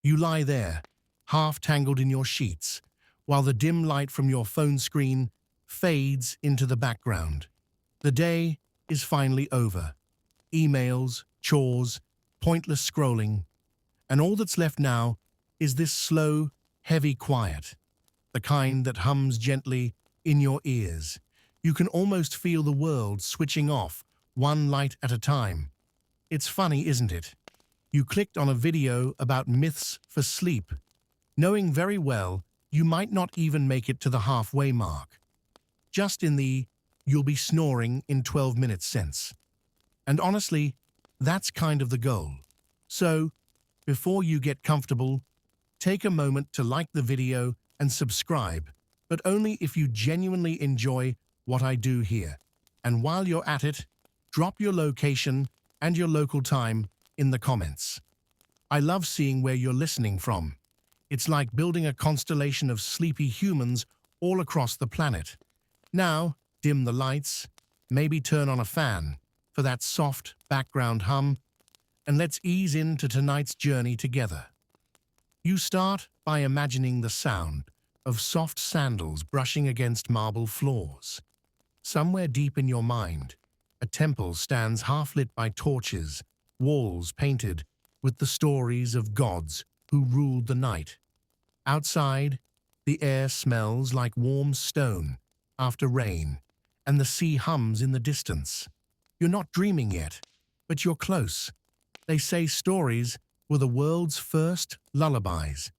You lie there, half tangled in your sheets, while the dim light from your phone screen fades into the background. The day is finally over. Emails, chores, pointless scrolling, and all that's left now is this slow, heavy quiet, the kind that hums gently in your ears. You can almost feel the world switching off, one light at a time. It's funny, isn't it? You clicked on a video about myths for sleep, knowing very well you might not even make it to the halfway mark. Just in the "you'll be snoring in 12 minutes" sense. And honestly, that's kind of the goal. So, before you get comfortable, take a moment to like the video and subscribe, but only if you genuinely enjoy what I do here. And while you're at it, drop your location and your local time in the comments. I love seeing where you're listening from. It's like building a constellation of sleepy humans all across the planet. Now, dim the lights, maybe turn on a fan for that soft background hum, and let's ease into tonight's journey together. You start by imagining the sound of soft sandals brushing against marble floors. Somewhere deep in your mind, a temple stands half-lit by torches, walls painted with the stories of gods who ruled the night. Outside, the air smells like warm stone after rain, and the sea hums in the distance. You're not dreaming yet, but you're close. They say stories were the world's first lullabies.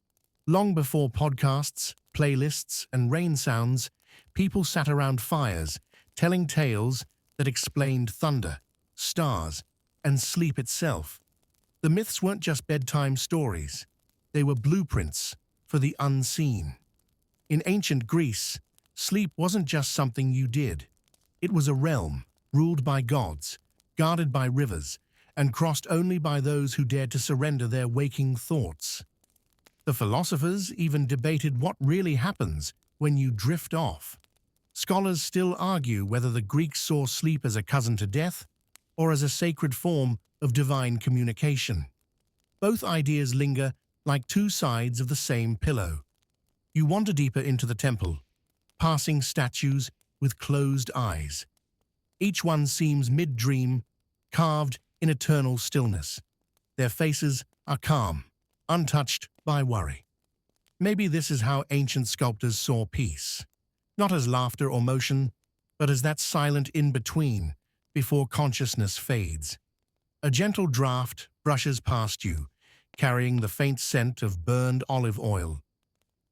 Long before podcasts, playlists, and rain sounds, people sat around fires, telling tales that explained thunder, stars, and sleep itself. The myths weren't just bedtime stories. They were blueprints for the unseen. In ancient Greece, sleep wasn't just something you did. It was a realm ruled by gods, guarded by rivers, and crossed only by those who dared to surrender their waking thoughts. The philosophers even debated what really happens when you drift off. Scholars still argue whether the Greeks saw sleep as a cousin to death or as a sacred form of divine communication. Both ideas linger like two sides of the same pillow. You wander deeper into the temple, passing statues with closed eyes. Each one seems mid-dream, carved in eternal stillness. Their faces are calm, untouched by worry. Maybe this is how ancient sculptors saw peace, not as laughter or motion, but as that silent in-between before consciousness fades. A gentle draft brushes past you, carrying the faint scent of burned olive oil.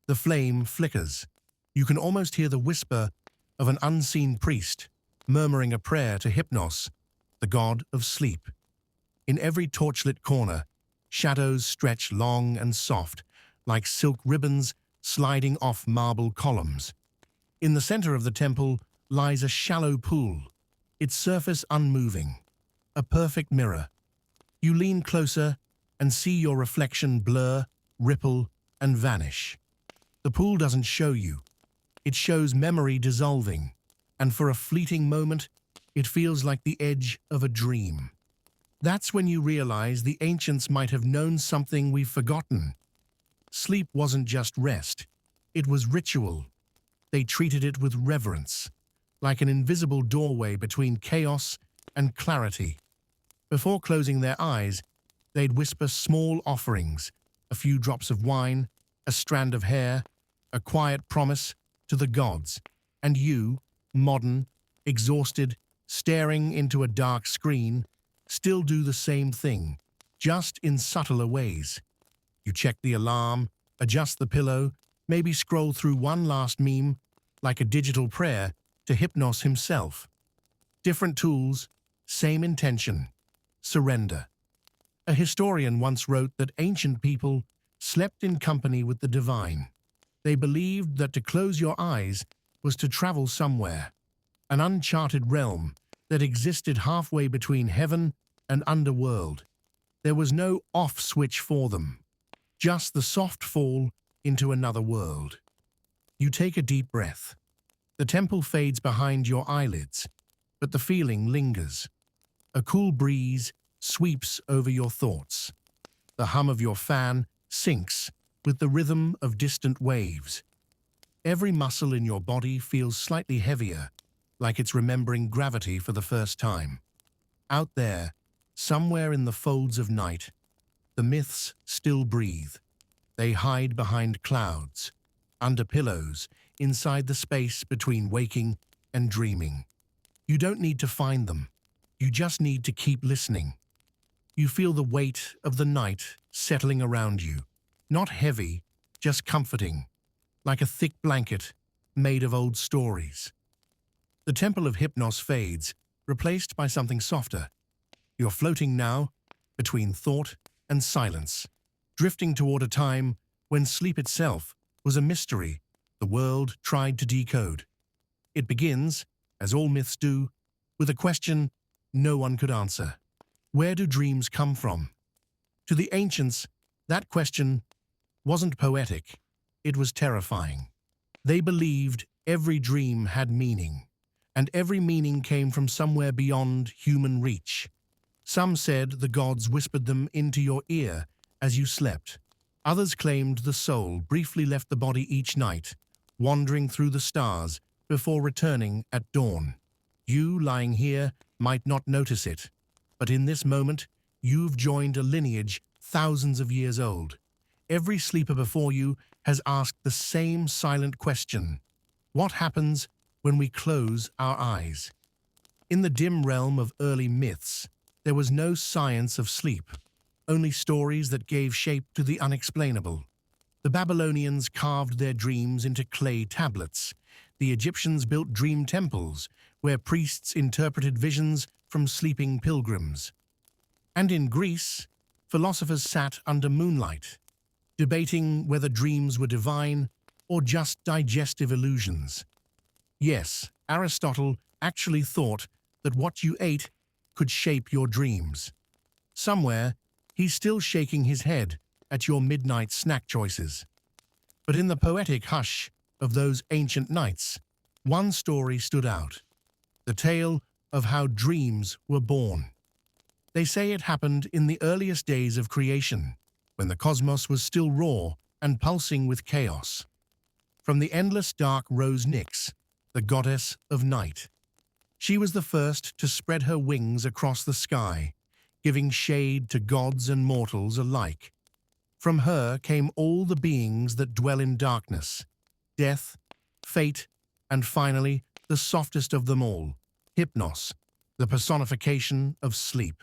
The flame flickers. You can almost hear the whisper of an unseen priest murmuring a prayer to Hypnos, the god of sleep. In every torchlit corner, shadows stretch long and soft, like silk ribbons sliding off marble columns. In the center of the temple lies a shallow pool, its surface unmoving, a perfect mirror. You lean closer and see your reflection blur, ripple, and vanish. The pool doesn't show you. It shows memory dissolving, and for a fleeting moment, it feels like the edge of a dream. That's when you realize the ancients might have known something we've forgotten. Sleep wasn't just rest, it was ritual. They treated it with reverence, like an invisible doorway between chaos and clarity. Before closing their eyes, they'd whisper small offerings, a few drops of wine, a strand of hair, a quiet promise to the gods. And you, modern, exhausted, staring into a dark screen, still do the same thing, just in subtler ways. You check the alarm, adjust the pillow, maybe scroll through one last meme, like a digital prayer to Hypnos himself. Different tools, same intention: surrender. A historian once wrote that ancient people slept in company with the divine. They believed that to close your eyes was to travel somewhere, an uncharted realm that existed halfway between heaven and underworld. There was no off switch for them, just the soft fall into another world. You take a deep breath. The temple fades behind your eyelids, but the feeling lingers. A cool breeze sweeps over your thoughts. The hum of your fan syncs with the rhythm of distant waves. Every muscle in your body feels slightly heavier, like it's remembering gravity for the first time. Out there, somewhere in the folds of night, the myths still breathe. They hide behind clouds, under pillows, inside the space between waking and dreaming. You don't need to find them. You just need to keep listening. You feel the weight of the night settling around you. Not heavy, just comforting, like a thick blanket made of old stories. The temple of Hypnos fades, replaced by something softer. You're floating now between thought and silence, drifting toward a time when sleep itself was a mystery the world tried to decode. It begins, as all myths do, with a question no one could answer. Where do dreams come from? To the ancients, that question wasn't poetic, it was terrifying. They believed every dream had meaning, and every meaning came from somewhere beyond human reach. Some said the gods whispered them into your ear as you slept. Others claimed the soul briefly left the body each night, wandering through the stars before returning at dawn. You, lying here, might not notice it, but in this moment, you've joined a lineage thousands of years old. Every sleeper before you has asked the same silent question: what happens when we close our eyes? In the dim realm of early myths, there was no science of sleep, only stories that gave shape to the unexplainable. The Babylonians carved their dreams into clay tablets. The Egyptians built dream temples, where priests interpreted visions from sleeping pilgrims. And in Greece, philosophers sat under moonlight, debating whether dreams were divine or just digestive illusions. Yes, Aristotle actually thought that what you ate could shape your dreams. Somewhere, he's still shaking his head at your midnight snack choices. But in the poetic hush of those ancient nights, one story stood out: the tale of how dreams were born. They say it happened in the earliest days of creation, when the cosmos was still raw and pulsing with chaos. From the endless dark rose Nyx, the goddess of night. She was the first to spread her wings across the sky, giving shade to gods and mortals alike. From her came all the beings that dwell in darkness: death, fate, and finally, the softest of them all, Hypnos, the personification of sleep.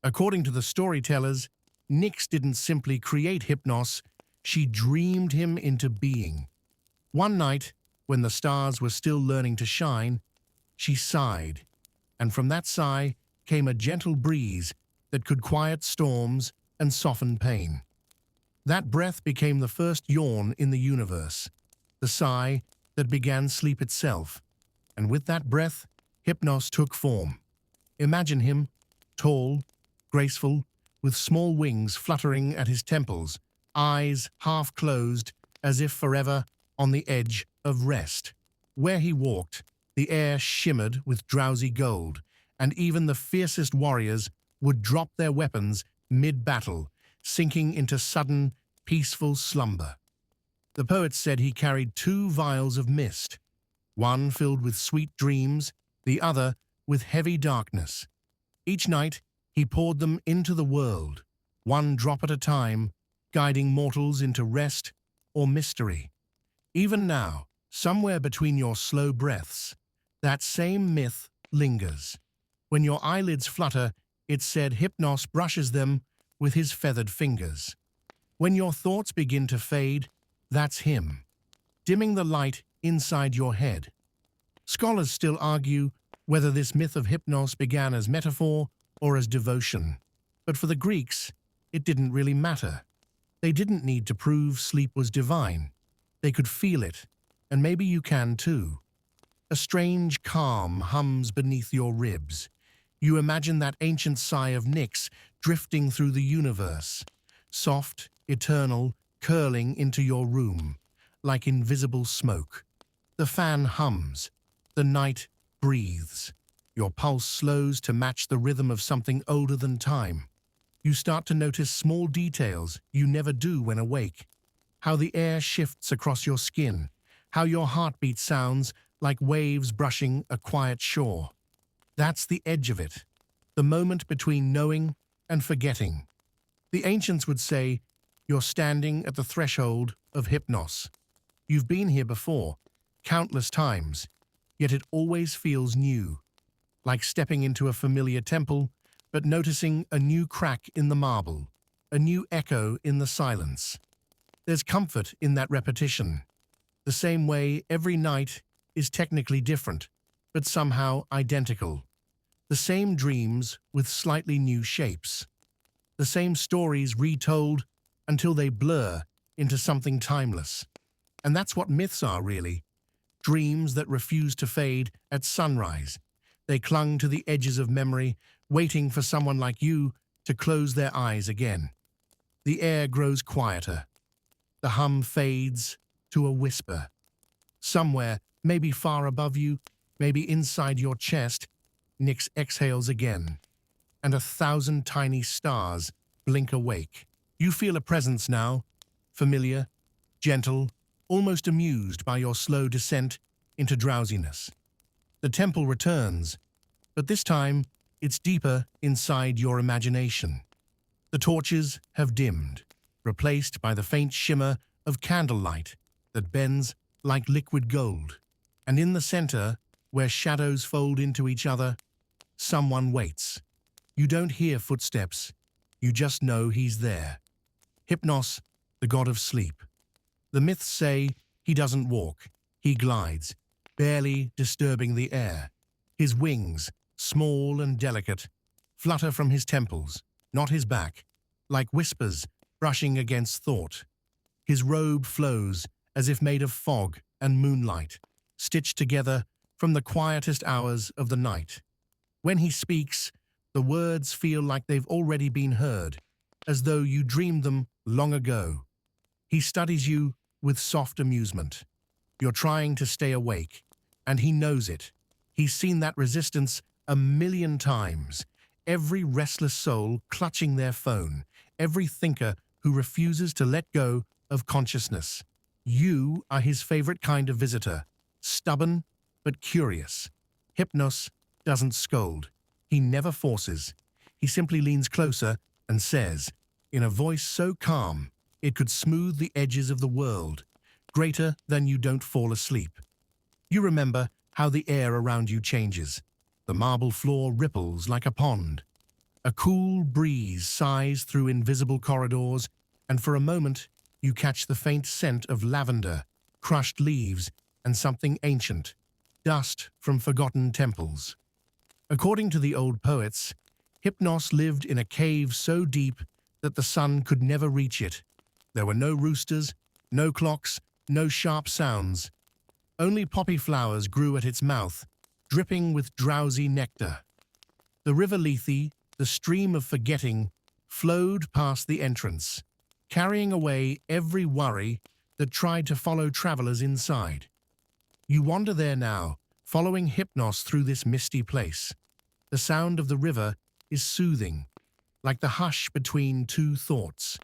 According to the storytellers, Nyx didn't simply create Hypnos, she dreamed him into being. One night, when the stars were still learning to shine, she sighed, and from that sigh came a gentle breeze that could quiet storms and soften pain. That breath became the first yawn in the universe, the sigh that began sleep itself. And with that breath, Hypnos took form. Imagine him, tall, graceful, with small wings fluttering at his temples, eyes half closed as if forever on the edge of rest. Where he walked, the air shimmered with drowsy gold, and even the fiercest warriors would drop their weapons mid-battle, sinking into sudden, peaceful slumber. The poets said he carried 2 vials of mist, one filled with sweet dreams, the other with heavy darkness. Each night, he poured them into the world, one drop at a time, guiding mortals into rest or mystery. Even now, somewhere between your slow breaths, that same myth lingers. When your eyelids flutter, it's said Hypnos brushes them with his feathered fingers. When your thoughts begin to fade, that's him, dimming the light inside your head. Scholars still argue whether this myth of Hypnos began as metaphor or as devotion. But for the Greeks, it didn't really matter. They didn't need to prove sleep was divine. They could feel it, and maybe you can too. A strange calm hums beneath your ribs. You imagine that ancient sigh of Nyx drifting through the universe, soft, eternal, curling into your room, like invisible smoke. The fan hums. The night breathes. Your pulse slows to match the rhythm of something older than time. You start to notice small details you never do when awake. How the air shifts across your skin, how your heartbeat sounds like waves brushing a quiet shore. That's the edge of it, the moment between knowing and forgetting. The ancients would say, you're standing at the threshold of hypnos. You've been here before, countless times, yet it always feels new, like stepping into a familiar temple, but noticing a new crack in the marble, a new echo in the silence. There's comfort in that repetition. The same way every night is technically different, but somehow identical. The same dreams with slightly new shapes. The same stories retold until they blur into something timeless. And that's what myths are, really. Dreams that refuse to fade at sunrise. They clung to the edges of memory, waiting for someone like you to close their eyes again. The air grows quieter. The hum fades to a whisper. Somewhere, maybe far above you, maybe inside your chest, Nyx exhales again, and 1,000 tiny stars blink awake. You feel a presence now, familiar, gentle, almost amused by your slow descent into drowsiness. The temple returns, but this time it's deeper inside your imagination. The torches have dimmed, replaced by the faint shimmer of candlelight that bends like liquid gold. And in the center, where shadows fold into each other, someone waits. You don't hear footsteps, you just know he's there. Hypnos, the god of sleep. The myths say he doesn't walk, he glides, barely disturbing the air. His wings, small and delicate, flutter from his temples, not his back, like whispers brushing against thought. His robe flows as if made of fog and moonlight, stitched together from the quietest hours of the night. When he speaks, the words feel like they've already been heard, as though you dreamed them long ago. He studies you with soft amusement. You're trying to stay awake, and he knows it. He's seen that resistance 1,000,000 times. Every restless soul clutching their phone, every thinker who refuses to let go of consciousness. You are his favorite kind of visitor, stubborn but curious. Hypnos doesn't scold. He never forces. He simply leans closer and says, in a voice so calm it could smooth the edges of the world, greater than you don't fall asleep. You remember how the air around you changes. The marble floor ripples like a pond. A cool breeze sighs through invisible corridors, and for a moment you catch the faint scent of lavender, crushed leaves, and something ancient, dust from forgotten temples. According to the old poets, Hypnos lived in a cave so deep that the sun could never reach it. There were no roosters, no clocks, no sharp sounds. Only poppy flowers grew at its mouth, dripping with drowsy nectar. The river Lethe, the stream of forgetting, flowed past the entrance, carrying away every worry that tried to follow travelers inside. You wander there now, following Hypnos through this misty place. The sound of the river is soothing, like the hush between two thoughts.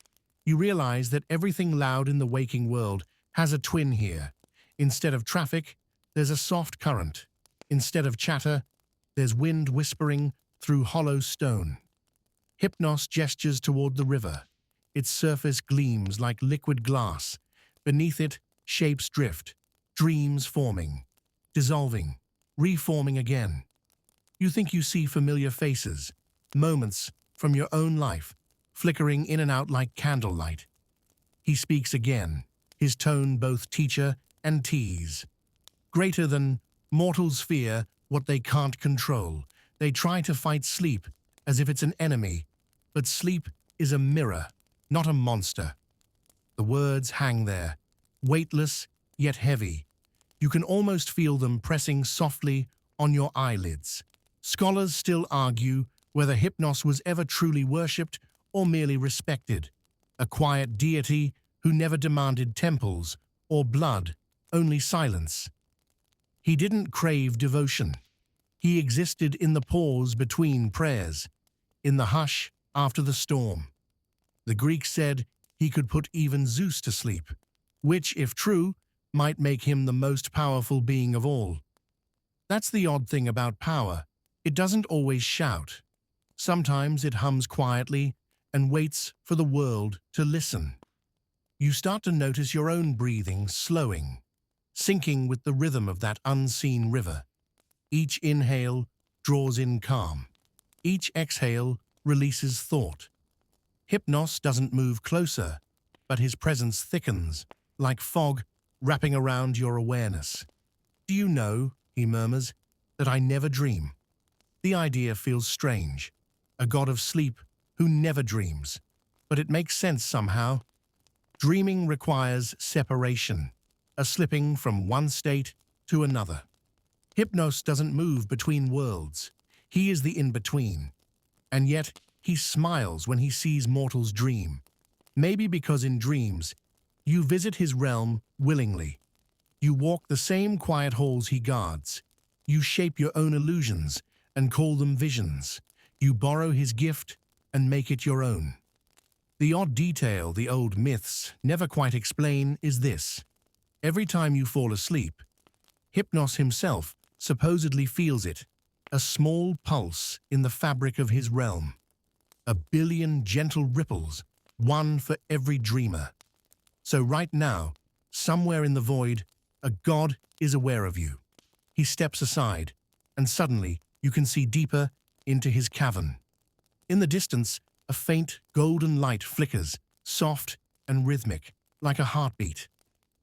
You realize that everything loud in the waking world has a twin here. Instead of traffic, there's a soft current. Instead of chatter, there's wind whispering through hollow stone. Hypnos gestures toward the river. Its surface gleams like liquid glass. Beneath it, shapes drift, dreams forming, dissolving, reforming again. You think you see familiar faces, moments from your own life, flickering in and out like candlelight. He speaks again, his tone both teacher and tease. Greater than mortals fear what they can't control. They try to fight sleep as if it's an enemy, but sleep is a mirror, not a monster. The words hang there, weightless yet heavy. You can almost feel them pressing softly on your eyelids. Scholars still argue whether Hypnos was ever truly worshipped or merely respected, a quiet deity who never demanded temples or blood, only silence. He didn't crave devotion. He existed in the pause between prayers, in the hush after the storm. The Greeks said he could put even Zeus to sleep, which, if true, might make him the most powerful being of all. That's the odd thing about power. It doesn't always shout. Sometimes it hums quietly and waits for the world to listen. You start to notice your own breathing slowing, syncing with the rhythm of that unseen river. Each inhale draws in calm. Each exhale releases thought. Hypnos doesn't move closer, but his presence thickens, like fog wrapping around your awareness. "Do you know," he murmurs, "that I never dream?" The idea feels strange. A god of sleep who never dreams. But it makes sense somehow. Dreaming requires separation, a slipping from one state to another. Hypnos doesn't move between worlds. He is the in-between. And yet, he smiles when he sees mortals dream. Maybe because in dreams, you visit his realm willingly. You walk the same quiet halls he guards. You shape your own illusions and call them visions. You borrow his gift and make it your own. The odd detail the old myths never quite explain is this. Every time you fall asleep, Hypnos himself supposedly feels it, a small pulse in the fabric of his realm. A billion gentle ripples, one for every dreamer. So right now, somewhere in the void, a god is aware of you. He steps aside, and suddenly you can see deeper into his cavern. In the distance, a faint golden light flickers, soft and rhythmic, like a heartbeat.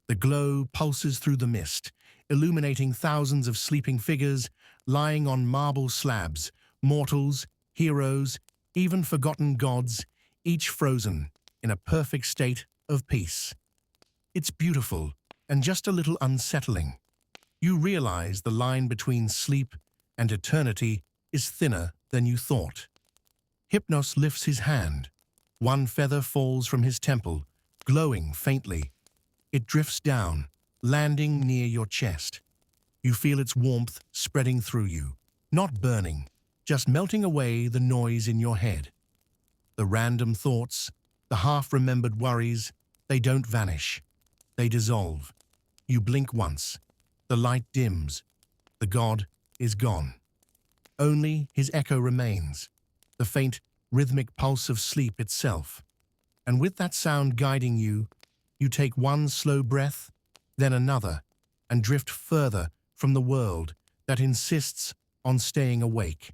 The glow pulses through the mist, illuminating thousands of sleeping figures lying on marble slabs, mortals, heroes, even forgotten gods, each frozen in a perfect state of peace. It's beautiful and just a little unsettling. You realize the line between sleep and eternity is thinner than you thought. Hypnos lifts his hand. One feather falls from his temple, glowing faintly. It drifts down, landing near your chest. You feel its warmth spreading through you, not burning, just melting away the noise in your head. The random thoughts, the half-remembered worries, they don't vanish. They dissolve. You blink once. The light dims. The god is gone. Only his echo remains, the faint, rhythmic pulse of sleep itself. And with that sound guiding you, you take one slow breath, then another, and drift further from the world that insists on staying awake.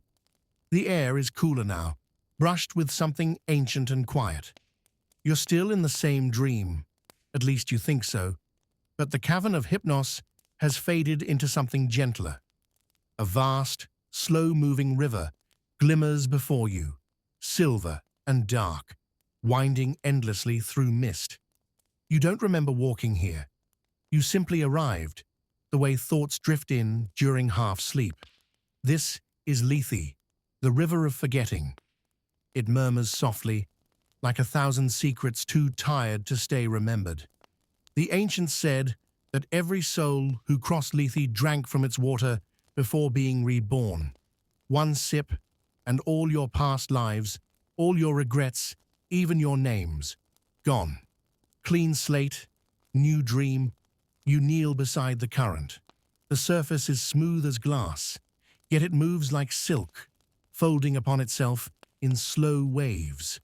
The air is cooler now, brushed with something ancient and quiet. You're still in the same dream, at least you think so, but the cavern of Hypnos has faded into something gentler. A vast, slow-moving river glimmers before you, silver and dark, winding endlessly through mist. You don't remember walking here. You simply arrived, the way thoughts drift in during half-sleep. This is Lethe, the river of forgetting. It murmurs softly, like 1,000 secrets too tired to stay remembered. The ancients said that every soul who crossed Lethe drank from its water before being reborn. One sip, and all your past lives, all your regrets, even your names, gone. Clean slate, new dream, you kneel beside the current. The surface is smooth as glass, yet it moves like silk, folding upon itself in slow waves.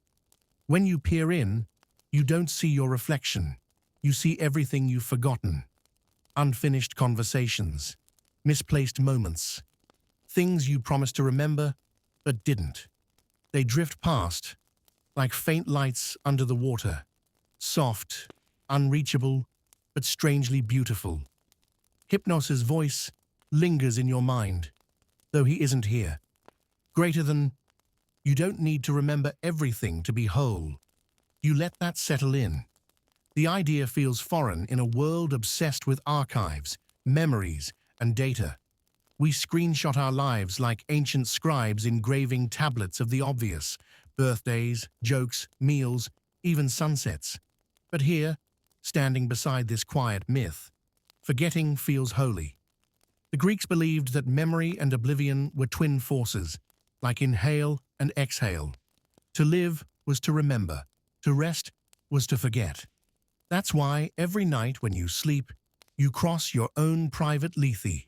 When you peer in, you don't see your reflection. You see everything you've forgotten. Unfinished conversations, misplaced moments, things you promised to remember but didn't. They drift past, like faint lights under the water, soft, unreachable, but strangely beautiful. Hypnos's voice lingers in your mind, though he isn't here. Greater than, you don't need to remember everything to be whole. You let that settle in. The idea feels foreign in a world obsessed with archives, memories, and data. We screenshot our lives like ancient scribes engraving tablets of the obvious, birthdays, jokes, meals, even sunsets. But here, standing beside this quiet myth, forgetting feels holy. The Greeks believed that memory and oblivion were twin forces, like inhale and exhale. To live was to remember. To rest was to forget. That's why every night when you sleep, you cross your own private lethe.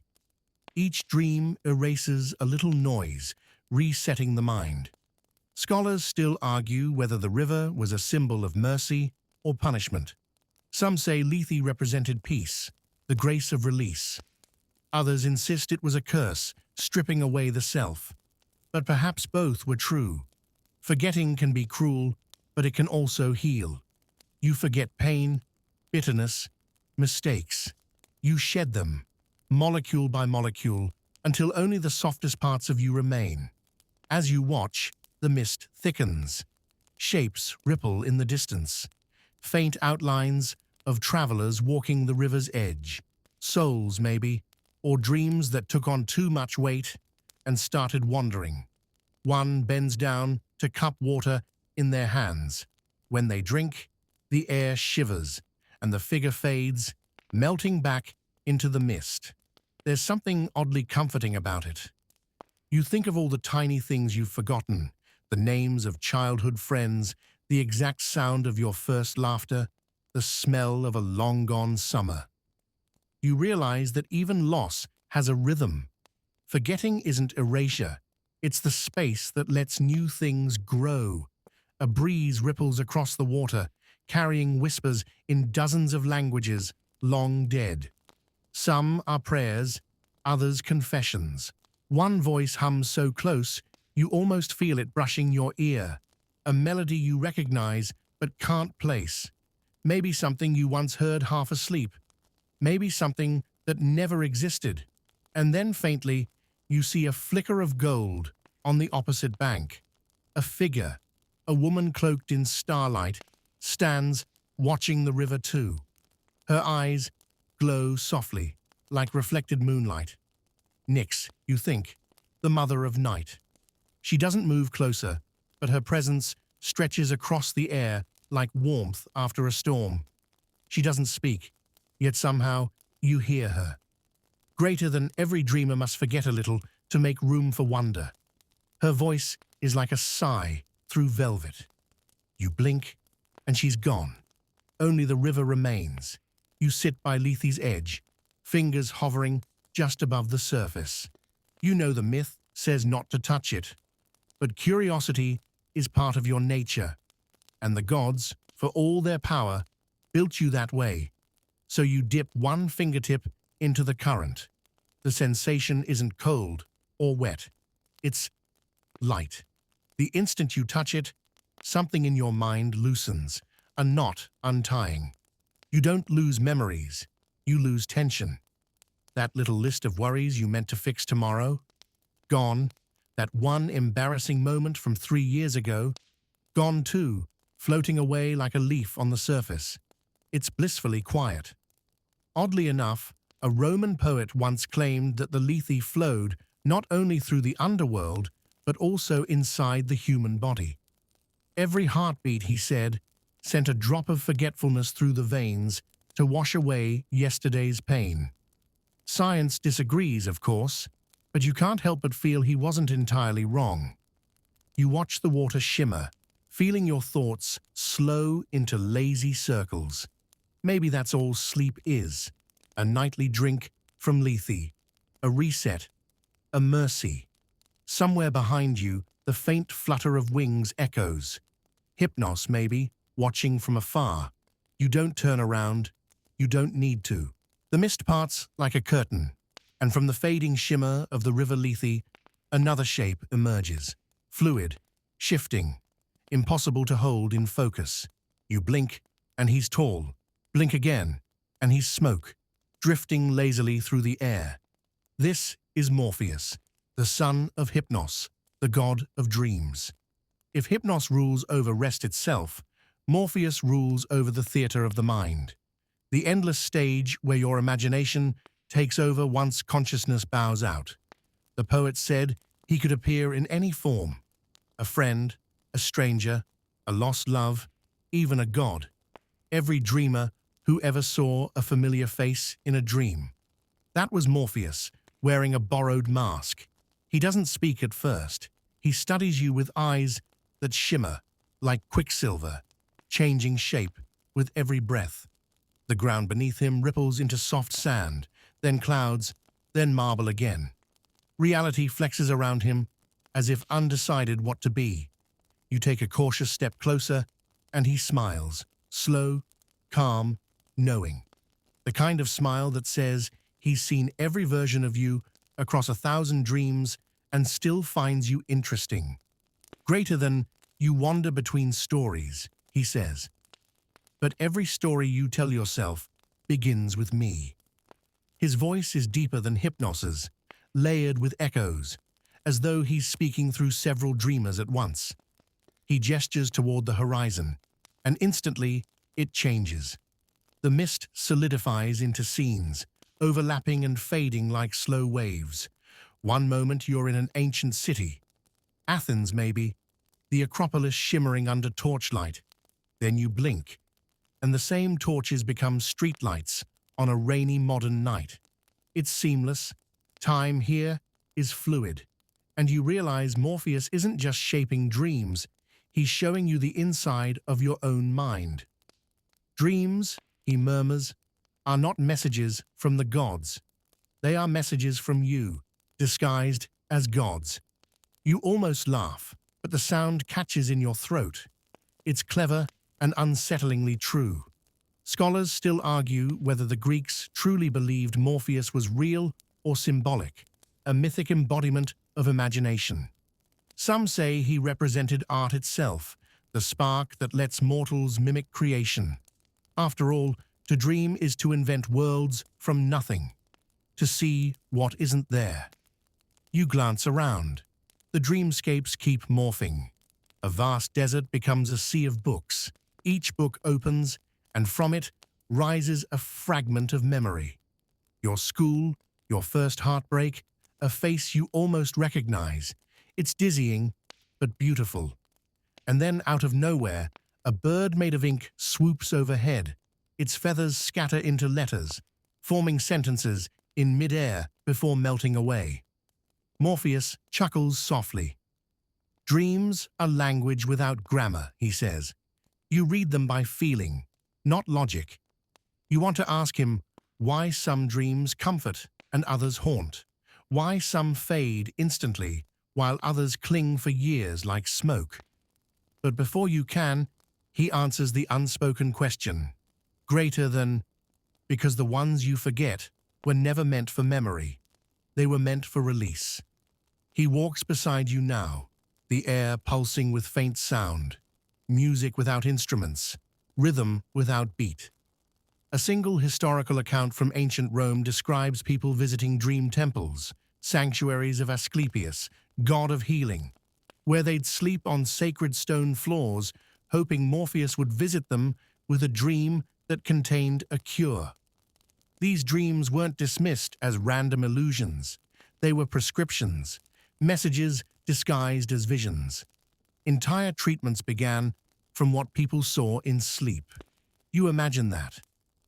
Each dream erases a little noise, resetting the mind. Scholars still argue whether the river was a symbol of mercy or punishment. Some say lethe represented peace, the grace of release. Others insist it was a curse, stripping away the self. But perhaps both were true. Forgetting can be cruel, but it can also heal. You forget pain, bitterness, mistakes. You shed them, molecule by molecule, until only the softest parts of you remain. As you watch, the mist thickens. Shapes ripple in the distance. Faint outlines of travelers walking the river's edge. Souls, maybe, or dreams that took on too much weight and started wandering. One bends down to cup water in their hands. When they drink, the air shivers and the figure fades, melting back into the mist. There's something oddly comforting about it. You think of all the tiny things you've forgotten, the names of childhood friends, the exact sound of your first laughter, the smell of a long-gone summer. You realize that even loss has a rhythm. Forgetting isn't erasure. It's the space that lets new things grow. A breeze ripples across the water, carrying whispers in dozens of languages long dead. Some are prayers, others confessions. One voice hums so close, you almost feel it brushing your ear. A melody you recognize but can't place. Maybe something you once heard half asleep. Maybe something that never existed. And then faintly, you see a flicker of gold on the opposite bank. A figure, a woman cloaked in starlight, stands watching the river too. Her eyes glow softly, like reflected moonlight. Nyx, you think, the mother of night. She doesn't move closer, but her presence stretches across the air like warmth after a storm. She doesn't speak, yet somehow you hear her. Greater than every dreamer must forget a little to make room for wonder. Her voice is like a sigh through velvet. You blink, and she's gone. Only the river remains. You sit by Lethe's edge, fingers hovering just above the surface. You know the myth says not to touch it, but curiosity is part of your nature, and the gods, for all their power, built you that way. So you dip one fingertip into the current. The sensation isn't cold or wet. It's light. The instant you touch it, something in your mind loosens, a knot untying. You don't lose memories, you lose tension. That little list of worries you meant to fix tomorrow, gone. That one embarrassing moment from 3 years ago, gone too, floating away like a leaf on the surface. It's blissfully quiet. Oddly enough, a Roman poet once claimed that the Lethe flowed not only through the underworld, but also inside the human body. Every heartbeat, he said, sent a drop of forgetfulness through the veins to wash away yesterday's pain. Science disagrees, of course, but you can't help but feel he wasn't entirely wrong. You watch the water shimmer, feeling your thoughts slow into lazy circles. Maybe that's all sleep is, a nightly drink from Lethe, a reset, a mercy. Somewhere behind you, the faint flutter of wings echoes. Hypnos, maybe, watching from afar. You don't turn around, you don't need to. The mist parts like a curtain, and from the fading shimmer of the river Lethe, another shape emerges. Fluid, shifting, impossible to hold in focus. You blink, and he's tall. Blink again, and he's smoke, drifting lazily through the air. This is Morpheus, the son of Hypnos, the god of dreams. If Hypnos rules over rest itself, Morpheus rules over the theater of the mind, the endless stage where your imagination takes over once consciousness bows out. The poet said he could appear in any form, a friend, a stranger, a lost love, even a god. Every dreamer who ever saw a familiar face in a dream. That was Morpheus, wearing a borrowed mask. He doesn't speak at first. He studies you with eyes that shimmer like quicksilver, changing shape with every breath. The ground beneath him ripples into soft sand, then clouds, then marble again. Reality flexes around him as if undecided what to be. You take a cautious step closer, and he smiles, slow, calm, knowing. The kind of smile that says he's seen every version of you across 1,000 dreams and still finds you interesting. Greater than you wander between stories, he says. But every story you tell yourself begins with me. His voice is deeper than Hypnos's, layered with echoes, as though he's speaking through several dreamers at once. He gestures toward the horizon, and instantly it changes. The mist solidifies into scenes, overlapping and fading like slow waves. One moment you're in an ancient city, Athens maybe, the Acropolis shimmering under torchlight. Then you blink, and the same torches become streetlights on a rainy modern night. It's seamless. Time here is fluid, and you realize Morpheus isn't just shaping dreams, he's showing you the inside of your own mind. Dreams, he murmurs, are not messages from the gods. They are messages from you, disguised as gods. You almost laugh, but the sound catches in your throat. It's clever and unsettlingly true. Scholars still argue whether the Greeks truly believed Morpheus was real or symbolic, a mythic embodiment of imagination. Some say he represented art itself, the spark that lets mortals mimic creation. After all, to dream is to invent worlds from nothing, to see what isn't there. You glance around. The dreamscapes keep morphing. A vast desert becomes a sea of books. Each book opens, and from it rises a fragment of memory. Your school, your first heartbreak, a face you almost recognize. It's dizzying, but beautiful. And then out of nowhere, a bird made of ink swoops overhead. Its feathers scatter into letters, forming sentences in mid-air before melting away. Morpheus chuckles softly. Dreams are language without grammar, he says. You read them by feeling, not logic. You want to ask him why some dreams comfort and others haunt, why some fade instantly while others cling for years like smoke. But before you can, he answers the unspoken question. Greater than, because the ones you forget were never meant for memory. They were meant for release. He walks beside you now, the air pulsing with faint sound, music without instruments, rhythm without beat. A single historical account from ancient Rome describes people visiting dream temples, sanctuaries of Asclepius, god of healing, where they'd sleep on sacred stone floors, hoping Morpheus would visit them with a dream that contained a cure. These dreams weren't dismissed as random illusions. They were prescriptions, messages disguised as visions. Entire treatments began from what people saw in sleep. You imagine that.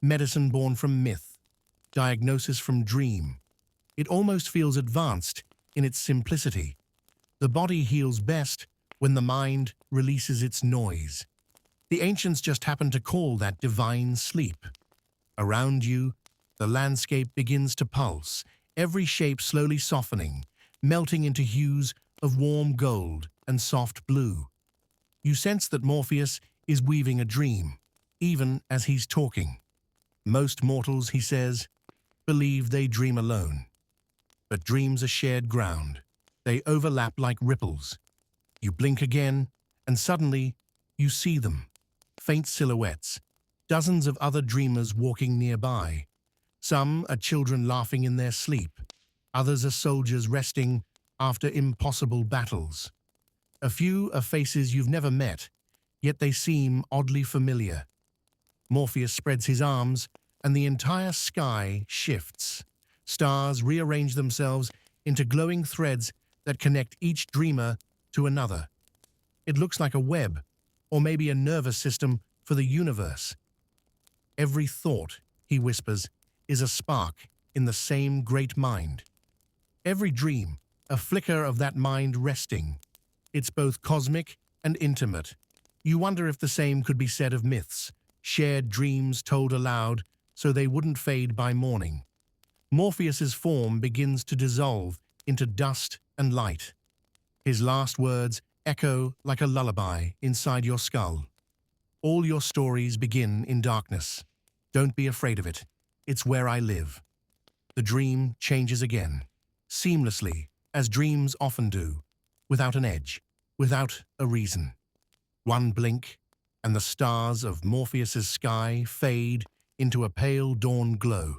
Medicine born from myth, diagnosis from dream. It almost feels advanced in its simplicity. The body heals best when the mind releases its noise. The ancients just happened to call that divine sleep. Around you, the landscape begins to pulse, every shape slowly softening, melting into hues of warm gold and soft blue. You sense that Morpheus is weaving a dream, even as he's talking. Most mortals, he says, believe they dream alone. But dreams are shared ground. They overlap like ripples. You blink again, and suddenly you see them. Faint silhouettes, dozens of other dreamers walking nearby. Some are children laughing in their sleep. Others are soldiers resting after impossible battles. A few are faces you've never met, yet they seem oddly familiar. Morpheus spreads his arms, and the entire sky shifts. Stars rearrange themselves into glowing threads that connect each dreamer to another. It looks like a web, or maybe a nervous system for the universe. Every thought, he whispers, is a spark in the same great mind. Every dream, a flicker of that mind resting. It's both cosmic and intimate. You wonder if the same could be said of myths, shared dreams told aloud so they wouldn't fade by morning. Morpheus's form begins to dissolve into dust and light. His last words echo like a lullaby inside your skull. All your stories begin in darkness. Don't be afraid of it. It's where I live. The dream changes again, seamlessly, as dreams often do, without an edge, without a reason. One blink, and the stars of Morpheus's sky fade into a pale dawn glow.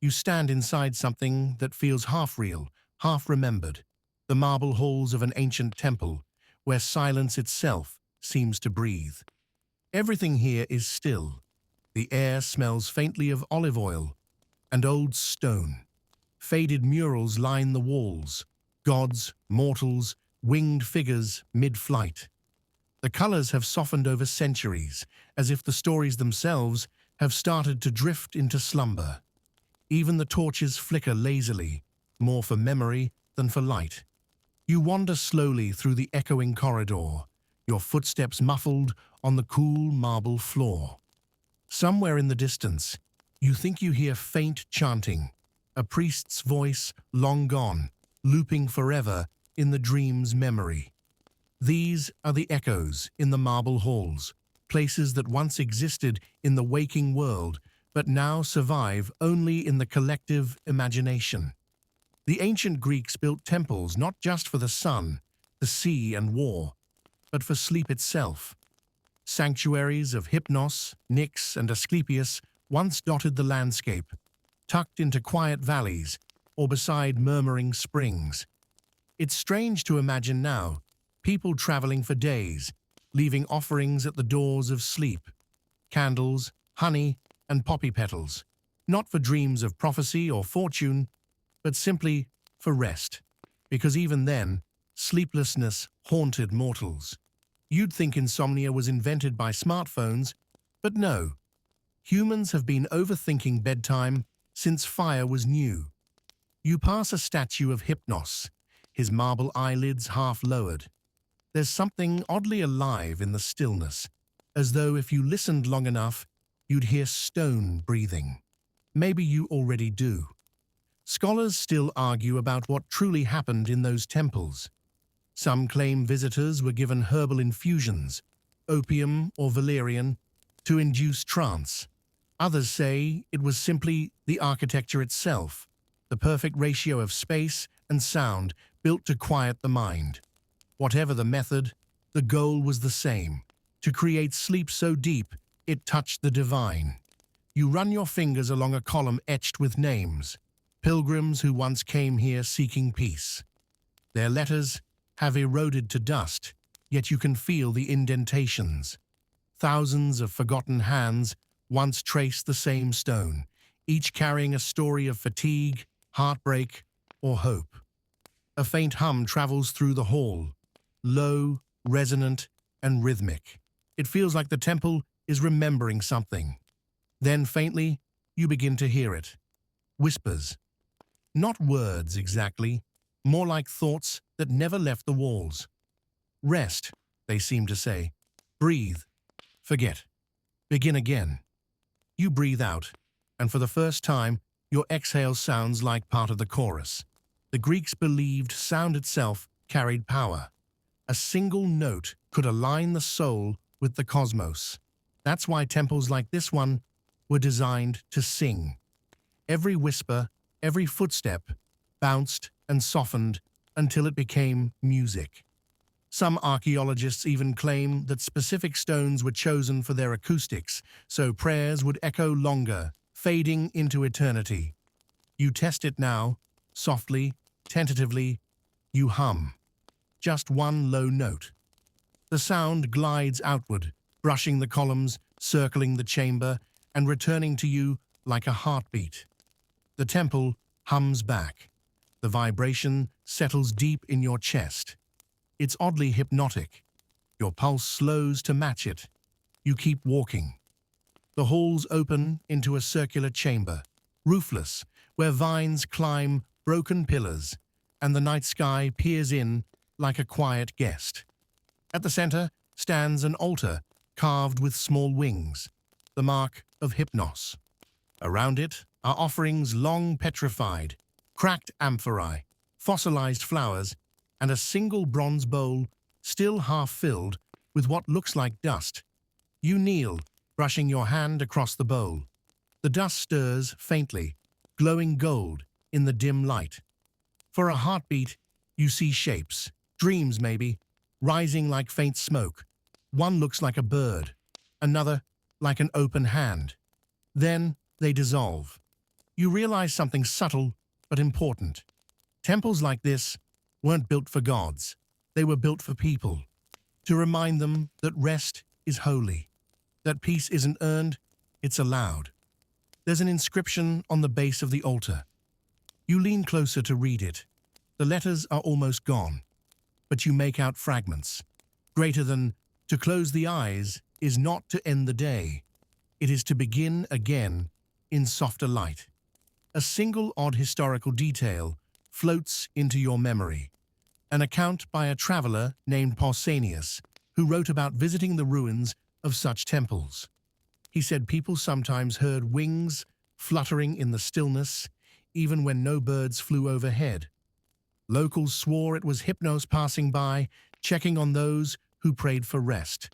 You stand inside something that feels half real, half remembered, the marble halls of an ancient temple, where silence itself seems to breathe. Everything here is still. The air smells faintly of olive oil and old stone. Faded murals line the walls, gods, mortals, winged figures mid-flight. The colors have softened over centuries, as if the stories themselves have started to drift into slumber. Even the torches flicker lazily, more for memory than for light. You wander slowly through the echoing corridor, your footsteps muffled on the cool marble floor. Somewhere in the distance, you think you hear faint chanting, a priest's voice long gone, looping forever in the dream's memory. These are the echoes in the marble halls, places that once existed in the waking world, but now survive only in the collective imagination. The ancient Greeks built temples not just for the sun, the sea and war, but for sleep itself. Sanctuaries of Hypnos, Nyx, and Asclepius once dotted the landscape, tucked into quiet valleys or beside murmuring springs. It's strange to imagine now, people traveling for days, leaving offerings at the doors of sleep, candles, honey, and poppy petals, not for dreams of prophecy or fortune, but simply for rest, because even then, sleeplessness haunted mortals. You'd think insomnia was invented by smartphones, but no. Humans have been overthinking bedtime since fire was new. You pass a statue of Hypnos, his marble eyelids half lowered. There's something oddly alive in the stillness, as though if you listened long enough, you'd hear stone breathing. Maybe you already do. Scholars still argue about what truly happened in those temples. Some claim visitors were given herbal infusions, opium or valerian, to induce trance. Others say it was simply the architecture itself, the perfect ratio of space and sound built to quiet the mind. Whatever the method, the goal was the same, to create sleep so deep it touched the divine. You run your fingers along a column etched with names, pilgrims who once came here seeking peace. Their letters have eroded to dust, yet you can feel the indentations. Thousands of forgotten hands once traced the same stone, each carrying a story of fatigue, heartbreak, or hope. A faint hum travels through the hall, low, resonant, and rhythmic. It feels like the temple is remembering something. Then faintly, you begin to hear it. Whispers. Not words exactly, more like thoughts that never left the walls. Rest, they seem to say. Breathe. Forget. Begin again. You breathe out, and for the first time, your exhale sounds like part of the chorus. The Greeks believed sound itself carried power. A single note could align the soul with the cosmos. That's why temples like this one were designed to sing. Every whisper, every footstep, bounced and softened until it became music. Some archaeologists even claim that specific stones were chosen for their acoustics, so prayers would echo longer, fading into eternity. You test it now, softly, tentatively, you hum. Just one low note. The sound glides outward, brushing the columns, circling the chamber, and returning to you like a heartbeat. The temple hums back. The vibration settles deep in your chest. It's oddly hypnotic. Your pulse slows to match it. You keep walking. The halls open into a circular chamber, roofless, where vines climb broken pillars, and the night sky peers in like a quiet guest. At the center stands an altar carved with small wings, the mark of Hypnos. Around it are offerings long petrified, cracked amphorae, fossilized flowers, and a single bronze bowl still half filled with what looks like dust. You kneel, brushing your hand across the bowl. The dust stirs faintly, glowing gold in the dim light. For a heartbeat, you see shapes, dreams maybe, rising like faint smoke. One looks like a bird, another like an open hand. Then they dissolve. You realize something subtle but important. Temples like this weren't built for gods. They were built for people, to remind them that rest is holy, that peace isn't earned, it's allowed. There's an inscription on the base of the altar. You lean closer to read it. The letters are almost gone, but you make out fragments. Greater than "to close the eyes is not to end the day. It is to begin again in softer light." A single odd historical detail floats into your memory. An account by a traveler named Pausanias, who wrote about visiting the ruins of such temples. He said people sometimes heard wings fluttering in the stillness, even when no birds flew overhead. Locals swore it was Hypnos passing by, checking on those who prayed for rest.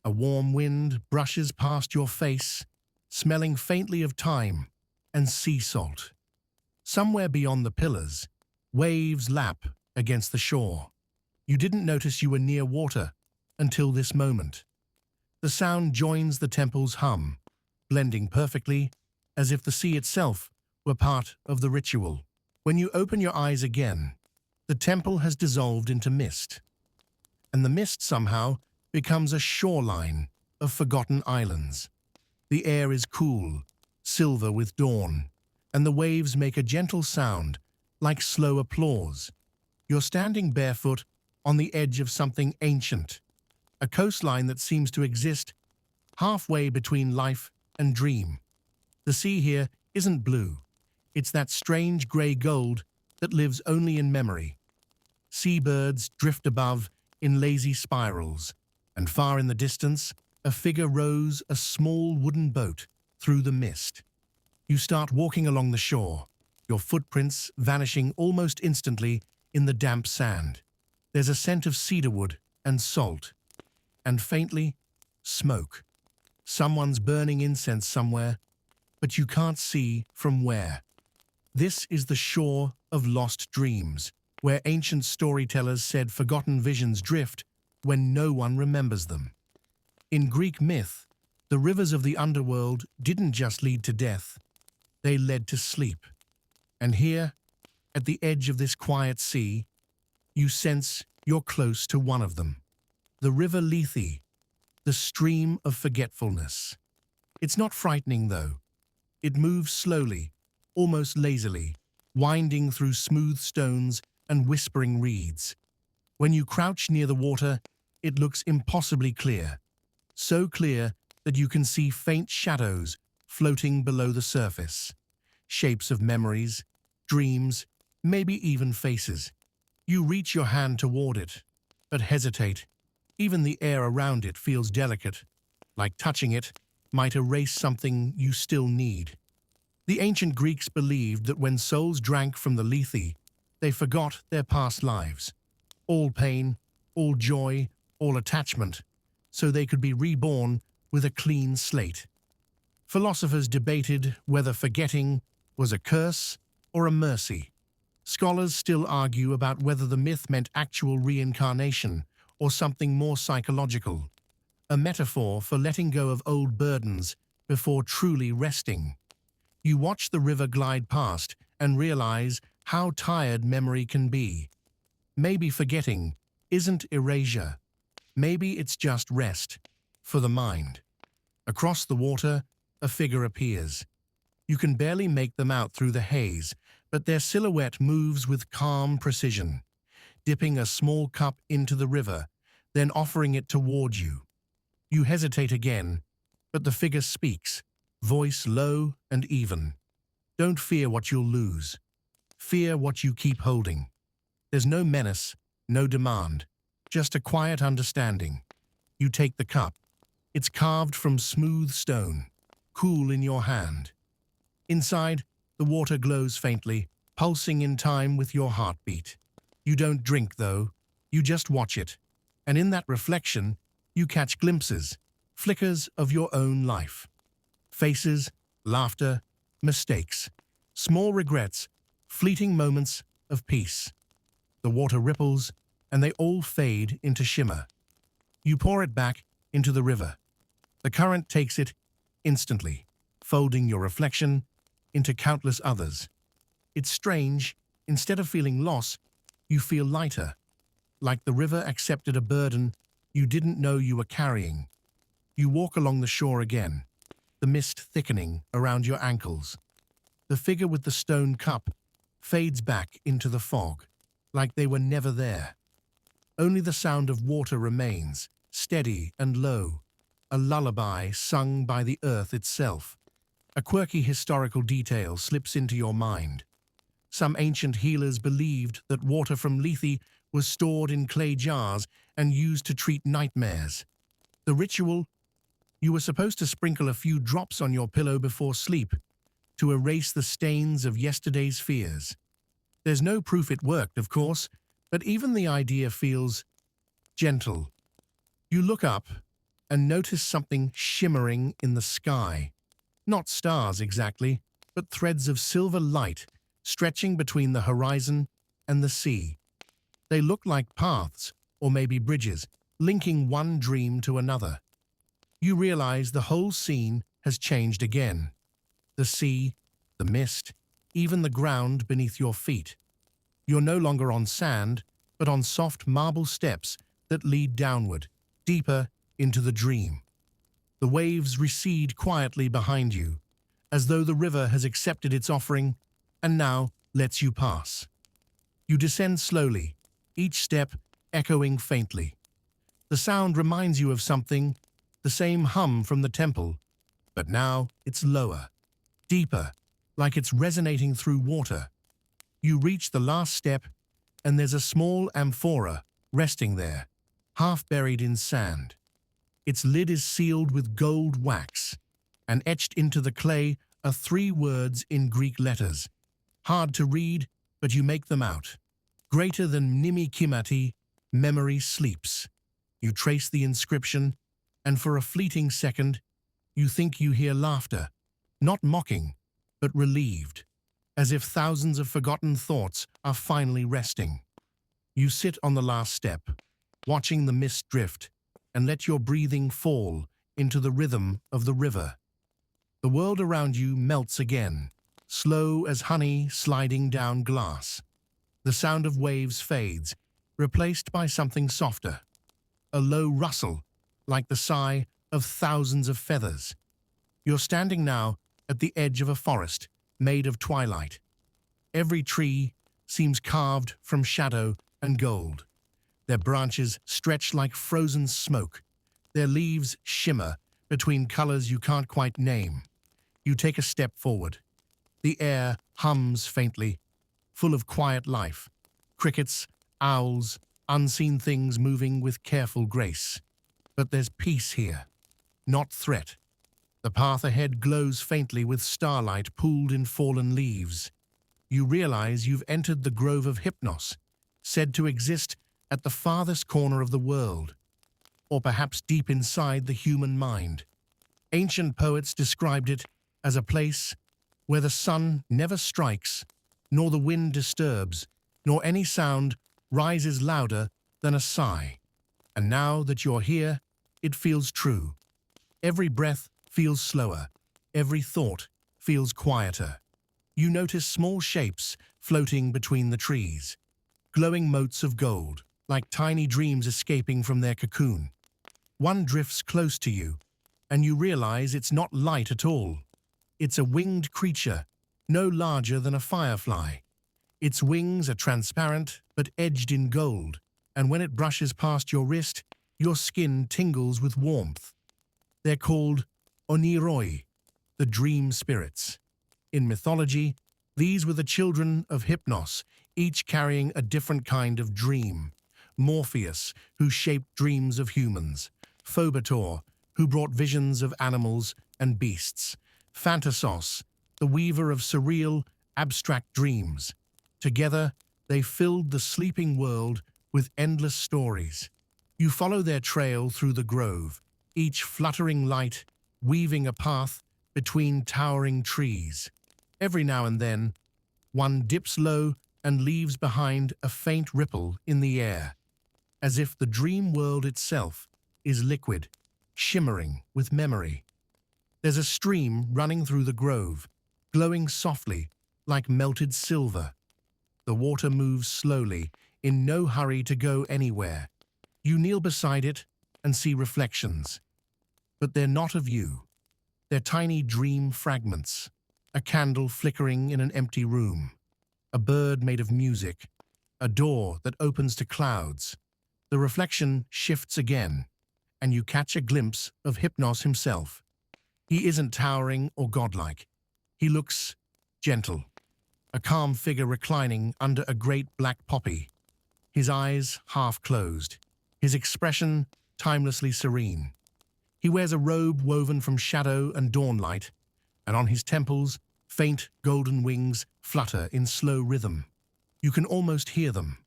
A warm wind brushes past your face, smelling faintly of thyme and sea salt. Somewhere beyond the pillars, waves lap against the shore. You didn't notice you were near water until this moment. The sound joins the temple's hum, blending perfectly, as if the sea itself were part of the ritual. When you open your eyes again, the temple has dissolved into mist, and the mist somehow becomes a shoreline of forgotten islands. The air is cool, silver with dawn, and the waves make a gentle sound, like slow applause. You're standing barefoot on the edge of something ancient, a coastline that seems to exist halfway between life and dream. The sea here isn't blue. It's that strange grey gold that lives only in memory. Seabirds drift above in lazy spirals, and far in the distance, a figure rows a small wooden boat through the mist. You start walking along the shore, your footprints vanishing almost instantly in the damp sand. There's a scent of cedarwood and salt, and faintly, smoke. Someone's burning incense somewhere, but you can't see from where. This is the shore of lost dreams, where ancient storytellers said forgotten visions drift when no one remembers them. In Greek myth, the rivers of the underworld didn't just lead to death, they led to sleep. And here, at the edge of this quiet sea, you sense you're close to one of them. The river Lethe, the stream of forgetfulness. It's not frightening, though. It moves slowly, almost lazily, winding through smooth stones and whispering reeds. When you crouch near the water, it looks impossibly clear. So clear that you can see faint shadows floating below the surface. Shapes of memories, dreams, maybe even faces. You reach your hand toward it, but hesitate. Even the air around it feels delicate, like touching it might erase something you still need. The ancient Greeks believed that when souls drank from the Lethe, they forgot their past lives. All pain, all joy, all attachment, so they could be reborn with a clean slate. Philosophers debated whether forgetting was a curse or a mercy. Scholars still argue about whether the myth meant actual reincarnation or something more psychological, a metaphor for letting go of old burdens before truly resting. You watch the river glide past and realize how tired memory can be. Maybe forgetting isn't erasure. Maybe it's just rest for the mind. Across the water, a figure appears. You can barely make them out through the haze, but their silhouette moves with calm precision, dipping a small cup into the river, then offering it toward you. You hesitate again, but the figure speaks, voice low and even. Don't fear what you'll lose. Fear what you keep holding. There's no menace, no demand, just a quiet understanding. You take the cup. It's carved from smooth stone, cool in your hand. Inside, the water glows faintly, pulsing in time with your heartbeat. You don't drink, though. You just watch it. And in that reflection, you catch glimpses, flickers of your own life. Faces, laughter, mistakes, small regrets, fleeting moments of peace. The water ripples, and they all fade into shimmer. You pour it back into the river. The current takes it instantly, folding your reflection into countless others. It's strange, instead of feeling loss, you feel lighter, like the river accepted a burden you didn't know you were carrying. You walk along the shore again, the mist thickening around your ankles. The figure with the stone cup fades back into the fog, like they were never there. Only the sound of water remains, steady and low, a lullaby sung by the earth itself. A quirky historical detail slips into your mind. Some ancient healers believed that water from Lethe was stored in clay jars and used to treat nightmares. The ritual: you were supposed to sprinkle a few drops on your pillow before sleep to erase the stains of yesterday's fears. There's no proof it worked, of course, but even the idea feels gentle. You look up and notice something shimmering in the sky. Not stars exactly, but threads of silver light stretching between the horizon and the sea. They look like paths, or maybe bridges, linking one dream to another. You realize the whole scene has changed again. The sea, the mist, even the ground beneath your feet. You're no longer on sand, but on soft marble steps that lead downward, deeper into the dream. The waves recede quietly behind you, as though the river has accepted its offering and now lets you pass. You descend slowly, each step echoing faintly. The sound reminds you of something, the same hum from the temple, but now it's lower, deeper, like it's resonating through water. You reach the last step, and there's a small amphora resting there, half buried in sand. Its lid is sealed with gold wax, and etched into the clay are 3 words in Greek letters. Hard to read, but you make them out. Greater than Nimi Kimati, memory sleeps. You trace the inscription, and for a fleeting second, you think you hear laughter, not mocking, but relieved, as if thousands of forgotten thoughts are finally resting. You sit on the last step, watching the mist drift, and let your breathing fall into the rhythm of the river. The world around you melts again, slow as honey sliding down glass. The sound of waves fades, replaced by something softer. A low rustle, like the sigh of thousands of feathers. You're standing now at the edge of a forest made of twilight. Every tree seems carved from shadow and gold. Their branches stretch like frozen smoke. Their leaves shimmer between colors you can't quite name. You take a step forward. The air hums faintly, full of quiet life. Crickets, owls, unseen things moving with careful grace. But there's peace here, not threat. The path ahead glows faintly with starlight pooled in fallen leaves. You realize you've entered the grove of Hypnos, said to exist at the farthest corner of the world, or perhaps deep inside the human mind. Ancient poets described it as a place where the sun never strikes, nor the wind disturbs, nor any sound rises louder than a sigh. And now that you're here, it feels true. Every breath feels slower. Every thought feels quieter. You notice small shapes floating between the trees, glowing motes of gold, like tiny dreams escaping from their cocoon. One drifts close to you, and you realize it's not light at all. It's a winged creature, no larger than a firefly. Its wings are transparent but edged in gold, and when it brushes past your wrist, your skin tingles with warmth. They're called Oniroi, the dream spirits. In mythology, these were the children of Hypnos, each carrying a different kind of dream. Morpheus, who shaped dreams of humans, Phobator, who brought visions of animals and beasts, Phantasos, the weaver of surreal, abstract dreams. Together, they filled the sleeping world with endless stories. You follow their trail through the grove, each fluttering light weaving a path between towering trees. Every now and then, one dips low and leaves behind a faint ripple in the air, as if the dream world itself is liquid, shimmering with memory. There's a stream running through the grove, glowing softly like melted silver. The water moves slowly, in no hurry to go anywhere. You kneel beside it and see reflections. But they're not of you. They're tiny dream fragments. A candle flickering in an empty room. A bird made of music. A door that opens to clouds. The reflection shifts again, and you catch a glimpse of Hypnos himself. He isn't towering or godlike. He looks gentle. A calm figure reclining under a great black poppy. His eyes half closed. His expression timelessly serene. He wears a robe woven from shadow and dawnlight, and on his temples, faint golden wings flutter in slow rhythm. You can almost hear them,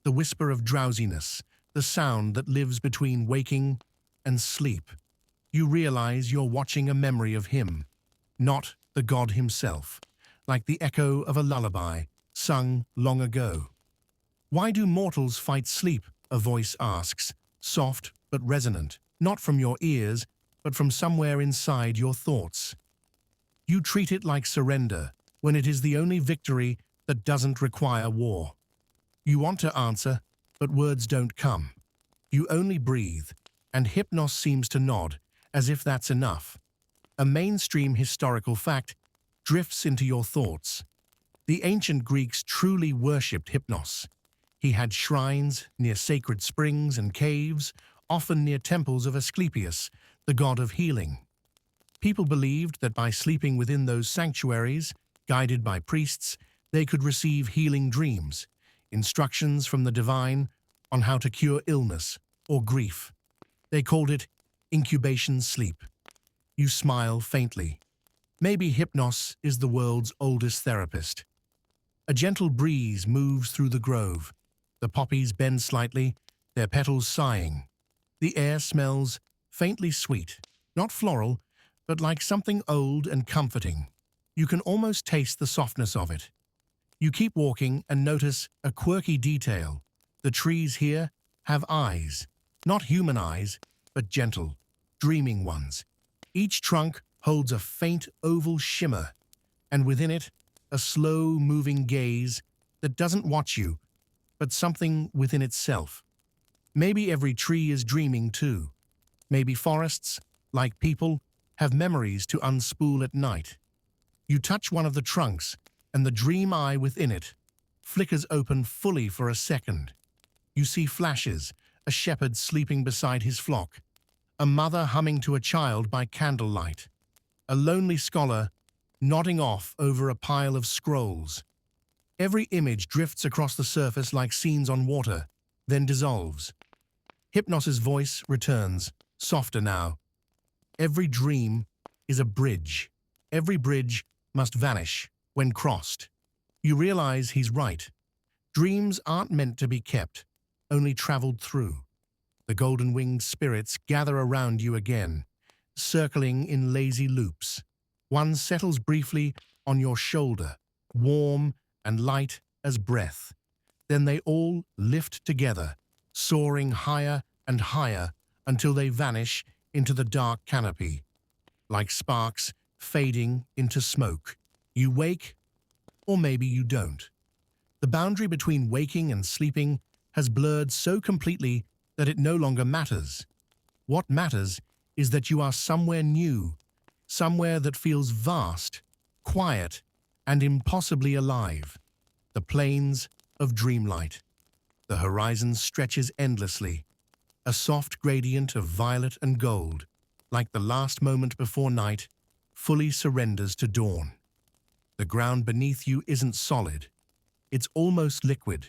the whisper of drowsiness, the sound that lives between waking and sleep. You realize you're watching a memory of him, not the god himself, like the echo of a lullaby sung long ago. Why do mortals fight sleep? A voice asks, soft but resonant, not from your ears, but from somewhere inside your thoughts. You treat it like surrender, when it is the only victory that doesn't require war. You want to answer, but words don't come. You only breathe, and Hypnos seems to nod, as if that's enough. A mainstream historical fact drifts into your thoughts. The ancient Greeks truly worshipped Hypnos. He had shrines near sacred springs and caves, often near temples of Asclepius, the god of healing. People believed that by sleeping within those sanctuaries, guided by priests, they could receive healing dreams, instructions from the divine on how to cure illness or grief. They called it incubation sleep. You smile faintly. Maybe Hypnos is the world's oldest therapist. A gentle breeze moves through the grove. The poppies bend slightly, their petals sighing. The air smells faintly sweet, not floral, but like something old and comforting. You can almost taste the softness of it. You keep walking and notice a quirky detail. The trees here have eyes, not human eyes, but gentle, dreaming ones. Each trunk holds a faint oval shimmer, and within it, a slow-moving gaze that doesn't watch you, but something within itself. Maybe every tree is dreaming too. Maybe forests, like people, have memories to unspool at night. You touch one of the trunks, and the dream eye within it flickers open fully for a second. You see flashes, a shepherd sleeping beside his flock, a mother humming to a child by candlelight, a lonely scholar nodding off over a pile of scrolls. Every image drifts across the surface like scenes on water, then dissolves. Hypnos's voice returns, softer now. Every dream is a bridge. Every bridge must vanish when crossed. You realize he's right. Dreams aren't meant to be kept, only traveled through. The golden-winged spirits gather around you again, circling in lazy loops. One settles briefly on your shoulder, warm and light as breath. Then they all lift together, soaring higher and higher until they vanish into the dark canopy, like sparks fading into smoke. You wake, or maybe you don't. The boundary between waking and sleeping has blurred so completely that it no longer matters. What matters is that you are somewhere new, somewhere that feels vast, quiet, and impossibly alive. The plains of dreamlight. The horizon stretches endlessly, a soft gradient of violet and gold, like the last moment before night fully surrenders to dawn. The ground beneath you isn't solid. It's almost liquid,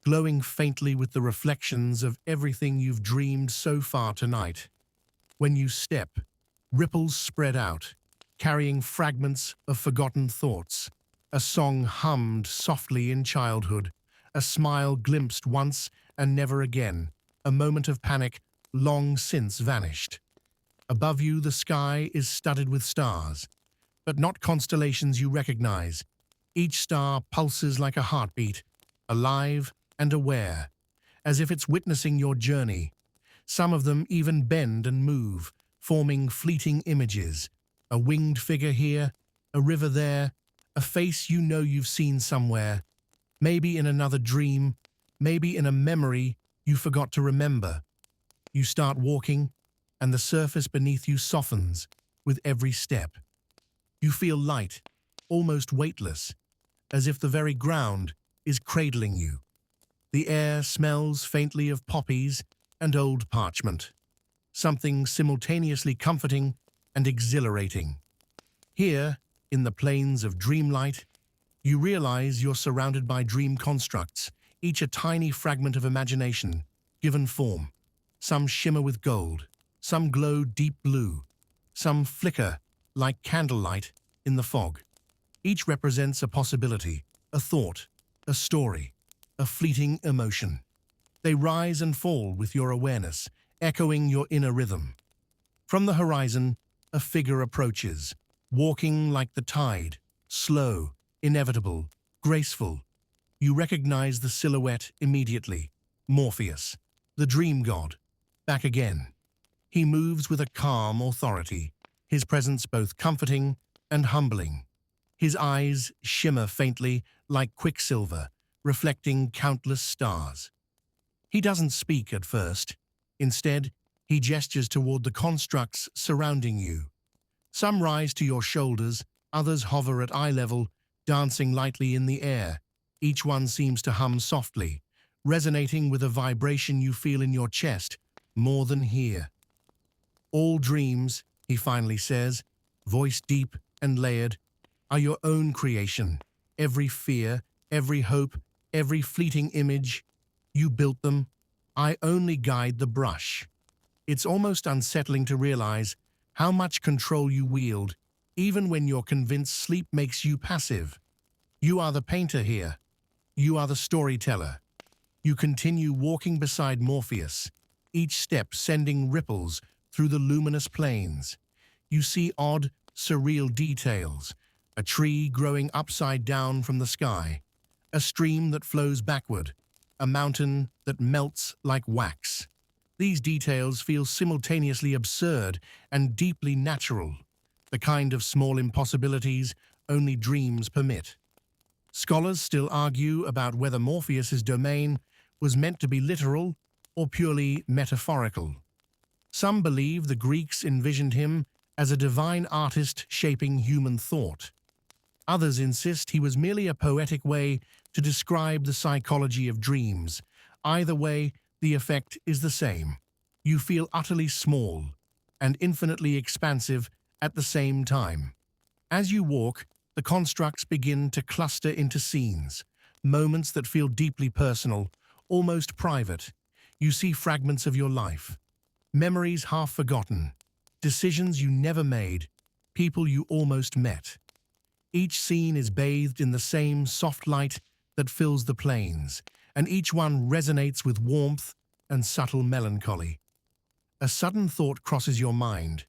glowing faintly with the reflections of everything you've dreamed so far tonight. When you step, ripples spread out, carrying fragments of forgotten thoughts. A song hummed softly in childhood, a smile glimpsed once and never again, a moment of panic long since vanished. Above you, the sky is studded with stars, but not constellations you recognize. Each star pulses like a heartbeat, alive and aware, as if it's witnessing your journey. Some of them even bend and move, forming fleeting images. A winged figure here, a river there, a face you know you've seen somewhere, maybe in another dream, maybe in a memory you forgot to remember. You start walking, and the surface beneath you softens with every step. You feel light, almost weightless, as if the very ground is cradling you. The air smells faintly of poppies and old parchment, something simultaneously comforting and exhilarating. Here, in the plains of dreamlight, you realize you're surrounded by dream constructs, each a tiny fragment of imagination, given form. Some shimmer with gold, some glow deep blue, some flicker like candlelight in the fog. Each represents a possibility, a thought, a story, a fleeting emotion. They rise and fall with your awareness, echoing your inner rhythm. From the horizon, a figure approaches, walking like the tide, slow, inevitable, graceful. You recognize the silhouette immediately. Morpheus, the dream god, back again. He moves with a calm authority, his presence both comforting and humbling. His eyes shimmer faintly like quicksilver, reflecting countless stars. He doesn't speak at first. Instead, he gestures toward the constructs surrounding you. Some rise to your shoulders, others hover at eye level, dancing lightly in the air. Each one seems to hum softly, resonating with a vibration you feel in your chest, more than here. All dreams, he finally says, voice deep and layered, are your own creation. Every fear, every hope, every fleeting image, you built them. I only guide the brush. It's almost unsettling to realize how much control you wield, even when you're convinced sleep makes you passive. You are the painter here. You are the storyteller. You continue walking beside Morpheus, each step sending ripples through the luminous plains. You see odd, surreal details, a tree growing upside down from the sky, a stream that flows backward, a mountain that melts like wax. These details feel simultaneously absurd and deeply natural, the kind of small impossibilities only dreams permit. Scholars still argue about whether Morpheus's domain was meant to be literal or purely metaphorical. Some believe the Greeks envisioned him as a divine artist shaping human thought. Others insist he was merely a poetic way to describe the psychology of dreams. Either way, the effect is the same. You feel utterly small and infinitely expansive at the same time. As you walk, the constructs begin to cluster into scenes, moments that feel deeply personal, almost private. You see fragments of your life, memories half forgotten, decisions you never made, people you almost met. Each scene is bathed in the same soft light that fills the plains, and each one resonates with warmth and subtle melancholy. A sudden thought crosses your mind.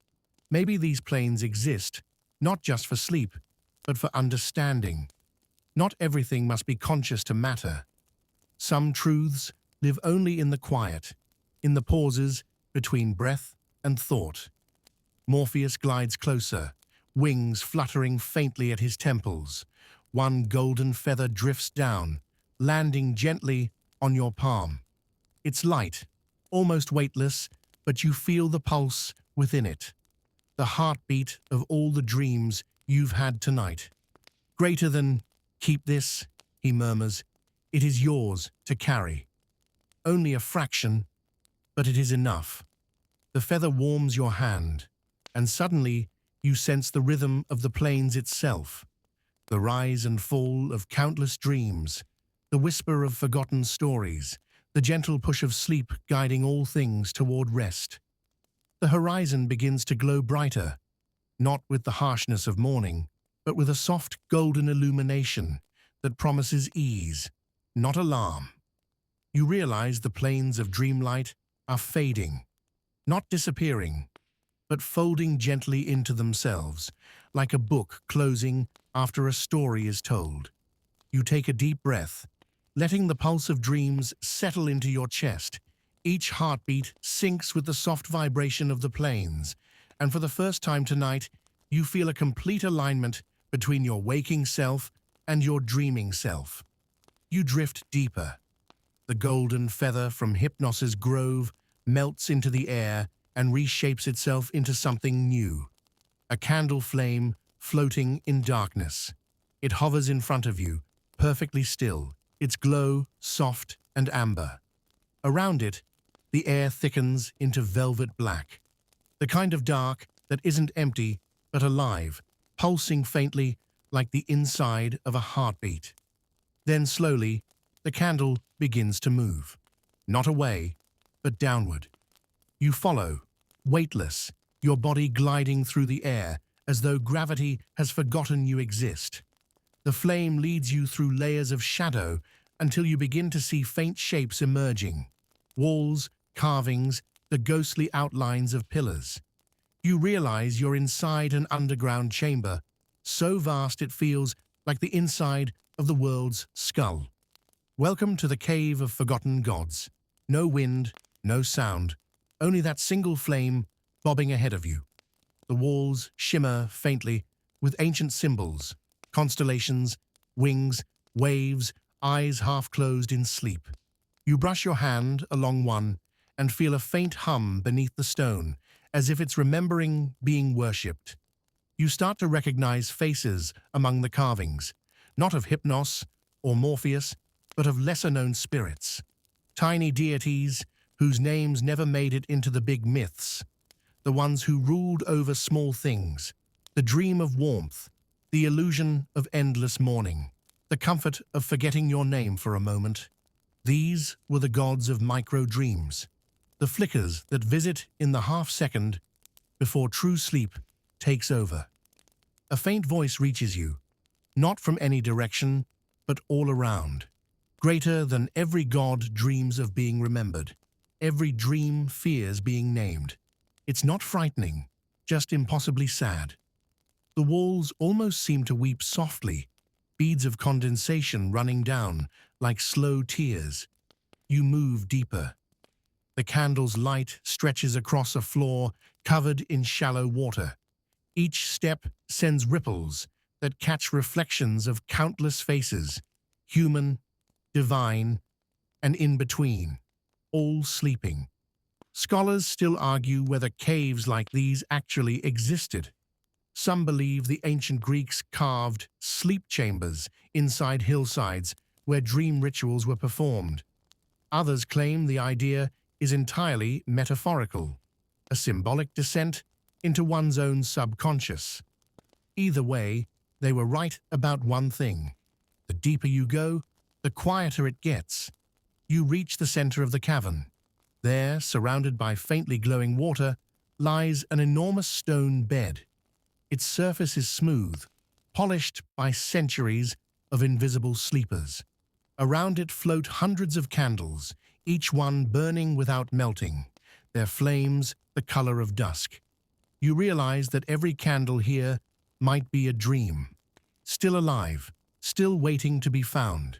Maybe these planes exist, not just for sleep, but for understanding. Not everything must be conscious to matter. Some truths live only in the quiet, in the pauses between breath and thought. Morpheus glides closer, wings fluttering faintly at his temples. One golden feather drifts down, landing gently on your palm. It's light, almost weightless, but you feel the pulse within it. The heartbeat of all the dreams you've had tonight. Greater than, keep this, he murmurs. It is yours to carry. Only a fraction, but it is enough. The feather warms your hand, and suddenly you sense the rhythm of the plains itself, the rise and fall of countless dreams, the whisper of forgotten stories, the gentle push of sleep guiding all things toward rest. The horizon begins to glow brighter, not with the harshness of morning, but with a soft golden illumination that promises ease, not alarm. You realize the planes of dreamlight are fading, not disappearing, but folding gently into themselves, like a book closing after a story is told. You take a deep breath, letting the pulse of dreams settle into your chest. Each heartbeat syncs with the soft vibration of the planes, and for the first time tonight, you feel a complete alignment between your waking self and your dreaming self. You drift deeper. The golden feather from Hypnos's grove melts into the air and reshapes itself into something new. A candle flame floating in darkness. It hovers in front of you, perfectly still, its glow soft and amber. Around it, the air thickens into velvet black, the kind of dark that isn't empty but alive, pulsing faintly like the inside of a heartbeat. Then slowly, the candle begins to move, not away, but downward. You follow, weightless, your body gliding through the air as though gravity has forgotten you exist. The flame leads you through layers of shadow until you begin to see faint shapes emerging. Walls, carvings, the ghostly outlines of pillars. You realize you're inside an underground chamber, so vast it feels like the inside of the world's skull. Welcome to the Cave of Forgotten Gods. No wind, no sound, only that single flame bobbing ahead of you. The walls shimmer faintly with ancient symbols, constellations, wings, waves, eyes half closed in sleep. You brush your hand along one and feel a faint hum beneath the stone, as if it's remembering being worshipped. You start to recognize faces among the carvings, not of Hypnos or Morpheus, but of lesser-known spirits. Tiny deities whose names never made it into the big myths. The ones who ruled over small things. The dream of warmth, the illusion of endless morning, the comfort of forgetting your name for a moment. These were the gods of micro-dreams, the flickers that visit in the half-second before true sleep takes over. A faint voice reaches you, not from any direction, but all around. Greater than every god dreams of being remembered. Every dream fears being named. It's not frightening, just impossibly sad. The walls almost seem to weep softly, beads of condensation running down like slow tears. You move deeper. The candle's light stretches across a floor covered in shallow water. Each step sends ripples that catch reflections of countless faces, human, divine, and in between, all sleeping. Scholars still argue whether caves like these actually existed. Some believe the ancient Greeks carved sleep chambers inside hillsides where dream rituals were performed. Others claim the idea is entirely metaphorical, a symbolic descent into one's own subconscious. Either way, they were right about one thing. The deeper you go, the quieter it gets. You reach the center of the cavern. There, surrounded by faintly glowing water, lies an enormous stone bed. Its surface is smooth, polished by centuries of invisible sleepers. Around it float hundreds of candles, each one burning without melting, their flames the color of dusk. You realize that every candle here might be a dream, still alive, still waiting to be found.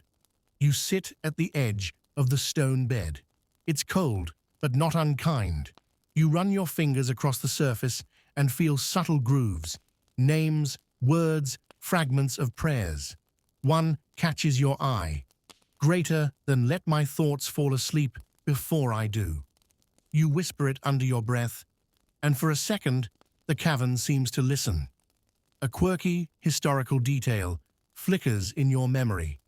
You sit at the edge of the stone bed. It's cold, but not unkind. You run your fingers across the surface and feel subtle grooves, names, words, fragments of prayers. One catches your eye, greater than "let my thoughts fall asleep before I do." You whisper it under your breath, and for a second, the cavern seems to listen. A quirky, historical detail flickers in your memory.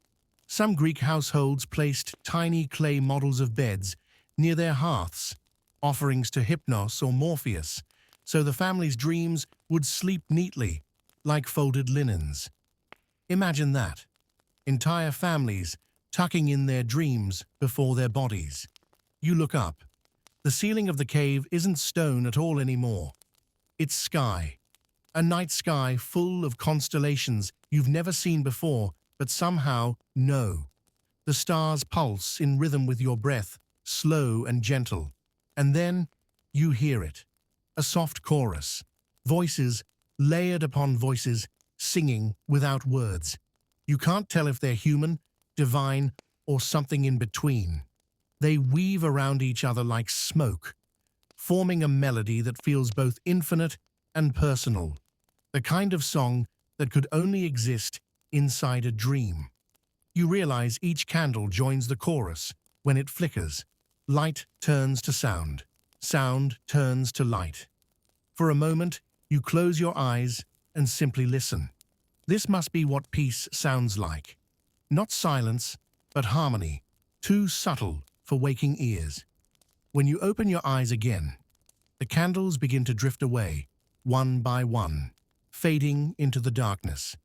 Some Greek households placed tiny clay models of beds near their hearths, offerings to Hypnos or Morpheus, so the family's dreams would sleep neatly, like folded linens. Imagine that. Entire families tucking in their dreams before their bodies. You look up. The ceiling of the cave isn't stone at all anymore. It's sky. A night sky full of constellations you've never seen before, but somehow know. The stars pulse in rhythm with your breath, slow and gentle. And then you hear it. A soft chorus. Voices layered upon voices, singing without words. You can't tell if they're human, divine, or something in between. They weave around each other like smoke, forming a melody that feels both infinite and personal. The kind of song that could only exist inside a dream. You realize each candle joins the chorus. When it flickers, light turns to sound. Sound turns to light. For a moment, you close your eyes and simply listen. This must be what peace sounds like. Not silence, but harmony, too subtle for waking ears. When you open your eyes again, the candles begin to drift away, one by one, fading into the darkness.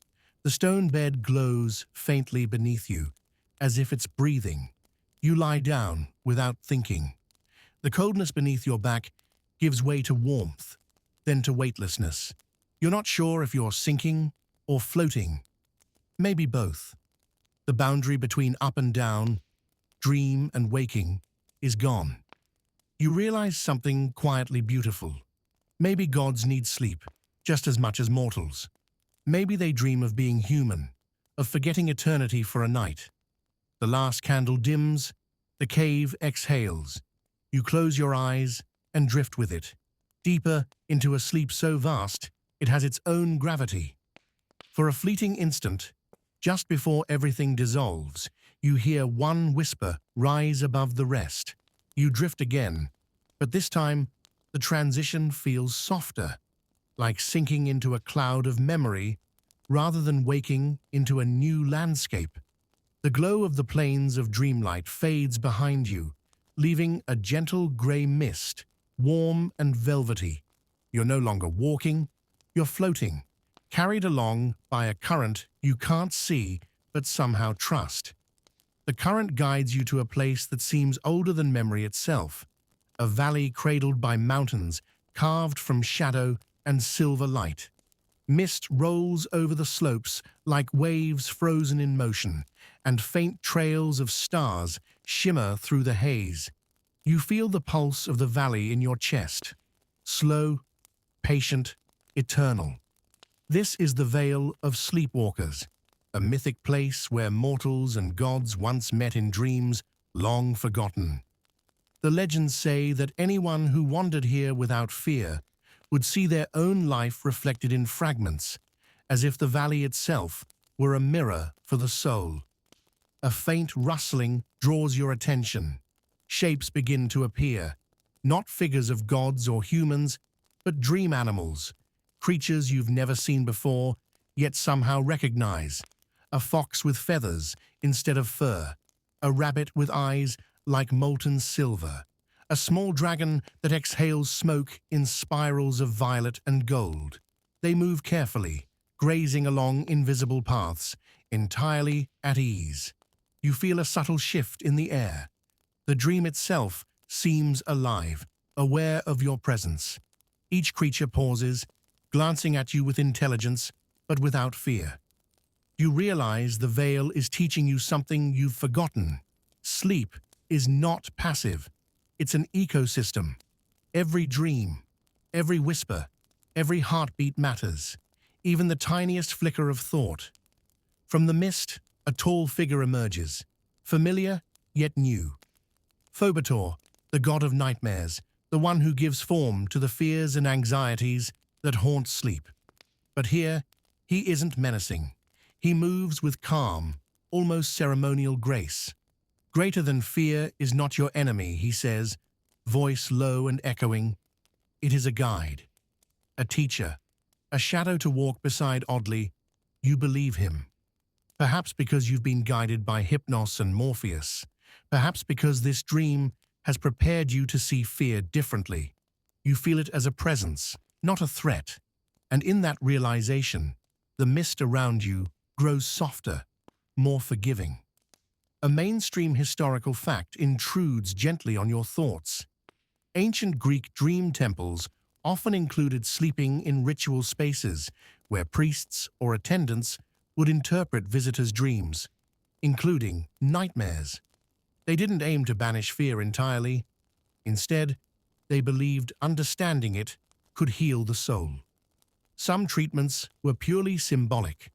The stone bed glows faintly beneath you, as if it's breathing. You lie down without thinking. The coldness beneath your back gives way to warmth, then to weightlessness. You're not sure if you're sinking or floating. Maybe both. The boundary between up and down, dream and waking, is gone. You realize something quietly beautiful. Maybe gods need sleep, just as much as mortals. Maybe they dream of being human, of forgetting eternity for a night. The last candle dims, the cave exhales. You close your eyes and drift with it, deeper into a sleep so vast it has its own gravity. For a fleeting instant, just before everything dissolves, you hear one whisper rise above the rest. You drift again, but this time the transition feels softer, like sinking into a cloud of memory rather than waking into a new landscape. The glow of the plains of dreamlight fades behind you, leaving a gentle grey mist, warm and velvety. You're no longer walking, you're floating, carried along by a current you can't see but somehow trust. The current guides you to a place that seems older than memory itself, a valley cradled by mountains carved from shadow and silver light. Mist rolls over the slopes like waves frozen in motion, and faint trails of stars shimmer through the haze. You feel the pulse of the valley in your chest, slow, patient, eternal. This is the Vale of Sleepwalkers, a mythic place where mortals and gods once met in dreams long forgotten. The legends say that anyone who wandered here without fear would see their own life reflected in fragments, as if the valley itself were a mirror for the soul. A faint rustling draws your attention. Shapes begin to appear, not figures of gods or humans, but dream animals, creatures you've never seen before, yet somehow recognize. A fox with feathers instead of fur, a rabbit with eyes like molten silver, a small dragon that exhales smoke in spirals of violet and gold. They move carefully, grazing along invisible paths, entirely at ease. You feel a subtle shift in the air. The dream itself seems alive, aware of your presence. Each creature pauses, glancing at you with intelligence, but without fear. You realize the veil is teaching you something you've forgotten. Sleep is not passive. It's an ecosystem. Every dream, every whisper, every heartbeat matters, even the tiniest flicker of thought. From the mist, a tall figure emerges, familiar yet new. Phobator, the god of nightmares, the one who gives form to the fears and anxieties that haunt sleep. But here, he isn't menacing. He moves with calm, almost ceremonial grace. Greater than fear is not your enemy, he says, voice low and echoing. It is a guide, a teacher, a shadow to walk beside oddly. You believe him. Perhaps because you've been guided by Hypnos and Morpheus. Perhaps because this dream has prepared you to see fear differently. You feel it as a presence, not a threat. And in that realization, the mist around you grows softer, more forgiving. A mainstream historical fact intrudes gently on your thoughts. Ancient Greek dream temples often included sleeping in ritual spaces where priests or attendants would interpret visitors' dreams, including nightmares. They didn't aim to banish fear entirely. Instead, they believed understanding it could heal the soul. Some treatments were purely symbolic,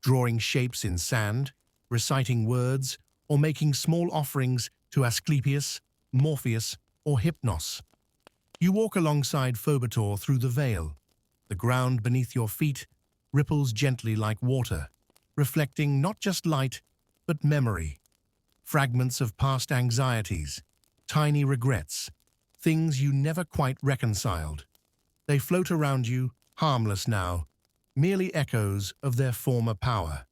drawing shapes in sand, reciting words, or making small offerings to Asclepius, Morpheus, or Hypnos. You walk alongside Phobator through the veil. The ground beneath your feet ripples gently like water, reflecting not just light, but memory. Fragments of past anxieties, tiny regrets, things you never quite reconciled. They float around you, harmless now, merely echoes of their former power.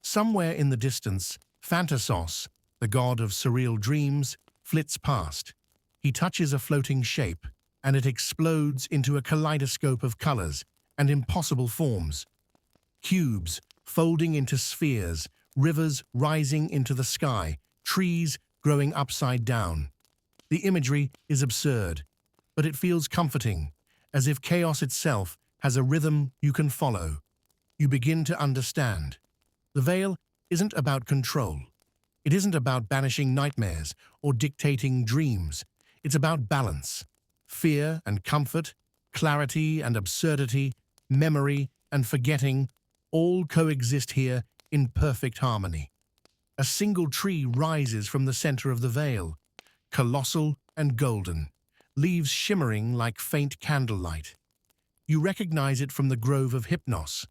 Somewhere in the distance, Phantasos, the god of surreal dreams, flits past. He touches a floating shape, and it explodes into a kaleidoscope of colors and impossible forms. Cubes folding into spheres, rivers rising into the sky, trees growing upside down. The imagery is absurd, but it feels comforting, as if chaos itself has a rhythm you can follow. You begin to understand. The veil isn't about control. It isn't about banishing nightmares or dictating dreams. It's about balance. Fear and comfort, clarity and absurdity, memory and forgetting, all coexist here in perfect harmony. A single tree rises from the center of the veil, colossal and golden, leaves shimmering like faint candlelight. You recognize it from the grove of Hypnos.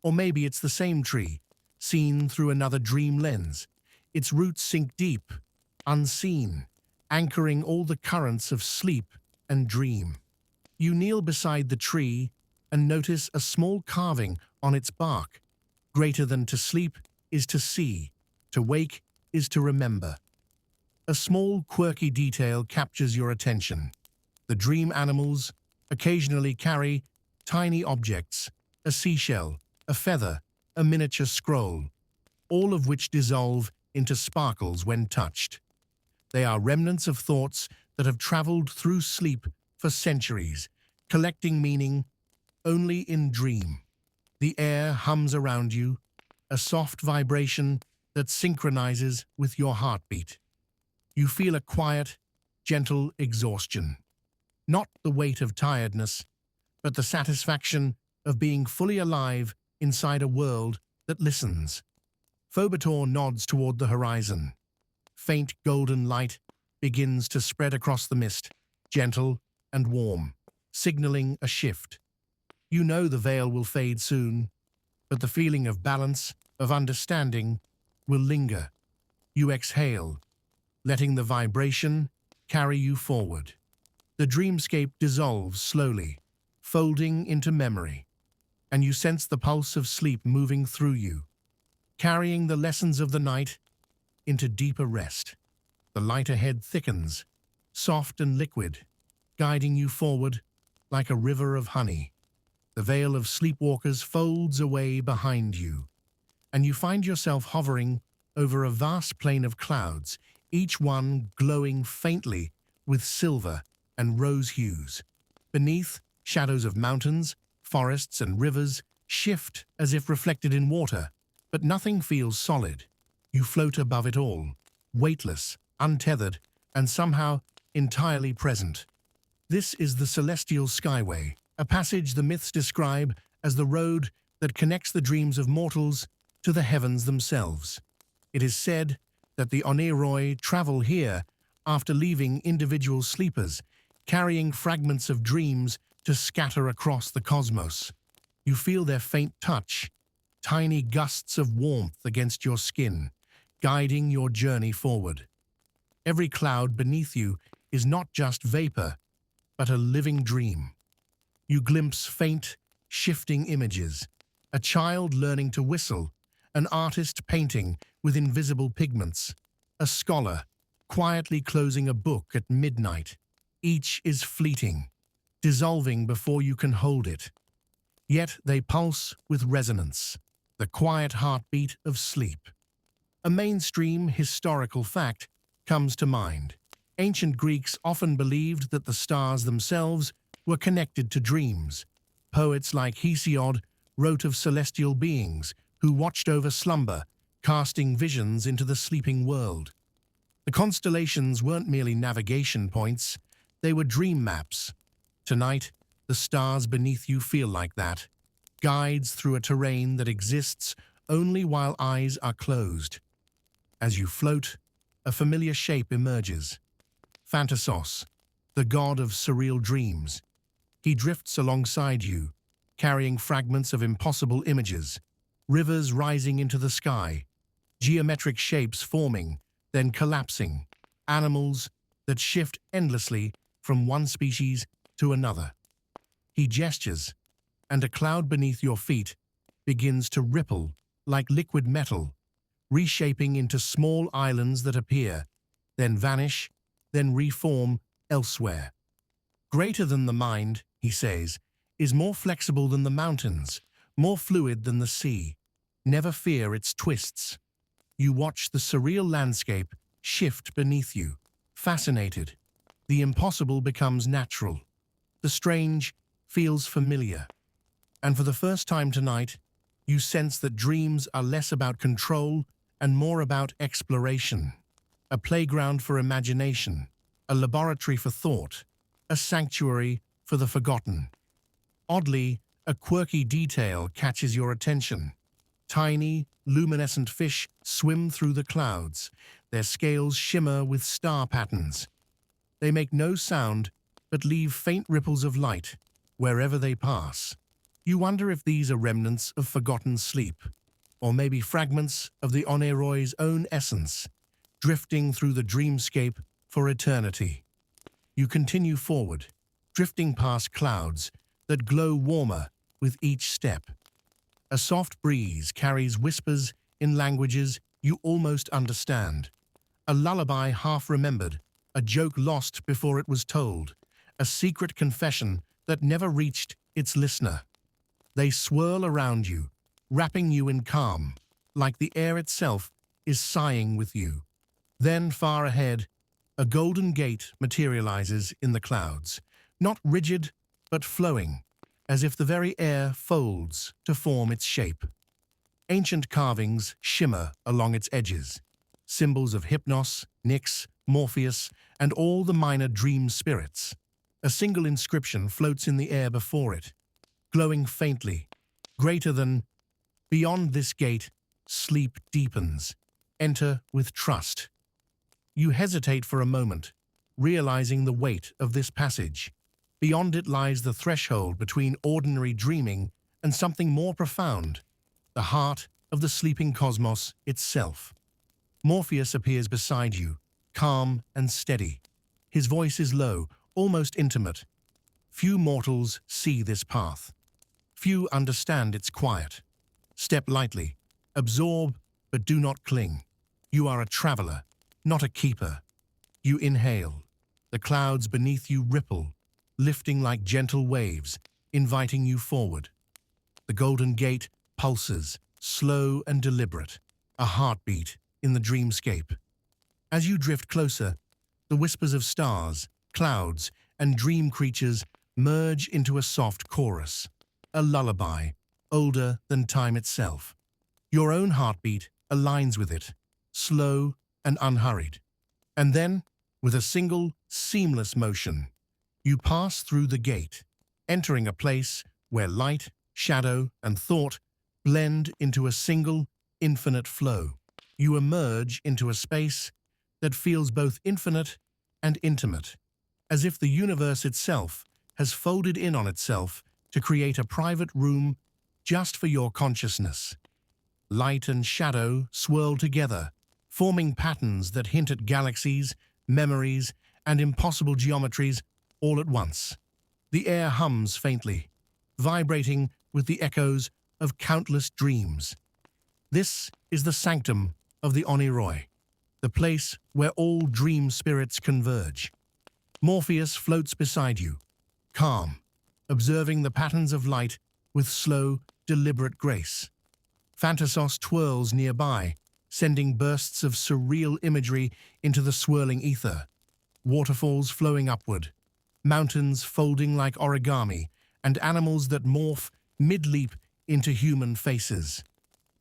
Or maybe it's the same tree, seen through another dream lens. Its roots sink deep, unseen, anchoring all the currents of sleep and dream. You kneel beside the tree and notice a small carving on its bark. Greater than to sleep is to see, to wake is to remember. A small, quirky detail captures your attention. The dream animals occasionally carry tiny objects, a seashell, a feather, a miniature scroll, all of which dissolve into sparkles when touched. They are remnants of thoughts that have traveled through sleep for centuries, collecting meaning only in dream. The air hums around you, a soft vibration that synchronizes with your heartbeat. You feel a quiet, gentle exhaustion. Not the weight of tiredness, but the satisfaction of being fully alive inside a world that listens. Phobator nods toward the horizon. Faint golden light begins to spread across the mist, gentle and warm, signaling a shift. You know the veil will fade soon, but the feeling of balance, of understanding, will linger. You exhale, letting the vibration carry you forward. The dreamscape dissolves slowly, folding into memory, and you sense the pulse of sleep moving through you, carrying the lessons of the night into deeper rest. The light ahead thickens, soft and liquid, guiding you forward like a river of honey. The veil of sleepwalkers folds away behind you, and you find yourself hovering over a vast plain of clouds, each one glowing faintly with silver and rose hues. Beneath, shadows of mountains, forests, and rivers shift as if reflected in water, but nothing feels solid. You float above it all, weightless, untethered, and somehow entirely present. This is the celestial skyway, a passage the myths describe as the road that connects the dreams of mortals to the heavens themselves. It is said that the Oneiroi travel here after leaving individual sleepers, carrying fragments of dreams to scatter across the cosmos. You feel their faint touch, tiny gusts of warmth against your skin, guiding your journey forward. Every cloud beneath you is not just vapor, but a living dream. You glimpse faint, shifting images, a child learning to whistle, an artist painting with invisible pigments, a scholar quietly closing a book at midnight. Each is fleeting, dissolving before you can hold it. Yet they pulse with resonance, the quiet heartbeat of sleep. a mainstream historical fact comes to mind. Ancient Greeks often believed that the stars themselves were connected to dreams. Poets like Hesiod wrote of celestial beings who watched over slumber, casting visions into the sleeping world. The constellations weren't merely navigation points, they were dream maps. Tonight, the stars beneath you feel like that, guides through a terrain that exists only while eyes are closed. As you float, a familiar shape emerges. Phantasos, the god of surreal dreams. He drifts alongside you, carrying fragments of impossible images, rivers rising into the sky, geometric shapes forming, then collapsing, animals that shift endlessly from one species to another. He gestures, and a cloud beneath your feet begins to ripple like liquid metal, reshaping into small islands that appear, then vanish, then reform elsewhere. Greater than the mind, he says, is more flexible than the mountains, more fluid than the sea. Never fear its twists. You watch the surreal landscape shift beneath you, fascinated. The impossible becomes natural. The strange feels familiar. And for the first time tonight, you sense that dreams are less about control and more about exploration. A playground for imagination, a laboratory for thought, a sanctuary for the forgotten. Oddly, a quirky detail catches your attention. Tiny, luminescent fish swim through the clouds, their scales shimmer with star patterns. They make no sound, but leave faint ripples of light wherever they pass. You wonder if these are remnants of forgotten sleep, or maybe fragments of the Oneroy's own essence, drifting through the dreamscape for eternity. You continue forward, drifting past clouds that glow warmer with each step. A soft breeze carries whispers in languages you almost understand. A lullaby half remembered, a joke lost before it was told, a secret confession that never reached its listener. They swirl around you, wrapping you in calm, like the air itself is sighing with you. Then, far ahead, a golden gate materializes in the clouds, not rigid, but flowing, as if the very air folds to form its shape. Ancient carvings shimmer along its edges, symbols of Hypnos, Nyx, Morpheus, and all the minor dream spirits. A single inscription floats in the air before it, glowing faintly, greater than, "Beyond this gate, sleep deepens. Enter with trust." You hesitate for a moment, realizing the weight of this passage. Beyond it lies the threshold between ordinary dreaming and something more profound, the heart of the sleeping cosmos itself. Morpheus appears beside you, calm and steady. His voice is low, almost intimate. Few mortals see this path. Few understand its quiet. Step lightly, absorb, but do not cling. You are a traveler, not a keeper. You inhale. The clouds beneath you ripple, lifting like gentle waves, inviting you forward. The golden gate pulses, slow and deliberate, a heartbeat in the dreamscape. As you drift closer, the whispers of stars, clouds, and dream creatures merge into a soft chorus, a lullaby, older than time itself. Your own heartbeat aligns with it, slow and unhurried. And then, with a single, seamless motion, you pass through the gate, entering a place where light, shadow, and thought blend into a single, infinite flow. You emerge into a space that feels both infinite and intimate, as if the universe itself has folded in on itself to create a private room just for your consciousness. Light and shadow swirl together, forming patterns that hint at galaxies, memories, and impossible geometries all at once. The air hums faintly, vibrating with the echoes of countless dreams. This is the sanctum of the Oneroy, the place where all dream spirits converge. Morpheus floats beside you, calm, observing the patterns of light with slow, deliberate grace. Phantasos twirls nearby, sending bursts of surreal imagery into the swirling ether. Waterfalls flowing upward, mountains folding like origami, and animals that morph mid-leap into human faces.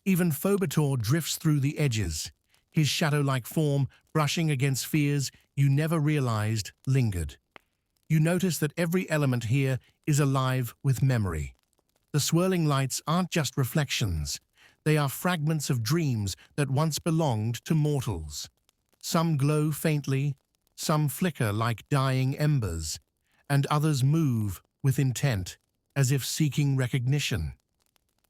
Even Phobator drifts through the edges, his shadow-like form brushing against fears you never realized lingered. You notice that every element here is alive with memory. The swirling lights aren't just reflections, they are fragments of dreams that once belonged to mortals. Some glow faintly, some flicker like dying embers, and others move with intent, as if seeking recognition.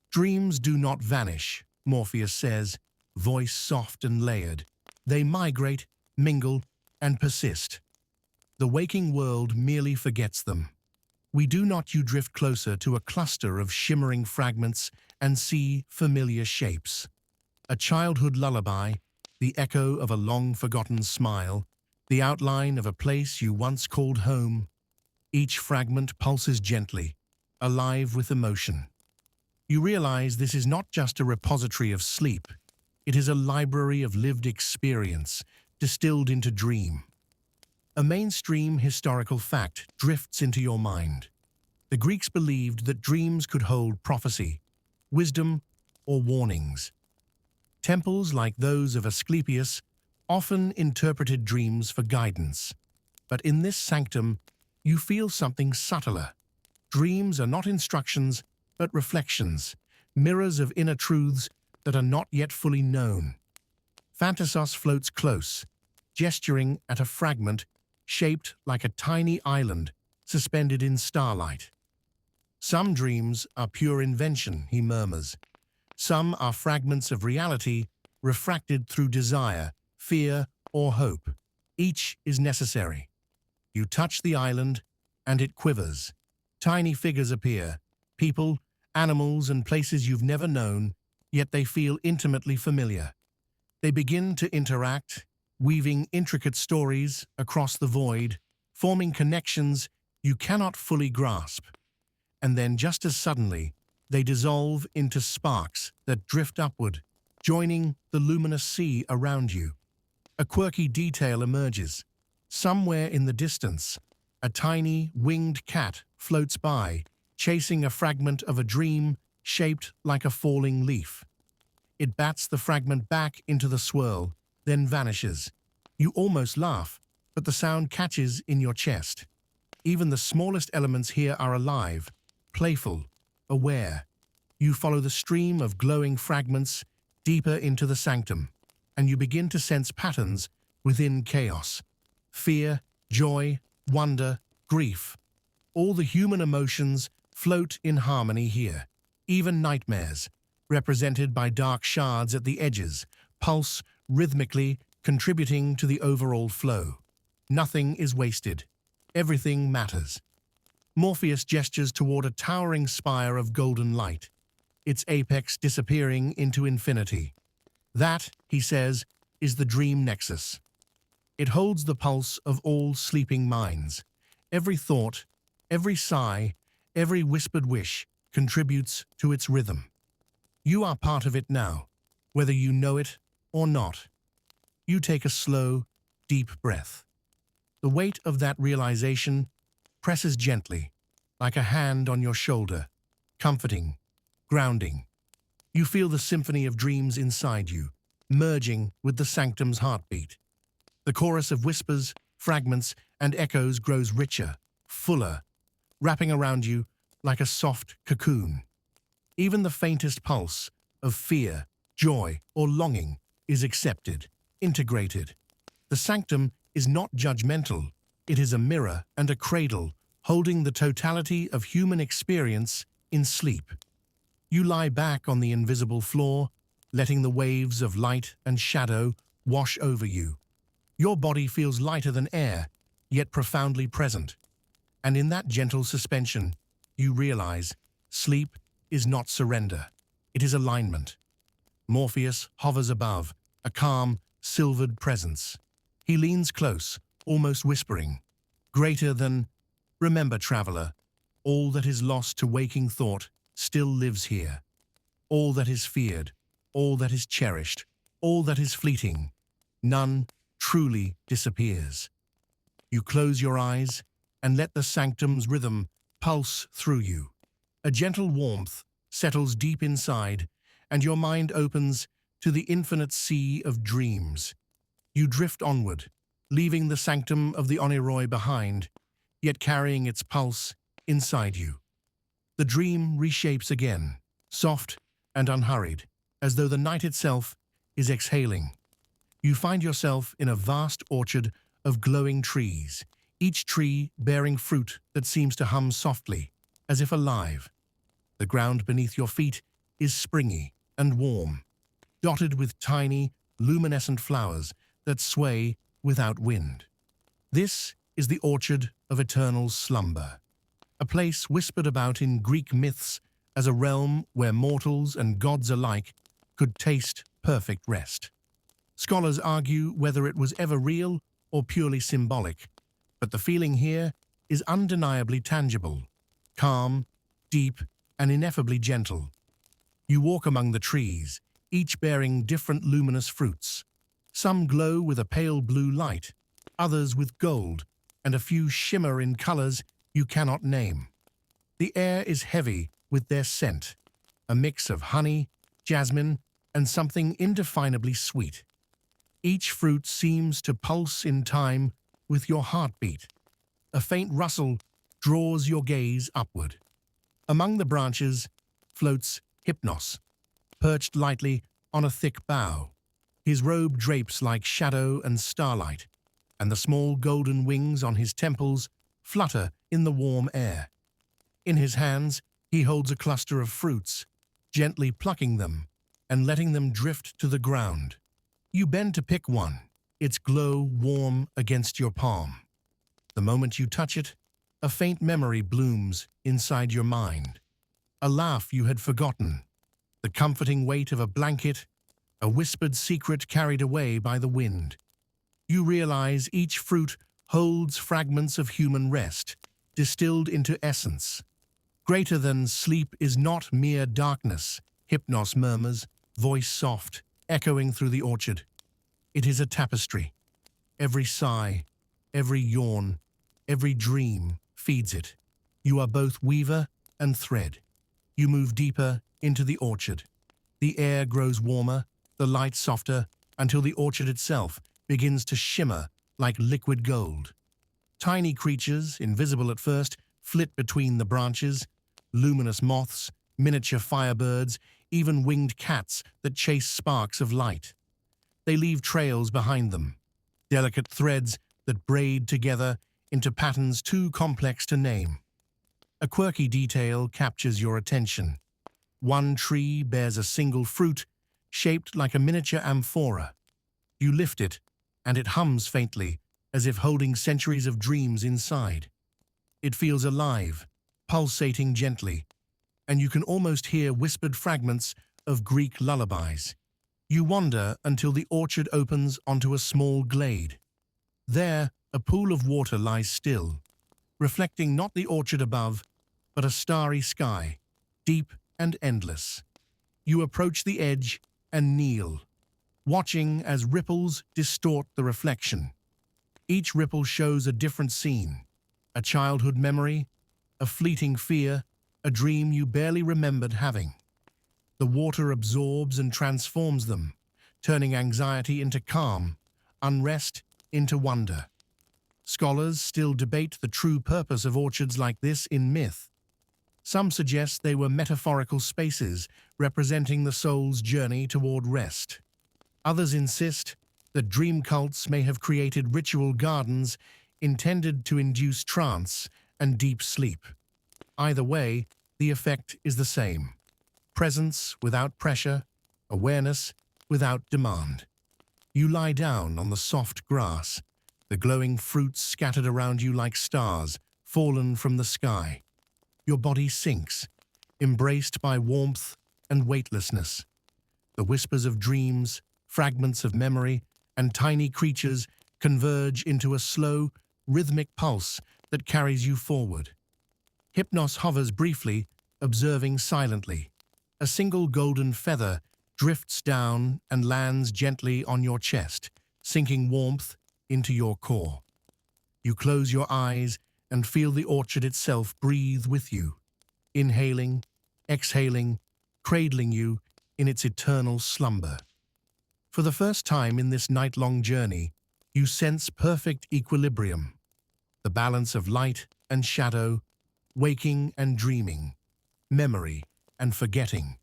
Dreams do not vanish, Morpheus says, voice soft and layered. They migrate, mingle, and persist. The waking world merely forgets them. We do not you drift closer to a cluster of shimmering fragments and see familiar shapes. A childhood lullaby, the echo of a long-forgotten smile, the outline of a place you once called home. Each fragment pulses gently, alive with emotion. You realize this is not just a repository of sleep, it is a library of lived experience, distilled into dream. A mainstream historical fact drifts into your mind. The Greeks believed that dreams could hold prophecy, wisdom, or warnings. Temples like those of Asclepius often interpreted dreams for guidance. But in this sanctum, you feel something subtler. Dreams are not instructions, but reflections, mirrors of inner truths that are not yet fully known. Phantasos floats close, gesturing at a fragment shaped like a tiny island suspended in starlight. Some dreams are pure invention, he murmurs. Some are fragments of reality refracted through desire, fear, or hope. Each is necessary. You touch the island, and it quivers. Tiny figures appear, people, animals, and places you've never known, yet they feel intimately familiar. They begin to interact, weaving intricate stories across the void, forming connections you cannot fully grasp. And then just as suddenly, they dissolve into sparks that drift upward, joining the luminous sea around you. A quirky detail emerges. Somewhere in the distance, a tiny, winged cat floats by, chasing a fragment of a dream shaped like a falling leaf. It bats the fragment back into the swirl, then vanishes. You almost laugh, but the sound catches in your chest. Even the smallest elements here are alive, playful, aware. You follow the stream of glowing fragments deeper into the sanctum, and you begin to sense patterns within chaos. Fear, joy, wonder, grief. All the human emotions float in harmony here. Even nightmares, represented by dark shards at the edges, pulse rhythmically, contributing to the overall flow. Nothing is wasted. Everything matters. Morpheus gestures toward a towering spire of golden light, its apex disappearing into infinity. That, he says, is the dream nexus. It holds the pulse of all sleeping minds. Every thought, every sigh, every whispered wish contributes to its rhythm. You are part of it now, whether you know it or not. You take a slow, deep breath. The weight of that realization presses gently, like a hand on your shoulder, comforting, grounding. You feel the symphony of dreams inside you, merging with the sanctum's heartbeat. The chorus of whispers, fragments, and echoes grows richer, fuller, wrapping around you like a soft cocoon. Even the faintest pulse of fear, joy, or longing is accepted, integrated. The sanctum is not judgmental. It is a mirror and a cradle, holding the totality of human experience in sleep. You lie back on the invisible floor, letting the waves of light and shadow wash over you. Your body feels lighter than air, yet profoundly present. And in that gentle suspension, you realize sleep is not surrender. It is alignment. Morpheus hovers above, a calm, silvered presence. He leans close, almost whispering, greater than, remember, traveler, all that is lost to waking thought still lives here. All that is feared, all that is cherished, all that is fleeting, none truly disappears. You close your eyes and let the sanctum's rhythm pulse through you. A gentle warmth settles deep inside, and your mind opens to the infinite sea of dreams. You drift onward, leaving the sanctum of the Oniroi behind, yet carrying its pulse inside you. The dream reshapes again, soft and unhurried, as though the night itself is exhaling. You find yourself in a vast orchard of glowing trees, each tree bearing fruit that seems to hum softly, as if alive. The ground beneath your feet is springy and warm, dotted with tiny, luminescent flowers that sway without wind. This is the orchard of eternal slumber, a place whispered about in Greek myths as a realm where mortals and gods alike could taste perfect rest. Scholars argue whether it was ever real or purely symbolic, but the feeling here is undeniably tangible, calm, deep, and ineffably gentle. You walk among the trees, each bearing different luminous fruits. Some glow with a pale blue light, others with gold, and a few shimmer in colors you cannot name. The air is heavy with their scent, a mix of honey, jasmine, and something indefinably sweet. Each fruit seems to pulse in time with your heartbeat. A faint rustle draws your gaze upward. Among the branches floats Hypnos, perched lightly on a thick bough. His robe drapes like shadow and starlight, and the small golden wings on his temples flutter in the warm air. In his hands, he holds a cluster of fruits, gently plucking them and letting them drift to the ground. You bend to pick one, its glow warm against your palm. The moment you touch it, a faint memory blooms inside your mind. A laugh you had forgotten, the comforting weight of a blanket, a whispered secret carried away by the wind. You realize each fruit holds fragments of human rest, distilled into essence. Greater than sleep is not mere darkness, Hypnos murmurs, voice soft, echoing through the orchard. It is a tapestry. Every sigh, every yawn, every dream feeds it. You are both weaver and thread. You move deeper into the orchard. The air grows warmer, the light softer, until the orchard itself begins to shimmer like liquid gold. Tiny creatures, invisible at first, flit between the branches, luminous moths, miniature firebirds, even winged cats that chase sparks of light. They leave trails behind them, delicate threads that braid together into patterns too complex to name. A quirky detail captures your attention. One tree bears a single fruit, shaped like a miniature amphora. You lift it, and it hums faintly, as if holding centuries of dreams inside. It feels alive, pulsating gently, and you can almost hear whispered fragments of Greek lullabies. You wander until the orchard opens onto a small glade. There, a pool of water lies still, reflecting not the orchard above, but a starry sky, deep and endless. You approach the edge and kneel, watching as ripples distort the reflection. Each ripple shows a different scene, a childhood memory, a fleeting fear, a dream you barely remembered having. The water absorbs and transforms them, turning anxiety into calm, unrest into wonder. Scholars still debate the true purpose of orchards like this in myth. Some suggest they were metaphorical spaces representing the soul's journey toward rest. Others insist that dream cults may have created ritual gardens intended to induce trance and deep sleep. Either way, the effect is the same. Presence without pressure, awareness without demand. You lie down on the soft grass, the glowing fruits scattered around you like stars fallen from the sky. Your body sinks, embraced by warmth and weightlessness. The whispers of dreams, fragments of memory, and tiny creatures converge into a slow, rhythmic pulse that carries you forward. Hypnos hovers briefly, observing silently. A single golden feather drifts down and lands gently on your chest, sinking warmth into your core. You close your eyes and feel the orchard itself breathe with you, inhaling, exhaling, cradling you in its eternal slumber. For the first time in this night-long journey, you sense perfect equilibrium, the balance of light and shadow, waking and dreaming, memory and forgetting.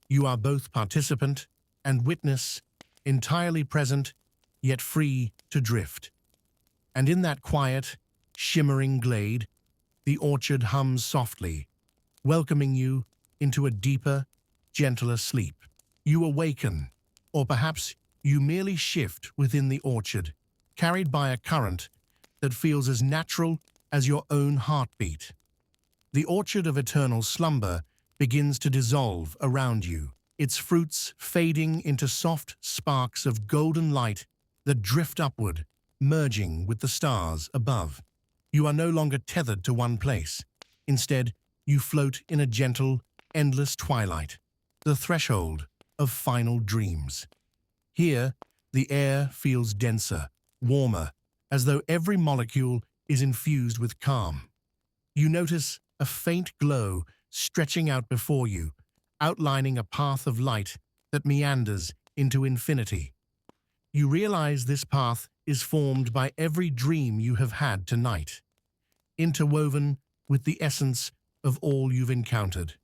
You are both participant and witness, entirely present, yet free to drift. And in that quiet, shimmering glade, the orchard hums softly, welcoming you into a deeper, gentler sleep. You awaken, or perhaps you merely shift within the orchard, carried by a current that feels as natural as your own heartbeat. The orchard of eternal slumber begins to dissolve around you, its fruits fading into soft sparks of golden light that drift upward, merging with the stars above. You are no longer tethered to one place. Instead, you float in a gentle, endless twilight, the threshold of final dreams. Here, the air feels denser, warmer, as though every molecule is infused with calm. You notice a faint glow stretching out before you, outlining a path of light that meanders into infinity. You realize this path is formed by every dream you have had tonight, interwoven with the essence of all you've encountered.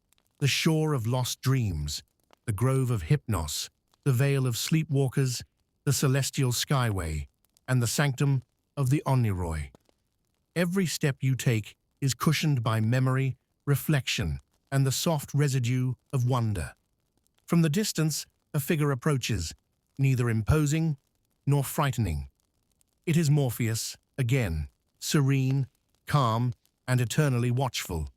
The shore of lost dreams, the grove of hypnos, the vale of sleepwalkers, the celestial skyway, and the sanctum of the Oniroi. Every step you take is cushioned by memory, reflection, and the soft residue of wonder. From the distance, a figure approaches, neither imposing nor frightening. It is Morpheus, again, serene, calm, and eternally watchful.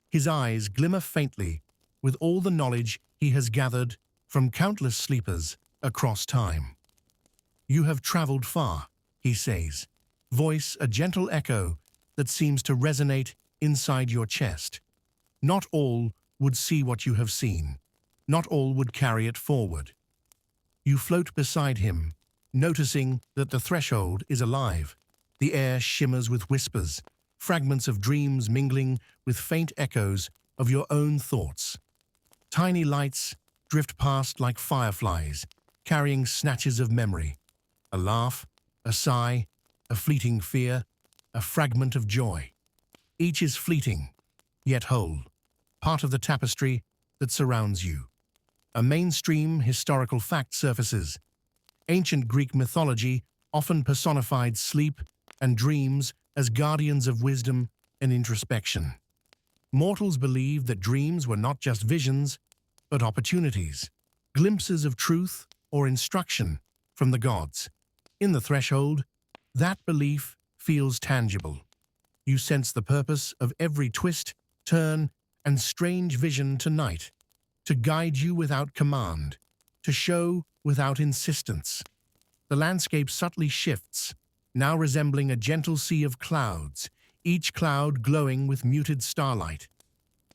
His eyes glimmer faintly with all the knowledge he has gathered from countless sleepers across time. "You have traveled far," he says, voice a gentle echo that seems to resonate inside your chest. Not all would see what you have seen. Not all would carry it forward. You float beside him, noticing that the threshold is alive. The air shimmers with whispers, fragments of dreams mingling with faint echoes of your own thoughts. Tiny lights drift past like fireflies, carrying snatches of memory. A laugh, a sigh, a fleeting fear, a fragment of joy. Each is fleeting, yet whole, part of the tapestry that surrounds you. A mainstream historical fact surfaces. Ancient Greek mythology often personified sleep and dreams as guardians of wisdom and introspection. Mortals believed that dreams were not just visions, but opportunities, glimpses of truth or instruction from the gods. In the threshold, that belief feels tangible. You sense the purpose of every twist, turn, and strange vision tonight, to guide you without command, to show without insistence. The landscape subtly shifts, now resembling a gentle sea of clouds, each cloud glowing with muted starlight.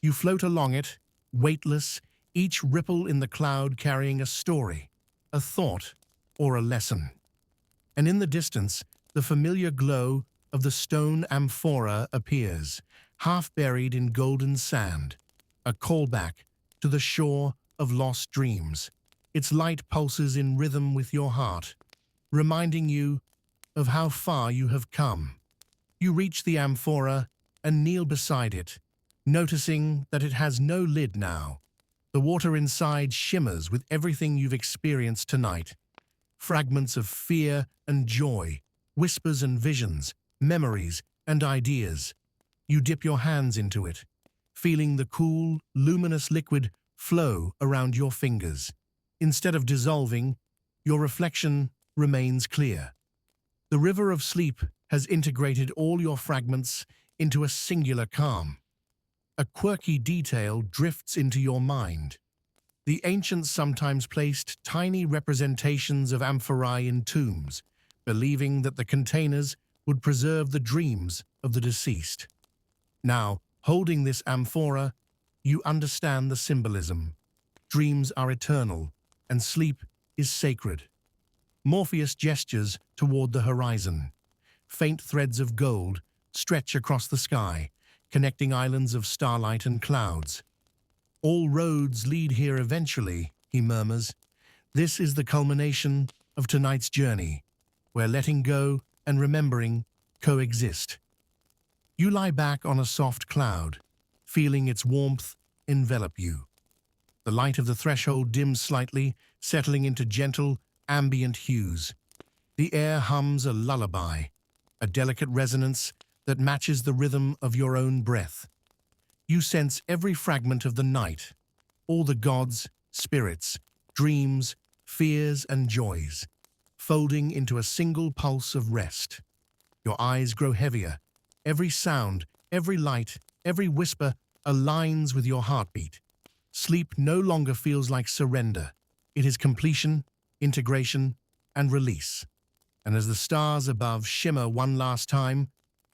You float along it, weightless, each ripple in the cloud carrying a story, a thought, or a lesson. And in the distance, the familiar glow of the stone amphora appears, half buried in golden sand, a callback to the shore of lost dreams. Its light pulses in rhythm with your heart, reminding you of how far you have come. You reach the amphora and kneel beside it, noticing that it has no lid now. The water inside shimmers with everything you've experienced tonight. Fragments of fear and joy, whispers and visions, memories and ideas. You dip your hands into it, feeling the cool, luminous liquid flow around your fingers. Instead of dissolving, your reflection remains clear. The river of sleep has integrated all your fragments into a singular calm. A quirky detail drifts into your mind. The ancients sometimes placed tiny representations of amphorae in tombs, believing that the containers would preserve the dreams of the deceased. Now, holding this amphora, you understand the symbolism. Dreams are eternal, and sleep is sacred. Morpheus gestures toward the horizon. Faint threads of gold stretch across the sky, connecting islands of starlight and clouds. All roads lead here eventually, he murmurs. This is the culmination of tonight's journey, where letting go and remembering coexist. You lie back on a soft cloud, feeling its warmth envelop you. The light of the threshold dims slightly, settling into gentle, ambient hues. The air hums a lullaby, a delicate resonance that matches the rhythm of your own breath. You sense every fragment of the night, all the gods, spirits, dreams, fears, and joys, folding into a single pulse of rest. Your eyes grow heavier. Every sound, every light, every whisper aligns with your heartbeat. Sleep no longer feels like surrender. It is completion, integration, and release. And as the stars above shimmer one last time,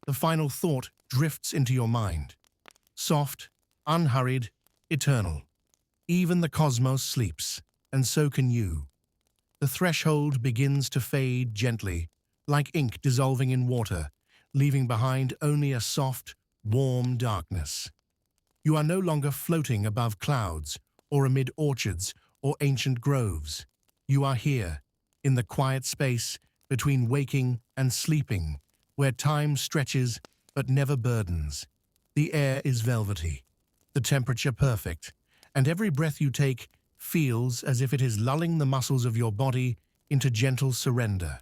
the final thought drifts into your mind. Soft, unhurried, eternal. Even the cosmos sleeps, and so can you. The threshold begins to fade gently, like ink dissolving in water, leaving behind only a soft, warm darkness. You are no longer floating above clouds, or amid orchards, or ancient groves. You are here, in the quiet space between waking and sleeping, where time stretches but never burdens. The air is velvety, the temperature perfect, and every breath you take feels as if it is lulling the muscles of your body into gentle surrender.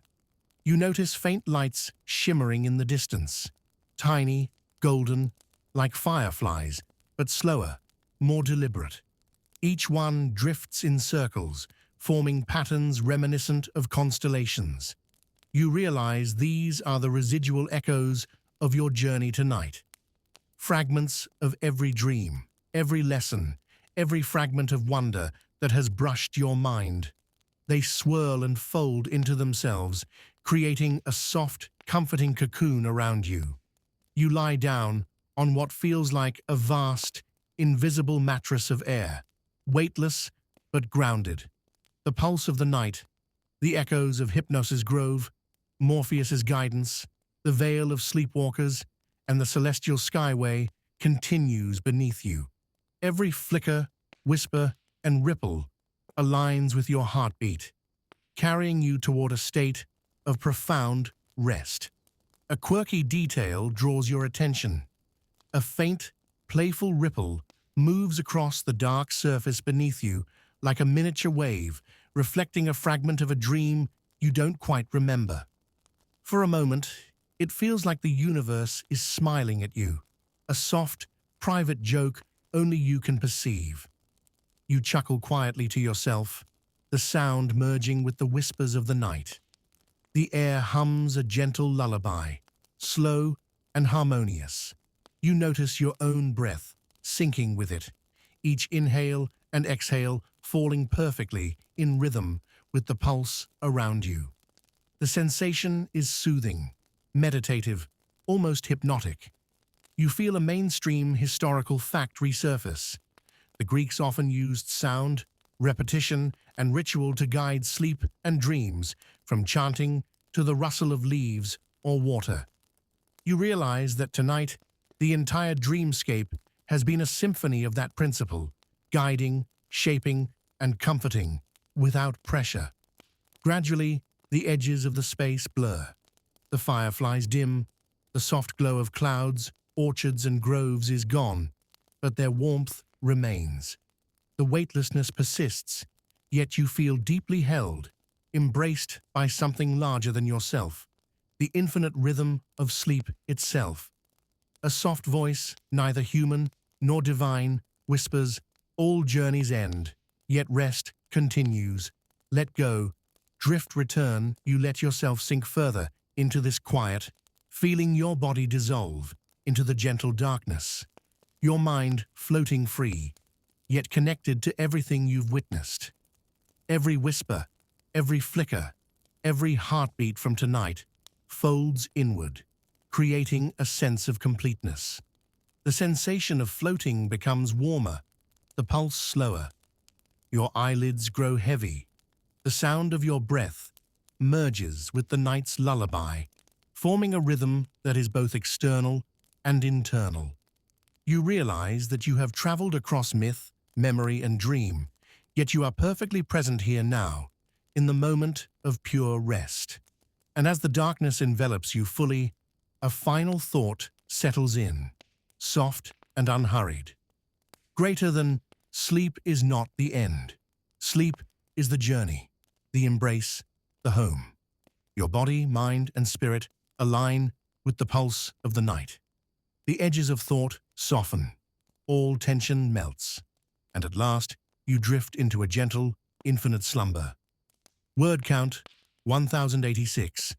You notice faint lights shimmering in the distance, tiny, golden, like fireflies, but slower, more deliberate. Each one drifts in circles, forming patterns reminiscent of constellations. You realize these are the residual echoes of your journey tonight. Fragments of every dream, every lesson, every fragment of wonder that has brushed your mind. They swirl and fold into themselves, creating a soft, comforting cocoon around you. You lie down on what feels like a vast, invisible mattress of air, weightless but grounded. The pulse of the night, the echoes of Hypnosis Grove, Morpheus's guidance, the veil of sleepwalkers, and the celestial skyway continues beneath you. Every flicker, whisper, and ripple aligns with your heartbeat, carrying you toward a state of profound rest. A quirky detail draws your attention. A faint, playful ripple moves across the dark surface beneath you like a miniature wave, reflecting a fragment of a dream you don't quite remember. For a moment, it feels like the universe is smiling at you, a soft, private joke only you can perceive. You chuckle quietly to yourself, the sound merging with the whispers of the night. The air hums a gentle lullaby, slow and harmonious. You notice your own breath, syncing with it, each inhale and exhale falling perfectly in rhythm with the pulse around you. The sensation is soothing, meditative, almost hypnotic. You feel a mainstream historical fact resurface. The Greeks often used sound, repetition, and ritual to guide sleep and dreams, from chanting to the rustle of leaves or water. You realize that tonight, the entire dreamscape has been a symphony of that principle, guiding, shaping, and comforting, without pressure. Gradually, the edges of the space blur. The fireflies dim, the soft glow of clouds, orchards, and groves is gone, but their warmth remains. The weightlessness persists, yet you feel deeply held, embraced by something larger than yourself, the infinite rhythm of sleep itself. A soft voice, neither human nor divine, whispers, "All journeys end, yet rest continues. Let go, drift, return." You let yourself sink further into this quiet, feeling your body dissolve into the gentle darkness, your mind floating free, yet connected to everything you've witnessed. Every whisper, every flicker, every heartbeat from tonight folds inward, creating a sense of completeness. The sensation of floating becomes warmer, the pulse slower. Your eyelids grow heavy. The sound of your breath merges with the night's lullaby, forming a rhythm that is both external and internal. You realize that you have traveled across myth, memory, and dream, yet you are perfectly present here now, in the moment of pure rest. And as the darkness envelops you fully, a final thought settles in, soft and unhurried. Greater than sleep is not the end. Sleep is the journey, the embrace, the home. Your body, mind, and spirit align with the pulse of the night. The edges of thought soften, all tension melts, and at last you drift into a gentle, infinite slumber. Word count 1086.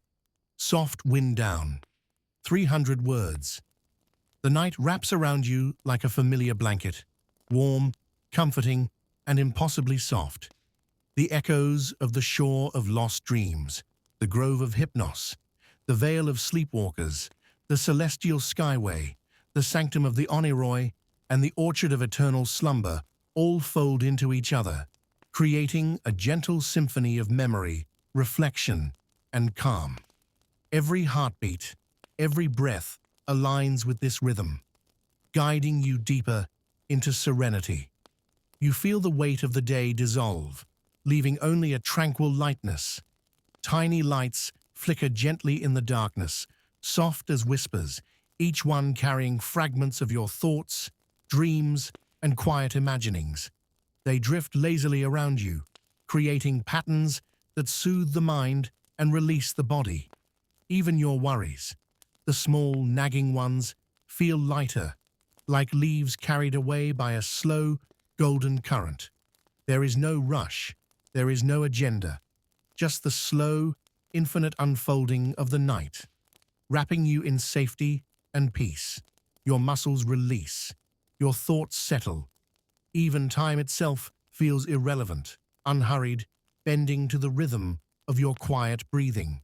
Soft wind down 300 words. The night wraps around you like a familiar blanket, warm, comforting, and impossibly soft. The echoes of the shore of lost dreams, the grove of Hypnos, the vale of sleepwalkers, the celestial skyway, the sanctum of the Oneiroi, and the orchard of eternal slumber all fold into each other, creating a gentle symphony of memory, reflection, and calm. Every heartbeat, every breath aligns with this rhythm, guiding you deeper into serenity. You feel the weight of the day dissolve, leaving only a tranquil lightness. Tiny lights flicker gently in the darkness, soft as whispers, each one carrying fragments of your thoughts, dreams, and quiet imaginings. They drift lazily around you, creating patterns that soothe the mind and release the body. Even your worries, the small, nagging ones, feel lighter, like leaves carried away by a slow, golden current. There is no rush, there is no agenda, just the slow, infinite unfolding of the night, wrapping you in safety and peace. Your muscles release, your thoughts settle. Even time itself feels irrelevant, unhurried, bending to the rhythm of your quiet breathing.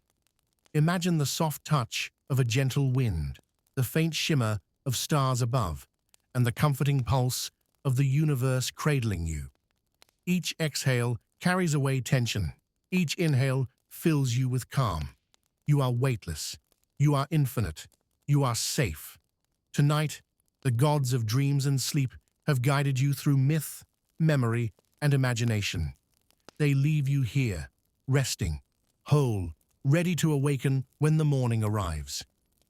Imagine the soft touch of a gentle wind, the faint shimmer of stars above, and the comforting pulse of the universe cradling you. Each exhale carries away tension. Each inhale fills you with calm. You are weightless. You are infinite. You are safe. Tonight, the gods of dreams and sleep have guided you through myth, memory, and imagination. They leave you here, resting, whole, ready to awaken when the morning arrives.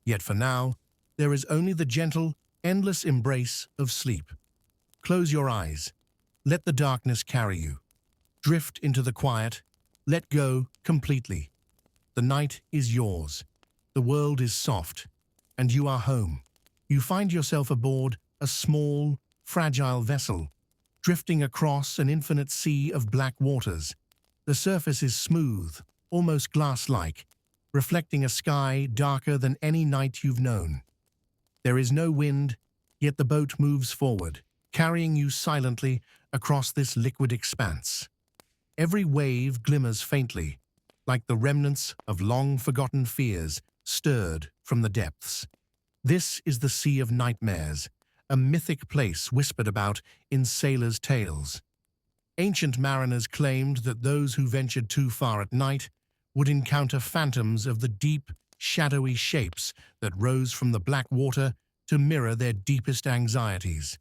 Yet for now, there is only the gentle, endless embrace of sleep. Close your eyes. Let the darkness carry you. Drift into the quiet. Let go completely. The night is yours. The world is soft, and you are home. You find yourself aboard a small, fragile vessel, drifting across an infinite sea of black waters. The surface is smooth, almost glass-like, reflecting a sky darker than any night you've known. There is no wind, yet the boat moves forward, carrying you silently across this liquid expanse. Every wave glimmers faintly, like the remnants of long-forgotten fears stirred from the depths. This is the Sea of Nightmares, a mythic place whispered about in sailors' tales. Ancient mariners claimed that those who ventured too far at night would encounter phantoms of the deep, shadowy shapes that rose from the black water to mirror their deepest anxieties.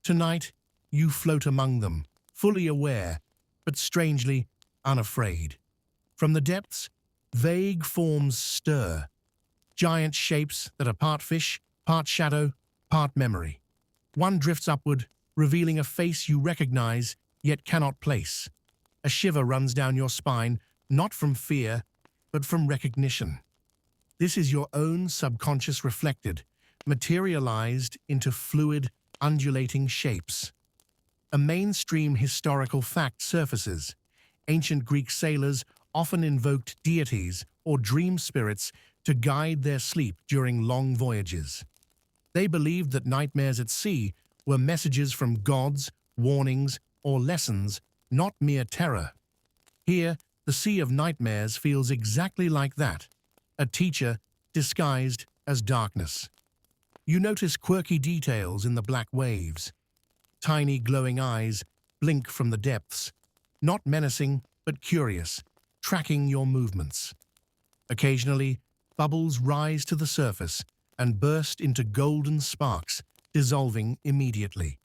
Tonight, you float among them, fully aware, but strangely unafraid. From the depths, vague forms stir, giant shapes that are part fish, part shadow, part memory. One drifts upward, revealing a face you recognize yet cannot place. A shiver runs down your spine, not from fear, but from recognition. This is your own subconscious reflected, materialized into fluid, undulating shapes. A mainstream historical fact surfaces. Ancient Greek sailors often invoked deities or dream spirits to guide their sleep during long voyages. They believed that nightmares at sea were messages from gods, warnings, or lessons, not mere terror. Here, the Sea of Nightmares feels exactly like that, a teacher disguised as darkness. You notice quirky details in the black waves. Tiny glowing eyes blink from the depths, not menacing but curious, tracking your movements. Occasionally, bubbles rise to the surface and burst into golden sparks, dissolving immediately.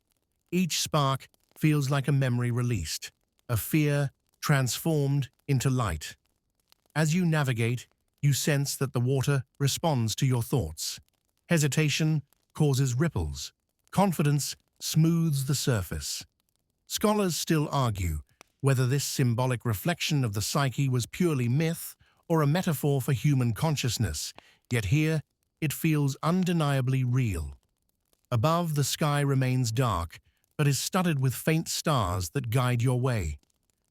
Each spark feels like a memory released, a fear transformed into light. As you navigate, you sense that the water responds to your thoughts. Hesitation causes ripples. Confidence smooths the surface. Scholars still argue whether this symbolic reflection of the psyche was purely myth or a metaphor for human consciousness, yet here it feels undeniably real. Above, the sky remains dark, but is studded with faint stars that guide your way.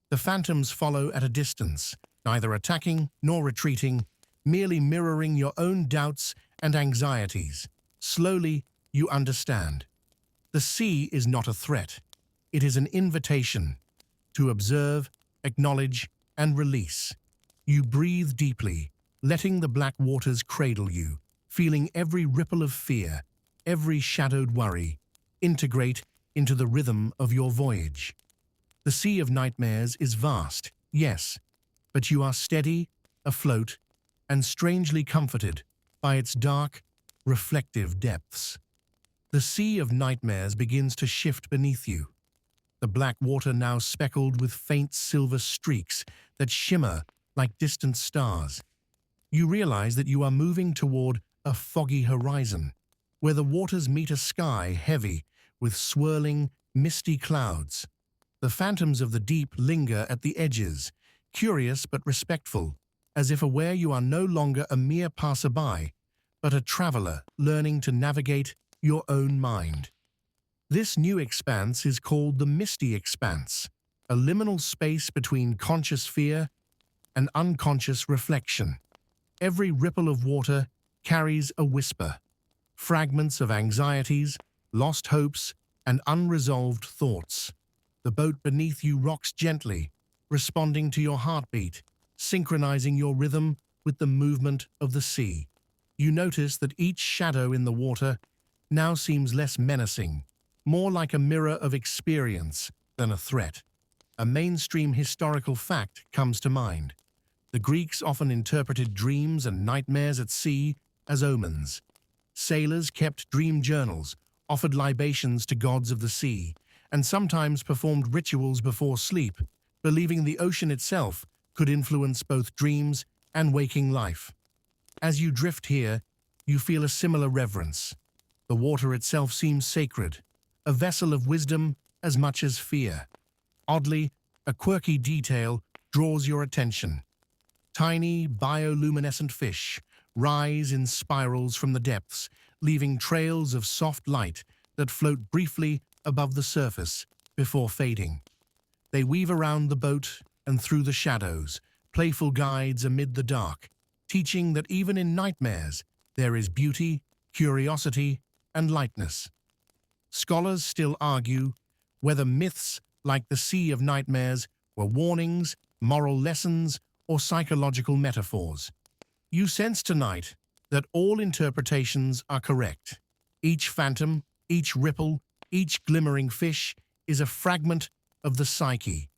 The phantoms follow at a distance, neither attacking nor retreating, merely mirroring your own doubts and anxieties. Slowly, you understand. The sea is not a threat. It is an invitation to observe, acknowledge, and release. You breathe deeply, letting the black waters cradle you, feeling every ripple of fear, every shadowed worry, integrate into the rhythm of your voyage. The Sea of Nightmares is vast, yes, but you are steady, afloat, and strangely comforted by its dark, reflective depths. The Sea of Nightmares begins to shift beneath you, the black water now speckled with faint silver streaks that shimmer like distant stars. You realize that you are moving toward a foggy horizon, where the waters meet a sky heavy with swirling, misty clouds. The phantoms of the deep linger at the edges, curious but respectful, as if aware you are no longer a mere passerby, but a traveler learning to navigate your own mind. This new expanse is called the Misty Expanse, a liminal space between conscious fear and unconscious reflection. Every ripple of water carries a whisper, fragments of anxieties, lost hopes, and unresolved thoughts. The boat beneath you rocks gently, responding to your heartbeat, synchronizing your rhythm with the movement of the sea. You notice that each shadow in the water now seems less menacing, more like a mirror of experience than a threat. A mainstream historical fact comes to mind. The Greeks often interpreted dreams and nightmares at sea as omens. Sailors kept dream journals, offered libations to gods of the sea, and sometimes performed rituals before sleep, believing the ocean itself could influence both dreams and waking life. As you drift here, you feel a similar reverence. The water itself seems sacred, a vessel of wisdom as much as fear. Oddly, a quirky detail draws your attention. Tiny, bioluminescent fish rise in spirals from the depths, leaving trails of soft light that float briefly above the surface before fading. They weave around the boat and through the shadows, playful guides amid the dark, teaching that even in nightmares there is beauty, curiosity, and lightness. Scholars still argue whether myths like the Sea of Nightmares were warnings, moral lessons, or psychological metaphors. You sense tonight that all interpretations are correct. Each phantom, each ripple, each glimmering fish is a fragment of the psyche,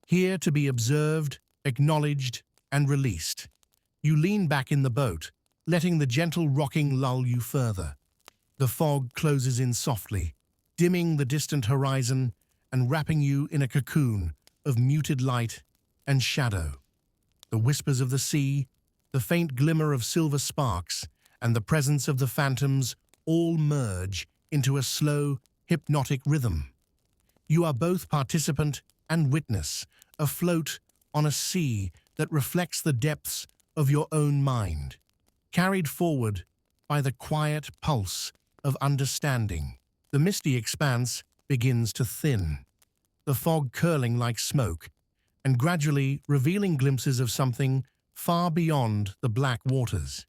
here to be observed, acknowledged, and released. You lean back in the boat, letting the gentle rocking lull you further. The fog closes in softly, dimming the distant horizon and wrapping you in a cocoon of muted light and shadow. The whispers of the sea, the faint glimmer of silver sparks, and the presence of the phantoms all merge into a slow, hypnotic rhythm. You are both participant and witness, afloat on a sea that reflects the depths of your own mind, carried forward by the quiet pulse of understanding. The misty expanse begins to thin, the fog curling like smoke, and gradually revealing glimpses of something far beyond the black waters.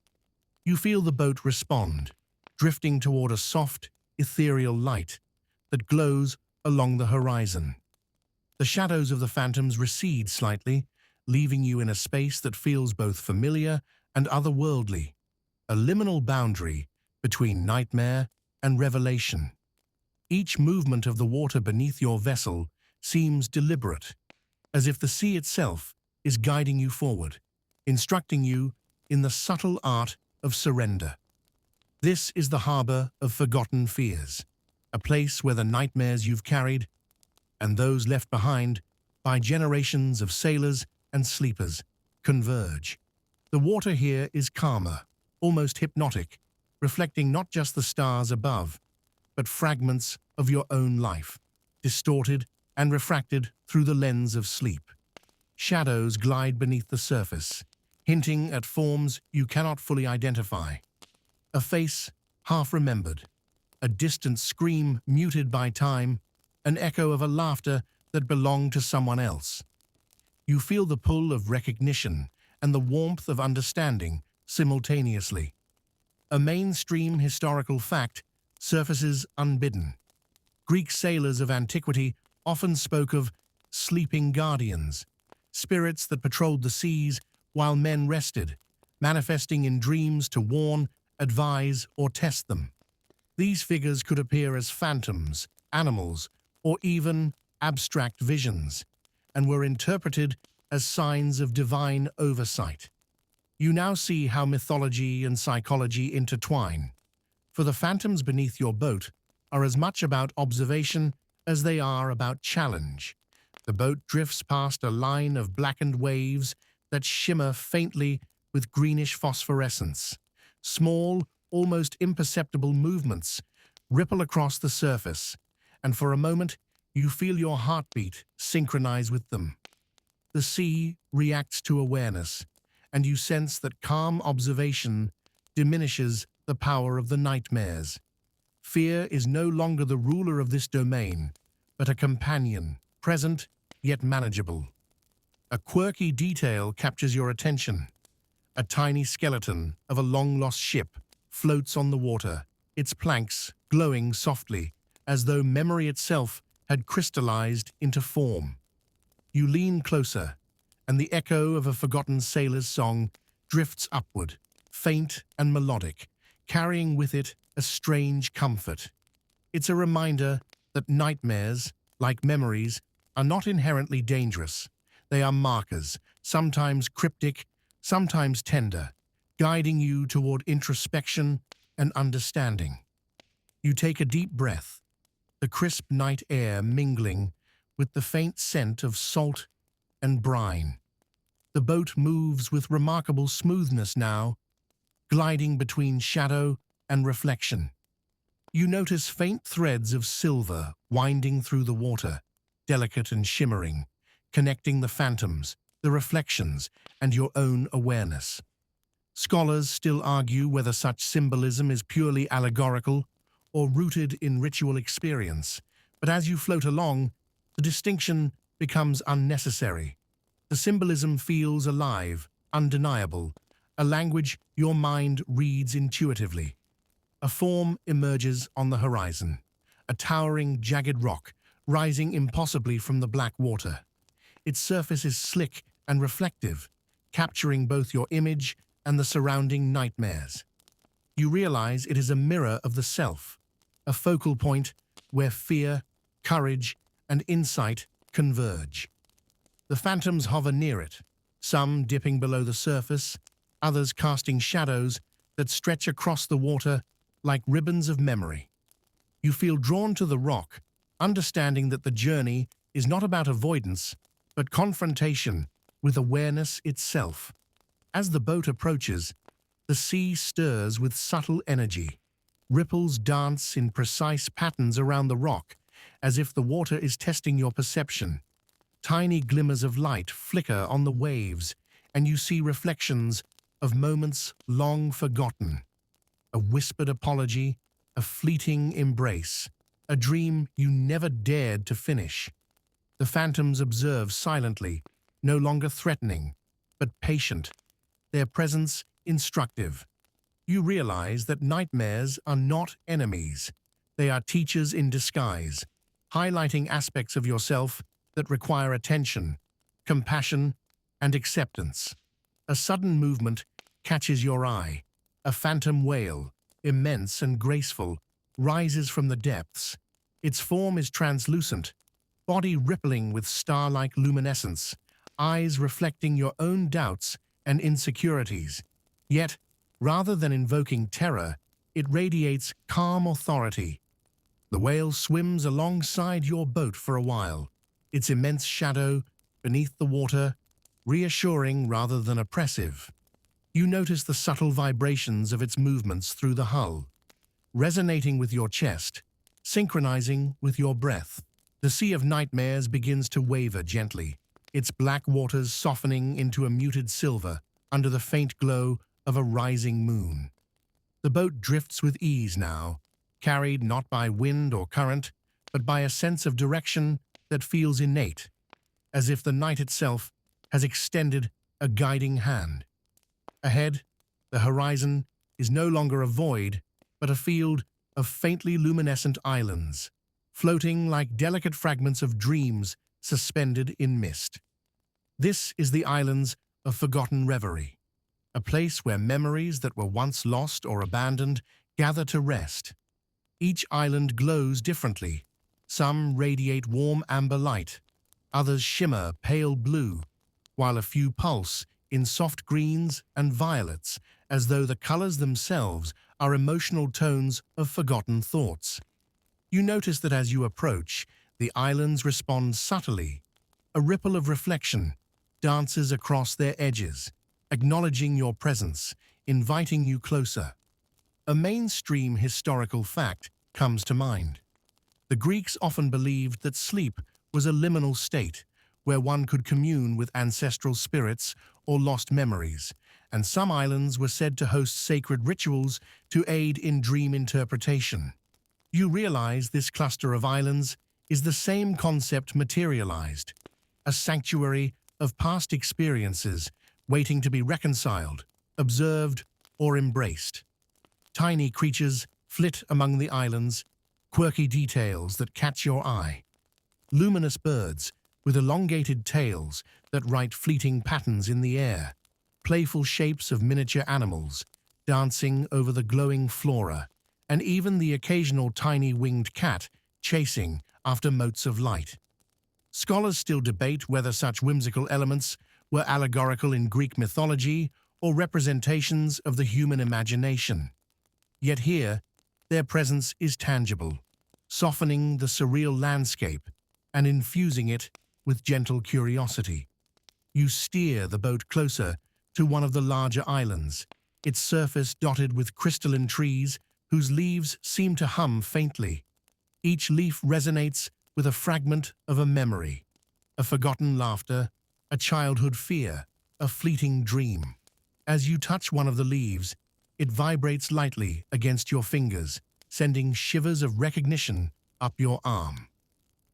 You feel the boat respond, drifting toward a soft, ethereal light that glows along the horizon. The shadows of the phantoms recede slightly, leaving you in a space that feels both familiar and otherworldly, a liminal boundary between nightmare and revelation. Each movement of the water beneath your vessel seems deliberate, as if the sea itself is guiding you forward, instructing you in the subtle art of surrender. This is the harbor of forgotten fears, a place where the nightmares you've carried and those left behind by generations of sailors and sleepers converge. The water here is calmer, almost hypnotic, reflecting not just the stars above, but fragments of your own life, distorted and refracted through the lens of sleep. Shadows glide beneath the surface, hinting at forms you cannot fully identify. A face half remembered, a distant scream muted by time, an echo of a laughter that belonged to someone else. You feel the pull of recognition and the warmth of understanding simultaneously. A mainstream historical fact surfaces unbidden. Greek sailors of antiquity often spoke of sleeping guardians, spirits that patrolled the seas while men rested, manifesting in dreams to warn, advise, or test them. These figures could appear as phantoms, animals, or even abstract visions, and were interpreted as signs of divine oversight. You now see how mythology and psychology intertwine, for the phantoms beneath your boat are as much about observation as they are about challenge. The boat drifts past a line of blackened waves that shimmer faintly with greenish phosphorescence. Small, almost imperceptible movements ripple across the surface, and for a moment you feel your heartbeat synchronize with them. The sea reacts to awareness, and you sense that calm observation diminishes the power of the nightmares. Fear is no longer the ruler of this domain, but a companion, present yet manageable. A quirky detail captures your attention. A tiny skeleton of a long-lost ship floats on the water, its planks glowing softly, as though memory itself had crystallized into form. You lean closer, and the echo of a forgotten sailor's song drifts upward, faint and melodic, carrying with it a strange comfort. It's a reminder that nightmares, like memories, are not inherently dangerous. They are markers, sometimes cryptic, sometimes tender, guiding you toward introspection and understanding. You take a deep breath, the crisp night air mingling with the faint scent of salt and brine. The boat moves with remarkable smoothness now, gliding between shadow and reflection. You notice faint threads of silver winding through the water, delicate and shimmering, connecting the phantoms, the reflections, and your own awareness. Scholars still argue whether such symbolism is purely allegorical or rooted in ritual experience, but as you float along, the distinction becomes unnecessary. The symbolism feels alive, undeniable, a language your mind reads intuitively. A form emerges on the horizon, a towering, jagged rock rising impossibly from the black water. Its surface is slick and reflective, capturing both your image and the surrounding nightmares. You realize it is a mirror of the self, a focal point where fear, courage, and insight converge. The phantoms hover near it, some dipping below the surface, others casting shadows that stretch across the water like ribbons of memory. You feel drawn to the rock, understanding that the journey is not about avoidance, but confrontation with awareness itself. As the boat approaches, the sea stirs with subtle energy. Ripples dance in precise patterns around the rock, as if the water is testing your perception. Tiny glimmers of light flicker on the waves, and you see reflections of moments long forgotten. A whispered apology, a fleeting embrace, a dream you never dared to finish. The phantoms observe silently, no longer threatening, but patient, their presence instructive. You realize that nightmares are not enemies. They are teachers in disguise, highlighting aspects of yourself that require attention, compassion, and acceptance. A sudden movement catches your eye. A phantom whale, immense and graceful, rises from the depths. Its form is translucent, body rippling with star-like luminescence, eyes reflecting your own doubts and insecurities. Yet, rather than invoking terror, it radiates calm authority. The whale swims alongside your boat for a while, its immense shadow beneath the water, reassuring rather than oppressive. You notice the subtle vibrations of its movements through the hull, resonating with your chest, synchronizing with your breath. The Sea of Nightmares begins to waver gently, its black waters softening into a muted silver under the faint glow of a rising moon. The boat drifts with ease now, carried not by wind or current, but by a sense of direction that feels innate, as if the night itself has extended a guiding hand. Ahead, the horizon is no longer a void, but a field of faintly luminescent islands, floating like delicate fragments of dreams suspended in mist. This is the islands of forgotten reverie, a place where memories that were once lost or abandoned gather to rest. Each island glows differently. Some radiate warm amber light, others shimmer pale blue, while a few pulse in soft greens and violets, as though the colors themselves are emotional tones of forgotten thoughts. You notice that as you approach, the islands respond subtly. A ripple of reflection dances across their edges, acknowledging your presence, inviting you closer. A mainstream historical fact comes to mind. The Greeks often believed that sleep was a liminal state, where one could commune with ancestral spirits or lost memories, and some islands were said to host sacred rituals to aid in dream interpretation. You realize this cluster of islands is the same concept materialized, a sanctuary of past experiences waiting to be reconciled, observed, or embraced. Tiny creatures flit among the islands, quirky details that catch your eye. Luminous birds with elongated tails that write fleeting patterns in the air, playful shapes of miniature animals dancing over the glowing flora, and even the occasional tiny winged cat chasing after motes of light. Scholars still debate whether such whimsical elements were allegorical in Greek mythology or representations of the human imagination. Yet here, their presence is tangible, softening the surreal landscape and infusing it with gentle curiosity. You steer the boat closer to one of the larger islands, its surface dotted with crystalline trees whose leaves seem to hum faintly. Each leaf resonates with a fragment of a memory, a forgotten laughter, a childhood fear, a fleeting dream. As you touch one of the leaves, it vibrates lightly against your fingers, sending shivers of recognition up your arm.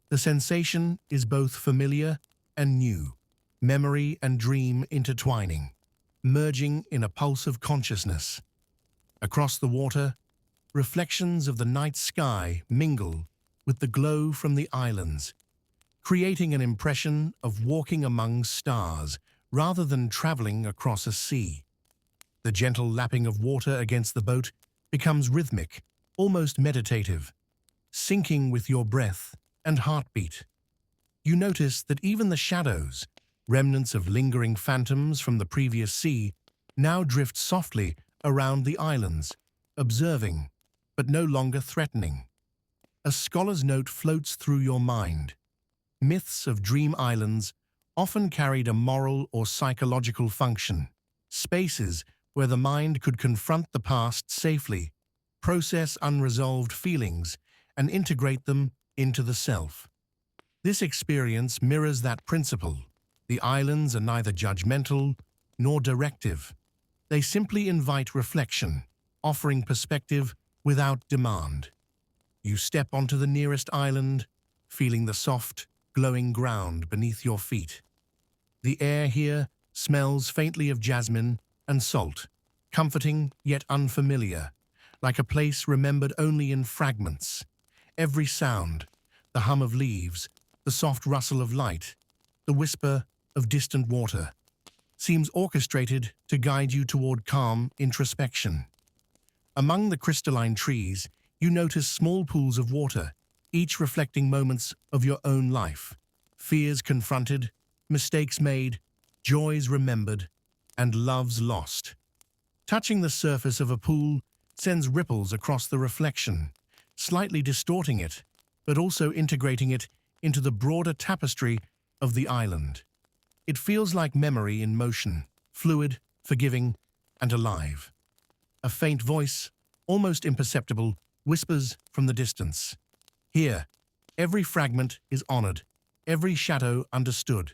The sensation is both familiar and new, memory and dream intertwining, merging in a pulse of consciousness. Across the water, reflections of the night sky mingle with the glow from the islands, creating an impression of walking among stars rather than traveling across a sea. The gentle lapping of water against the boat becomes rhythmic, almost meditative, syncing with your breath and heartbeat. You notice that even the shadows, remnants of lingering phantoms from the previous sea, now drift softly around the islands, observing, but no longer threatening. A scholar's note floats through your mind. Myths of dream islands often carried a moral or psychological function, spaces where the mind could confront the past safely, process unresolved feelings, and integrate them into the self. This experience mirrors that principle. The islands are neither judgmental nor directive. They simply invite reflection, offering perspective without demand. You step onto the nearest island, feeling the soft, glowing ground beneath your feet. The air here smells faintly of jasmine and salt, comforting yet unfamiliar, like a place remembered only in fragments. Every sound, the hum of leaves, the soft rustle of light, the whisper of distant water, seems orchestrated to guide you toward calm introspection. Among the crystalline trees, you notice small pools of water, each reflecting moments of your own life. Fears confronted, mistakes made, joys remembered, and loves lost. Touching the surface of a pool sends ripples across the reflection, slightly distorting it, but also integrating it into the broader tapestry of the island. It feels like memory in motion, fluid, forgiving, and alive. A faint voice, almost imperceptible, whispers from the distance. Here, every fragment is honored, every shadow understood.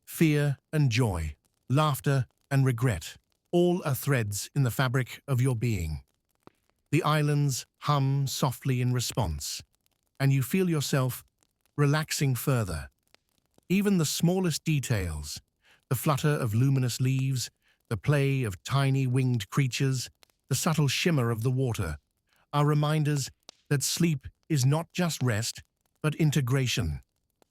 Fear and joy, laughter and regret, all are threads in the fabric of your being. The islands hum softly in response, and you feel yourself relaxing further. Even the smallest details, the flutter of luminous leaves, the play of tiny winged creatures, the subtle shimmer of the water, are reminders that sleep is not just rest, but integration,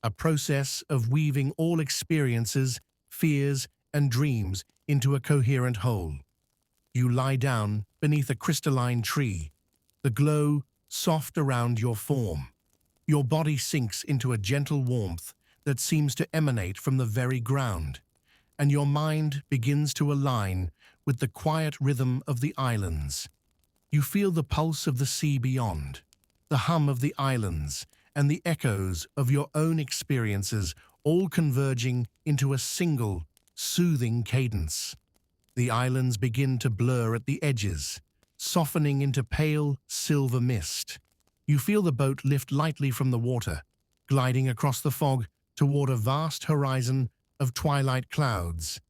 a process of weaving all experiences, fears, and dreams into a coherent whole. You lie down beneath a crystalline tree, the glow soft around your form. Your body sinks into a gentle warmth that seems to emanate from the very ground, and your mind begins to align with the quiet rhythm of the islands. You feel the pulse of the sea beyond, the hum of the islands, and the echoes of your own experiences all converging into a single, soothing cadence. The islands begin to blur at the edges, softening into pale silver mist. You feel the boat lift lightly from the water, gliding across the fog toward a vast horizon of twilight clouds.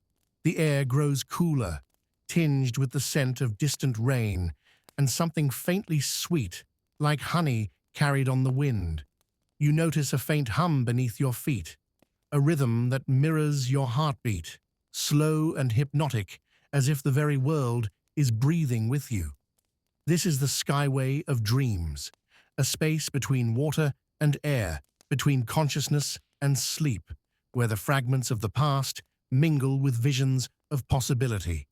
The air grows cooler, tinged with the scent of distant rain, and something faintly sweet, like honey carried on the wind. You notice a faint hum beneath your feet, a rhythm that mirrors your heartbeat, slow and hypnotic, as if the very world is breathing with you. This is the skyway of dreams, a space between water and air, between consciousness and sleep, where the fragments of the past mingle with visions of possibility.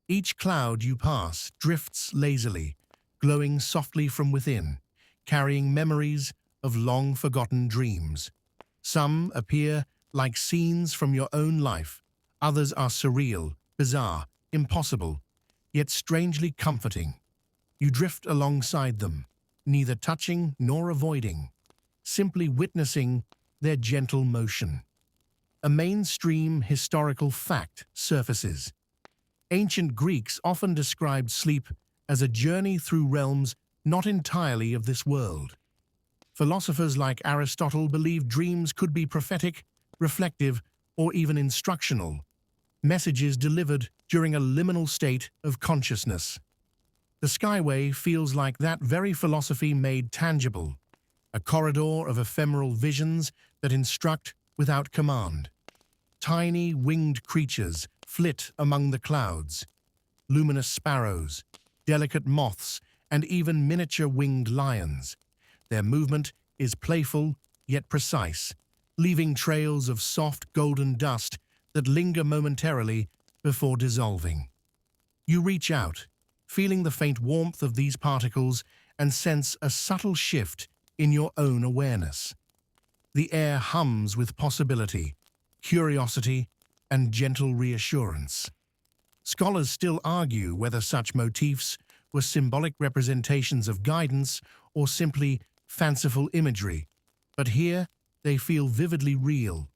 Each cloud you pass drifts lazily, glowing softly from within, carrying memories of long-forgotten dreams. Some appear like scenes from your own life, others are surreal, bizarre, impossible, yet strangely comforting. You drift alongside them, neither touching nor avoiding, simply witnessing their gentle motion. A mainstream historical fact surfaces. Ancient Greeks often described sleep as a journey through realms not entirely of this world. Philosophers like Aristotle believed dreams could be prophetic, reflective, or even instructional, messages delivered during a liminal state of consciousness. The Skyway feels like that very philosophy made tangible, a corridor of ephemeral visions that instruct without command. Tiny winged creatures flit among the clouds, luminous sparrows, delicate moths, and even miniature winged lions. Their movement is playful yet precise, leaving trails of soft golden dust that linger momentarily before dissolving. You reach out, feeling the faint warmth of these particles and sense a subtle shift in your own awareness. The air hums with possibility, curiosity, and gentle reassurance. Scholars still argue whether such motifs were symbolic representations of guidance or simply fanciful imagery, but here they feel vividly real.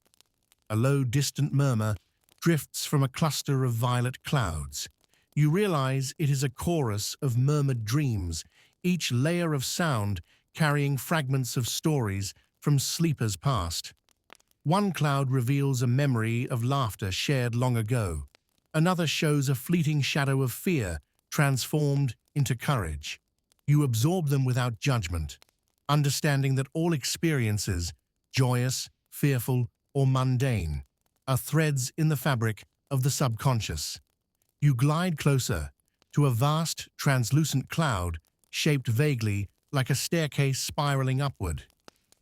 A low, distant murmur drifts from a cluster of violet clouds. You realize it is a chorus of murmured dreams, each layer of sound carrying fragments of stories from sleepers past. One cloud reveals a memory of laughter shared long ago. Another shows a fleeting shadow of fear transformed into courage. You absorb them without judgment, understanding that all experiences, joyous, fearful, or mundane, are threads in the fabric of the subconscious. You glide closer to a vast, translucent cloud shaped vaguely like a staircase spiraling upward.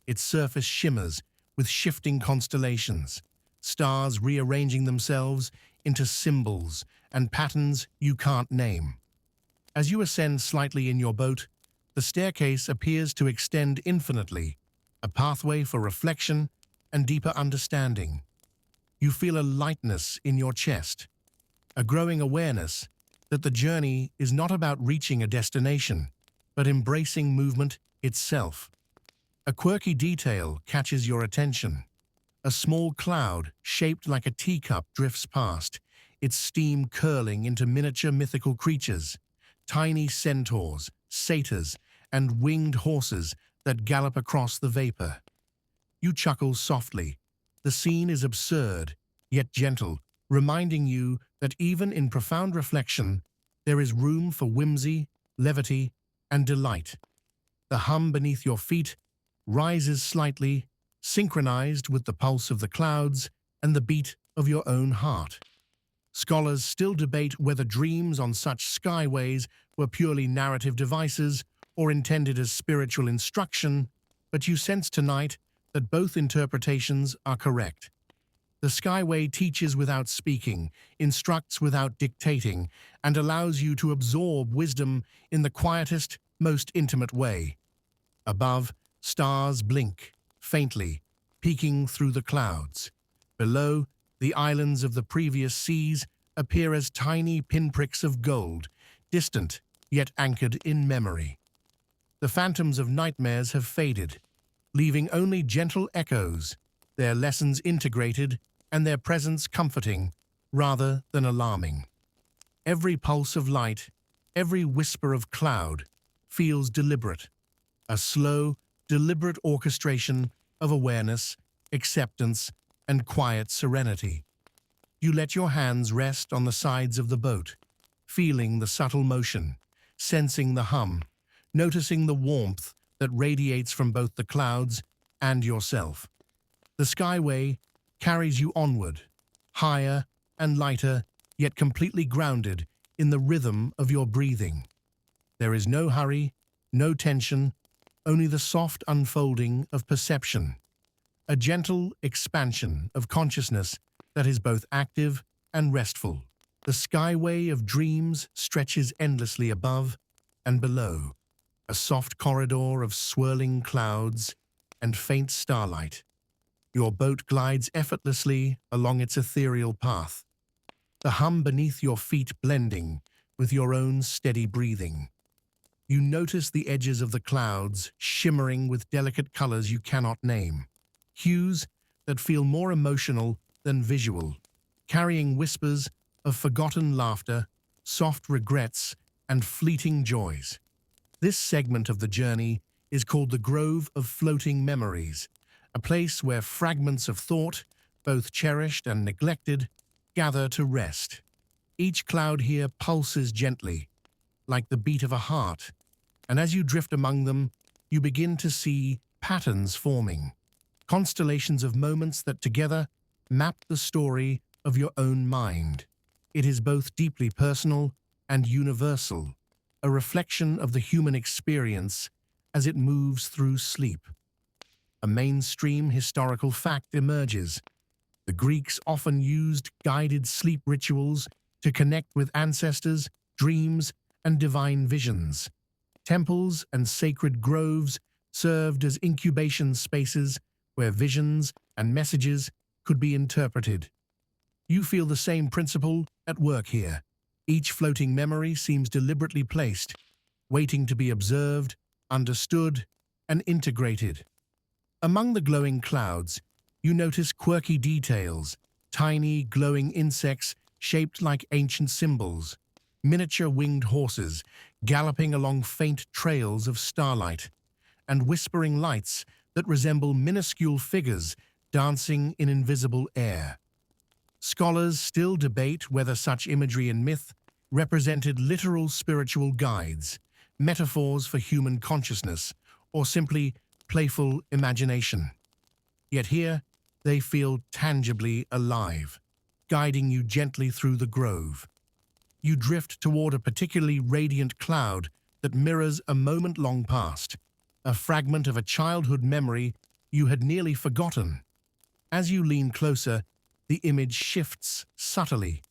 Its surface shimmers with shifting constellations, stars rearranging themselves into symbols and patterns you can't name. As you ascend slightly in your boat, the staircase appears to extend infinitely, a pathway for reflection and deeper understanding. You feel a lightness in your chest, a growing awareness that the journey is not about reaching a destination, but embracing movement itself. A quirky detail catches your attention. A small cloud, shaped like a teacup, drifts past, its steam curling into miniature mythical creatures, tiny centaurs, satyrs, and winged horses that gallop across the vapor. You chuckle softly. The scene is absurd, yet gentle, reminding you that even in profound reflection, there is room for whimsy, levity, and delight. The hum beneath your feet rises slightly, synchronized with the pulse of the clouds and the beat of your own heart. Scholars still debate whether dreams on such skyways were purely narrative devices or intended as spiritual instruction, but you sense tonight that both interpretations are correct. The skyway teaches without speaking, instructs without dictating, and allows you to absorb wisdom in the quietest, most intimate way. Above, stars blink, faintly, peeking through the clouds. Below, the islands of the previous seas appear as tiny pinpricks of gold, distant, yet anchored in memory. The phantoms of nightmares have faded, leaving only gentle echoes, their lessons integrated and their presence comforting rather than alarming. Every pulse of light, every whisper of cloud feels deliberate, a slow, deliberate orchestration of awareness, acceptance, and quiet serenity. You let your hands rest on the sides of the boat, feeling the subtle motion, sensing the hum, noticing the warmth that radiates from both the clouds and yourself. The skyway carries you onward, higher and lighter, yet completely grounded in the rhythm of your breathing. There is no hurry, no tension, only the soft unfolding of perception, a gentle expansion of consciousness that is both active and restful. The skyway of dreams stretches endlessly above and below, a soft corridor of swirling clouds and faint starlight. Your boat glides effortlessly along its ethereal path, the hum beneath your feet blending with your own steady breathing. You notice the edges of the clouds shimmering with delicate colors you cannot name, hues that feel more emotional than visual, carrying whispers of forgotten laughter, soft regrets, and fleeting joys. This segment of the journey is called the Grove of Floating Memories, a place where fragments of thought, both cherished and neglected, gather to rest. Each cloud here pulses gently, like the beat of a heart, and as you drift among them, you begin to see patterns forming, constellations of moments that together map the story of your own mind. It is both deeply personal and universal, a reflection of the human experience as it moves through sleep. A mainstream historical fact emerges. The Greeks often used guided sleep rituals to connect with ancestors, dreams, and divine visions. Temples and sacred groves served as incubation spaces where visions and messages could be interpreted. You feel the same principle at work here. Each floating memory seems deliberately placed, waiting to be observed, understood, and integrated. Among the glowing clouds, you notice quirky details, tiny glowing insects shaped like ancient symbols, miniature winged horses galloping along faint trails of starlight, and whispering lights that resemble minuscule figures dancing in invisible air. Scholars still debate whether such imagery in myth represented literal spiritual guides, metaphors for human consciousness, or simply playful imagination. Yet here, they feel tangibly alive, guiding you gently through the grove. You drift toward a particularly radiant cloud that mirrors a moment long past, a fragment of a childhood memory you had nearly forgotten. As you lean closer, the image shifts subtly,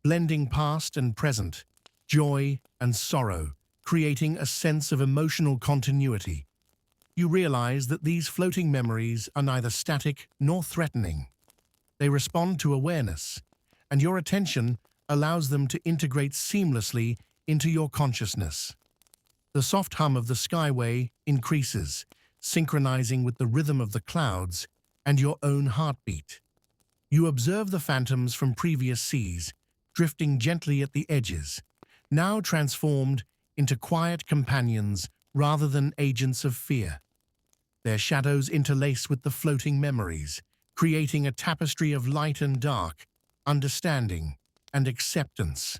blending past and present, joy and sorrow, creating a sense of emotional continuity. You realize that these floating memories are neither static nor threatening. They respond to awareness, and your attention allows them to integrate seamlessly into your consciousness. The soft hum of the skyway increases, synchronizing with the rhythm of the clouds and your own heartbeat. You observe the phantoms from previous seas, drifting gently at the edges, now transformed into quiet companions rather than agents of fear. Their shadows interlace with the floating memories, creating a tapestry of light and dark, understanding and acceptance.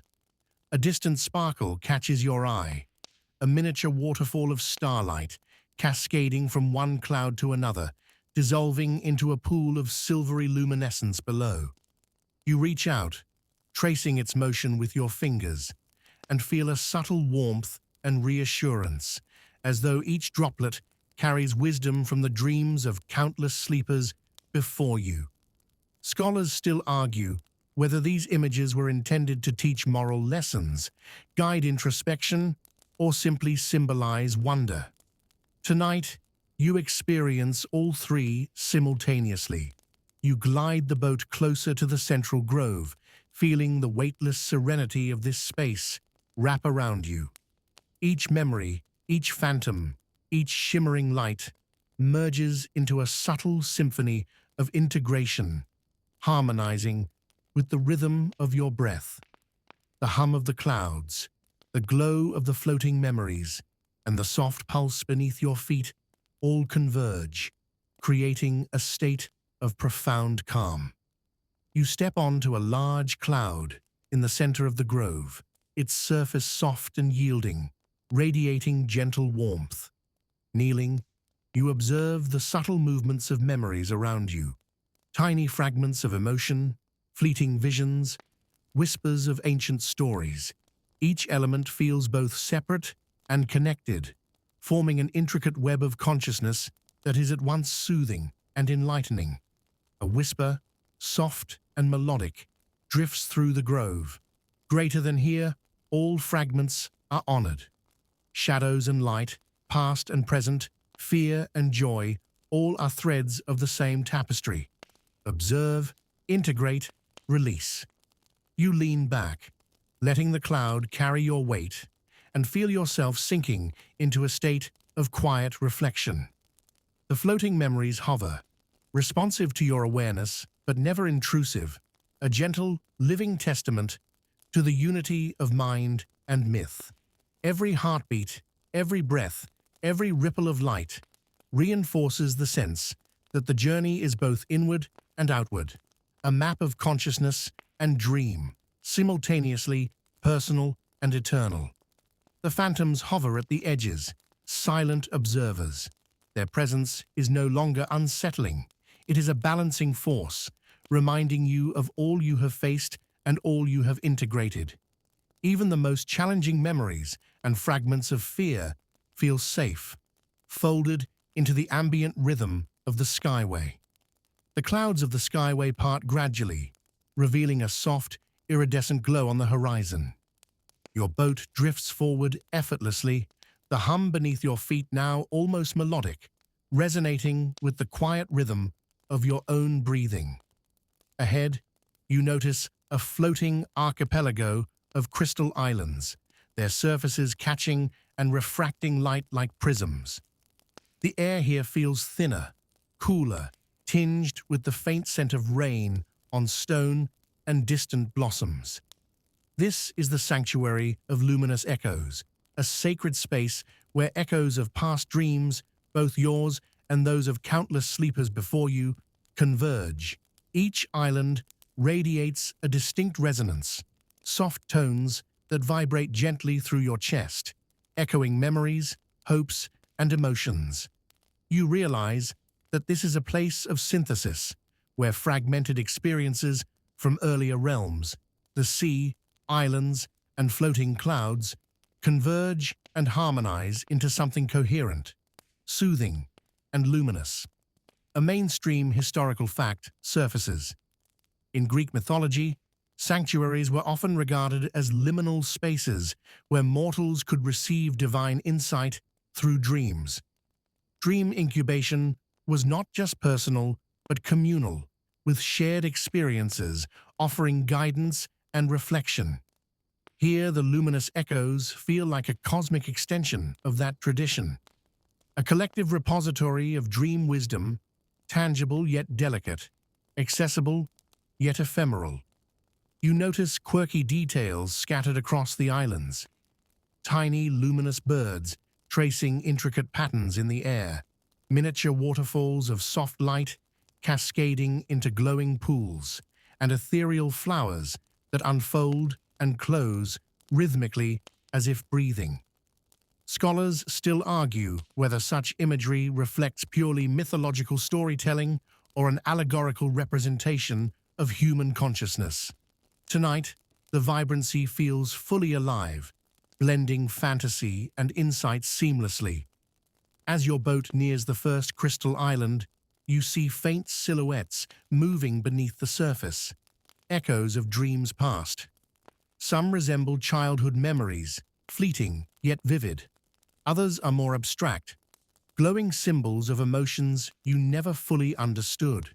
A distant sparkle catches your eye, a miniature waterfall of starlight, cascading from one cloud to another, dissolving into a pool of silvery luminescence below. You reach out, tracing its motion with your fingers, and feel a subtle warmth and reassurance, as though each droplet carries wisdom from the dreams of countless sleepers before you. Scholars still argue whether these images were intended to teach moral lessons, guide introspection, or simply symbolize wonder. Tonight, you experience all three simultaneously. You glide the boat closer to the central grove, feeling the weightless serenity of this space wrap around you. Each memory, each phantom, each shimmering light merges into a subtle symphony of integration, harmonizing with the rhythm of your breath. The hum of the clouds, the glow of the floating memories, and the soft pulse beneath your feet all converge, creating a state of profound calm. You step onto a large cloud in the center of the grove, its surface soft and yielding, radiating gentle warmth. Kneeling, you observe the subtle movements of memories around you, tiny fragments of emotion, fleeting visions, whispers of ancient stories. Each element feels both separate and connected, forming an intricate web of consciousness that is at once soothing and enlightening. A whisper, soft and melodic, drifts through the grove. Greater than here, all fragments are honored. Shadows and light, past and present, fear and joy, all are threads of the same tapestry. Observe, integrate, release. You lean back, letting the cloud carry your weight, and feel yourself sinking into a state of quiet reflection. The floating memories hover, responsive to your awareness, but never intrusive, a gentle, living testament to the unity of mind and myth. Every heartbeat, every breath, every ripple of light reinforces the sense that the journey is both inward and outward, a map of consciousness and dream, simultaneously personal and eternal. The phantoms hover at the edges, silent observers. Their presence is no longer unsettling. It is a balancing force, reminding you of all you have faced and all you have integrated. Even the most challenging memories and fragments of fear feel safe, folded into the ambient rhythm of the skyway. The clouds of the skyway part gradually, revealing a soft, iridescent glow on the horizon. Your boat drifts forward effortlessly, the hum beneath your feet now almost melodic, resonating with the quiet rhythm of your own breathing. Ahead, you notice a floating archipelago of crystal islands, their surfaces catching and refracting light like prisms. The air here feels thinner, cooler, tinged with the faint scent of rain on stone and distant blossoms. This is the sanctuary of luminous echoes, a sacred space where echoes of past dreams, both yours and those of countless sleepers before you, converge. Each island radiates a distinct resonance, soft tones that vibrate gently through your chest, echoing memories, hopes, and emotions. You realize that this is a place of synthesis, where fragmented experiences from earlier realms, the sea, islands, and floating clouds, converge and harmonize into something coherent, soothing, and luminous. A mainstream historical fact surfaces. In Greek mythology, sanctuaries were often regarded as liminal spaces where mortals could receive divine insight through dreams. Dream incubation was not just personal, but communal, with shared experiences offering guidance and reflection. Here, the luminous echoes feel like a cosmic extension of that tradition, a collective repository of dream wisdom, tangible yet delicate, accessible yet ephemeral. You notice quirky details scattered across the islands, tiny luminous birds tracing intricate patterns in the air, miniature waterfalls of soft light cascading into glowing pools, and ethereal flowers that unfold and close rhythmically as if breathing. Scholars still argue whether such imagery reflects purely mythological storytelling or an allegorical representation of human consciousness. Tonight, the vibrancy feels fully alive, blending fantasy and insight seamlessly. As your boat nears the first crystal island, you see faint silhouettes moving beneath the surface, echoes of dreams past. Some resemble childhood memories, fleeting yet vivid. Others are more abstract, glowing symbols of emotions you never fully understood.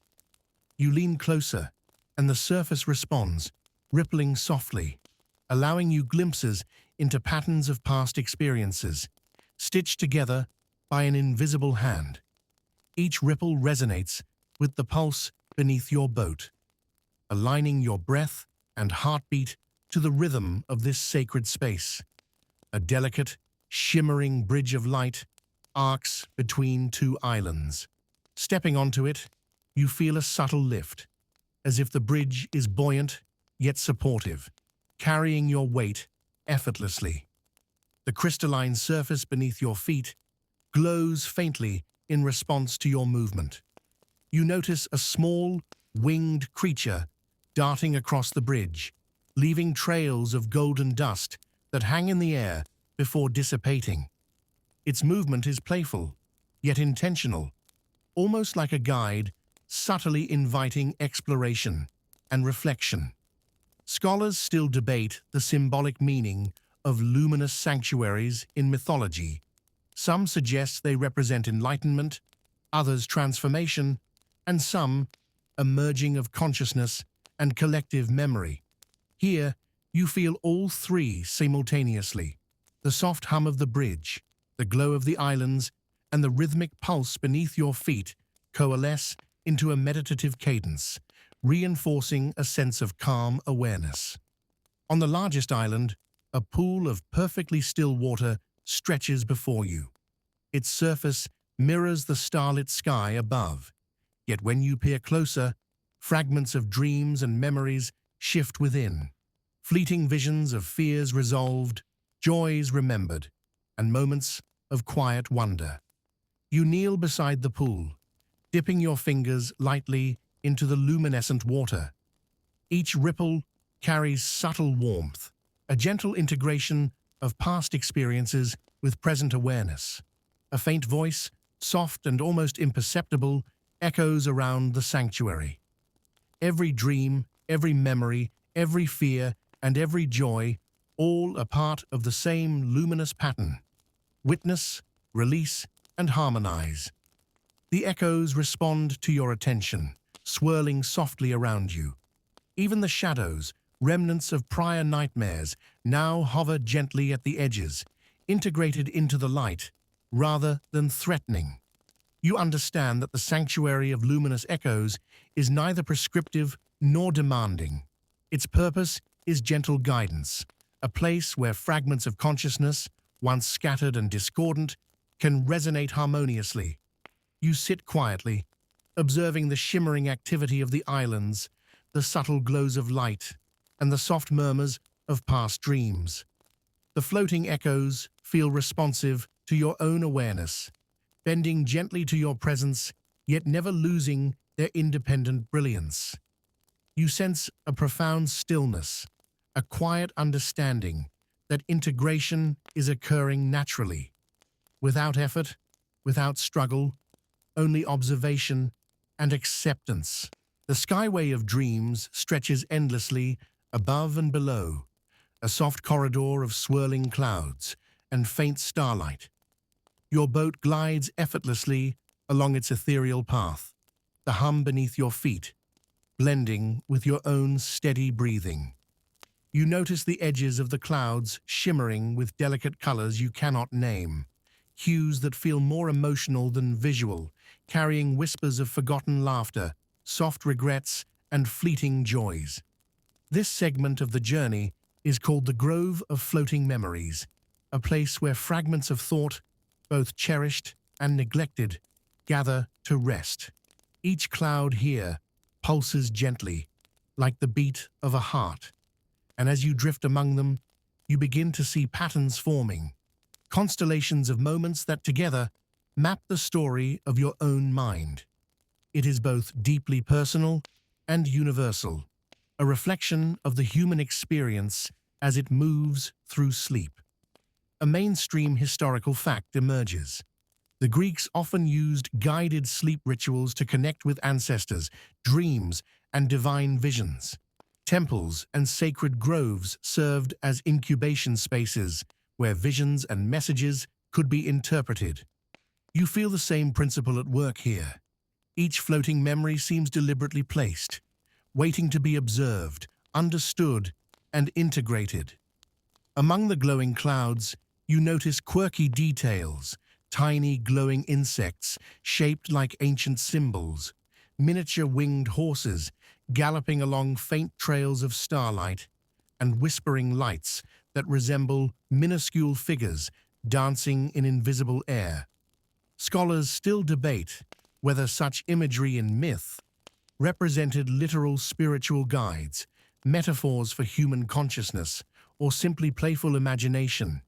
You lean closer, and the surface responds, rippling softly, allowing you glimpses into patterns of past experiences, stitched together by an invisible hand. Each ripple resonates with the pulse beneath your boat, aligning your breath and heartbeat to the rhythm of this sacred space. A delicate, shimmering bridge of light arcs between two islands. Stepping onto it, you feel a subtle lift, as if the bridge is buoyant yet supportive, carrying your weight effortlessly. The crystalline surface beneath your feet glows faintly in response to your movement. You notice a small, winged creature darting across the bridge, leaving trails of golden dust that hang in the air before dissipating. Its movement is playful, yet intentional, almost like a guide subtly inviting exploration and reflection. Scholars still debate the symbolic meaning of luminous sanctuaries in mythology. Some suggest they represent enlightenment, others transformation, and some a merging of consciousness and collective memory. Here, you feel all three simultaneously: the soft hum of the bridge, the glow of the islands, and the rhythmic pulse beneath your feet coalesce into a meditative cadence, reinforcing a sense of calm awareness. On the largest island, a pool of perfectly still water stretches before you. Its surface mirrors the starlit sky above, yet when you peer closer, fragments of dreams and memories shift within. Fleeting visions of fears resolved, joys remembered, and moments of quiet wonder. You kneel beside the pool, dipping your fingers lightly into the luminescent water. Each ripple carries subtle warmth, a gentle integration of past experiences with present awareness. A faint voice, soft and almost imperceptible, echoes around the sanctuary. Every dream, every memory, every fear, and every joy, all a part of the same luminous pattern. Witness, release, and harmonize. The echoes respond to your attention, swirling softly around you. Even the shadows, remnants of prior nightmares, now hover gently at the edges, integrated into the light, rather than threatening. You understand that the sanctuary of luminous echoes is neither prescriptive nor demanding. Its purpose is gentle guidance, a place where fragments of consciousness, once scattered and discordant, can resonate harmoniously. You sit quietly, observing the shimmering activity of the islands, the subtle glows of light, and the soft murmurs of past dreams. The floating echoes feel responsive to your own awareness, bending gently to your presence, yet never losing their independent brilliance. You sense a profound stillness, a quiet understanding that integration is occurring naturally, without effort, without struggle, only observation and acceptance. The skyway of dreams stretches endlessly above and below, a soft corridor of swirling clouds and faint starlight. Your boat glides effortlessly along its ethereal path, the hum beneath your feet, blending with your own steady breathing. You notice the edges of the clouds shimmering with delicate colors you cannot name, hues that feel more emotional than visual, carrying whispers of forgotten laughter, soft regrets, and fleeting joys. This segment of the journey is called the Grove of Floating Memories, a place where fragments of thought, both cherished and neglected, gather to rest. Each cloud here pulses gently, like the beat of a heart, and as you drift among them, you begin to see patterns forming, constellations of moments that together map the story of your own mind. It is both deeply personal and universal, a reflection of the human experience as it moves through sleep. A mainstream historical fact emerges. The Greeks often used guided sleep rituals to connect with ancestors, dreams, and divine visions. Temples and sacred groves served as incubation spaces where visions and messages could be interpreted. You feel the same principle at work here. Each floating memory seems deliberately placed, waiting to be observed, understood, and integrated. Among the glowing clouds, you notice quirky details, tiny glowing insects shaped like ancient symbols, miniature winged horses galloping along faint trails of starlight, and whispering lights that resemble minuscule figures dancing in invisible air. Scholars still debate whether such imagery in myth represented literal spiritual guides, metaphors for human consciousness, or simply playful imagination.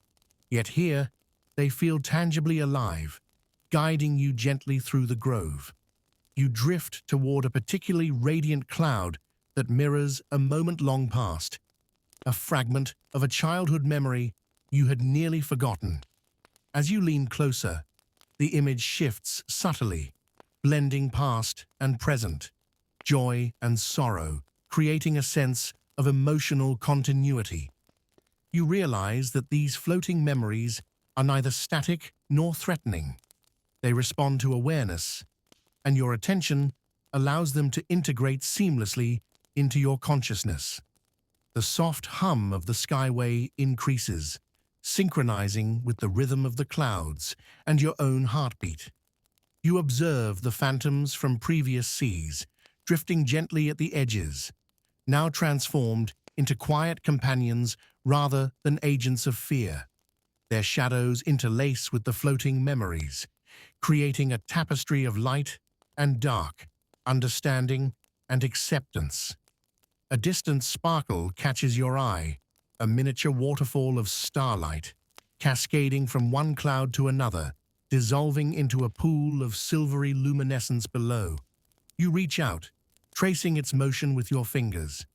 Yet here, they feel tangibly alive, guiding you gently through the grove. You drift toward a particularly radiant cloud that mirrors a moment long past, a fragment of a childhood memory you had nearly forgotten. As you lean closer, the image shifts subtly, blending past and present, joy and sorrow, creating a sense of emotional continuity. You realize that these floating memories are neither static nor threatening. They respond to awareness, and your attention allows them to integrate seamlessly into your consciousness. The soft hum of the skyway increases, synchronizing with the rhythm of the clouds and your own heartbeat. You observe the phantoms from previous seas, drifting gently at the edges, now transformed into quiet companions rather than agents of fear. Their shadows interlace with the floating memories, creating a tapestry of light and dark, understanding and acceptance. A distant sparkle catches your eye, a miniature waterfall of starlight, cascading from one cloud to another, dissolving into a pool of silvery luminescence below. You reach out, tracing its motion with your fingers,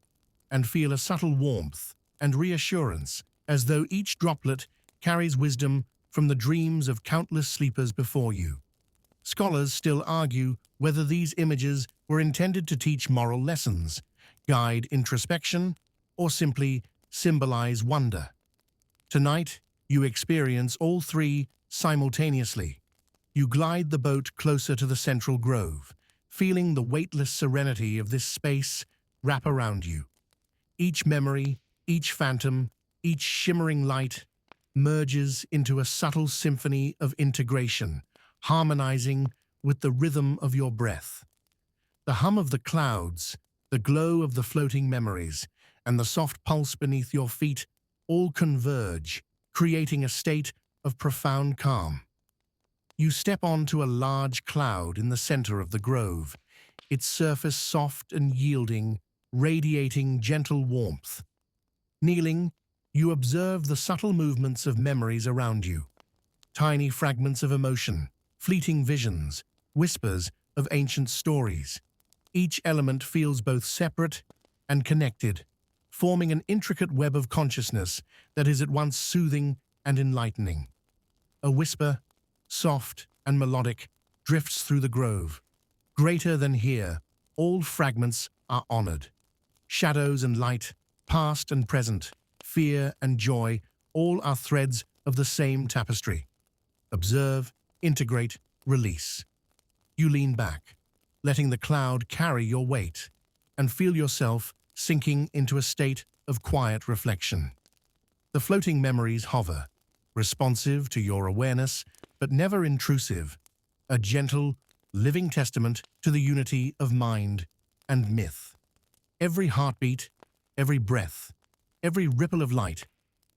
and feel a subtle warmth and reassurance, as though each droplet carries wisdom from the dreams of countless sleepers before you. Scholars still argue whether these images were intended to teach moral lessons, guide introspection, or simply symbolize wonder. Tonight, you experience all three simultaneously. You glide the boat closer to the central grove, feeling the weightless serenity of this space wrap around you. Each memory, each phantom, each shimmering light merges into a subtle symphony of integration, harmonizing with the rhythm of your breath. The hum of the clouds, the glow of the floating memories, and the soft pulse beneath your feet all converge, creating a state of profound calm. You step onto a large cloud in the center of the grove, its surface soft and yielding, radiating gentle warmth. Kneeling, you observe the subtle movements of memories around you. Tiny fragments of emotion, fleeting visions, whispers of ancient stories. Each element feels both separate and connected, forming an intricate web of consciousness that is at once soothing and enlightening. A whisper, soft and melodic, drifts through the grove. Greater than here, all fragments are honored. Shadows and light, past and present, fear and joy, all are threads of the same tapestry. Observe integrate, release. You lean back, letting the cloud carry your weight, and feel yourself sinking into a state of quiet reflection. The floating memories hover, responsive to your awareness, but never intrusive, a gentle, living testament to the unity of mind and myth. Every heartbeat, every breath, every ripple of light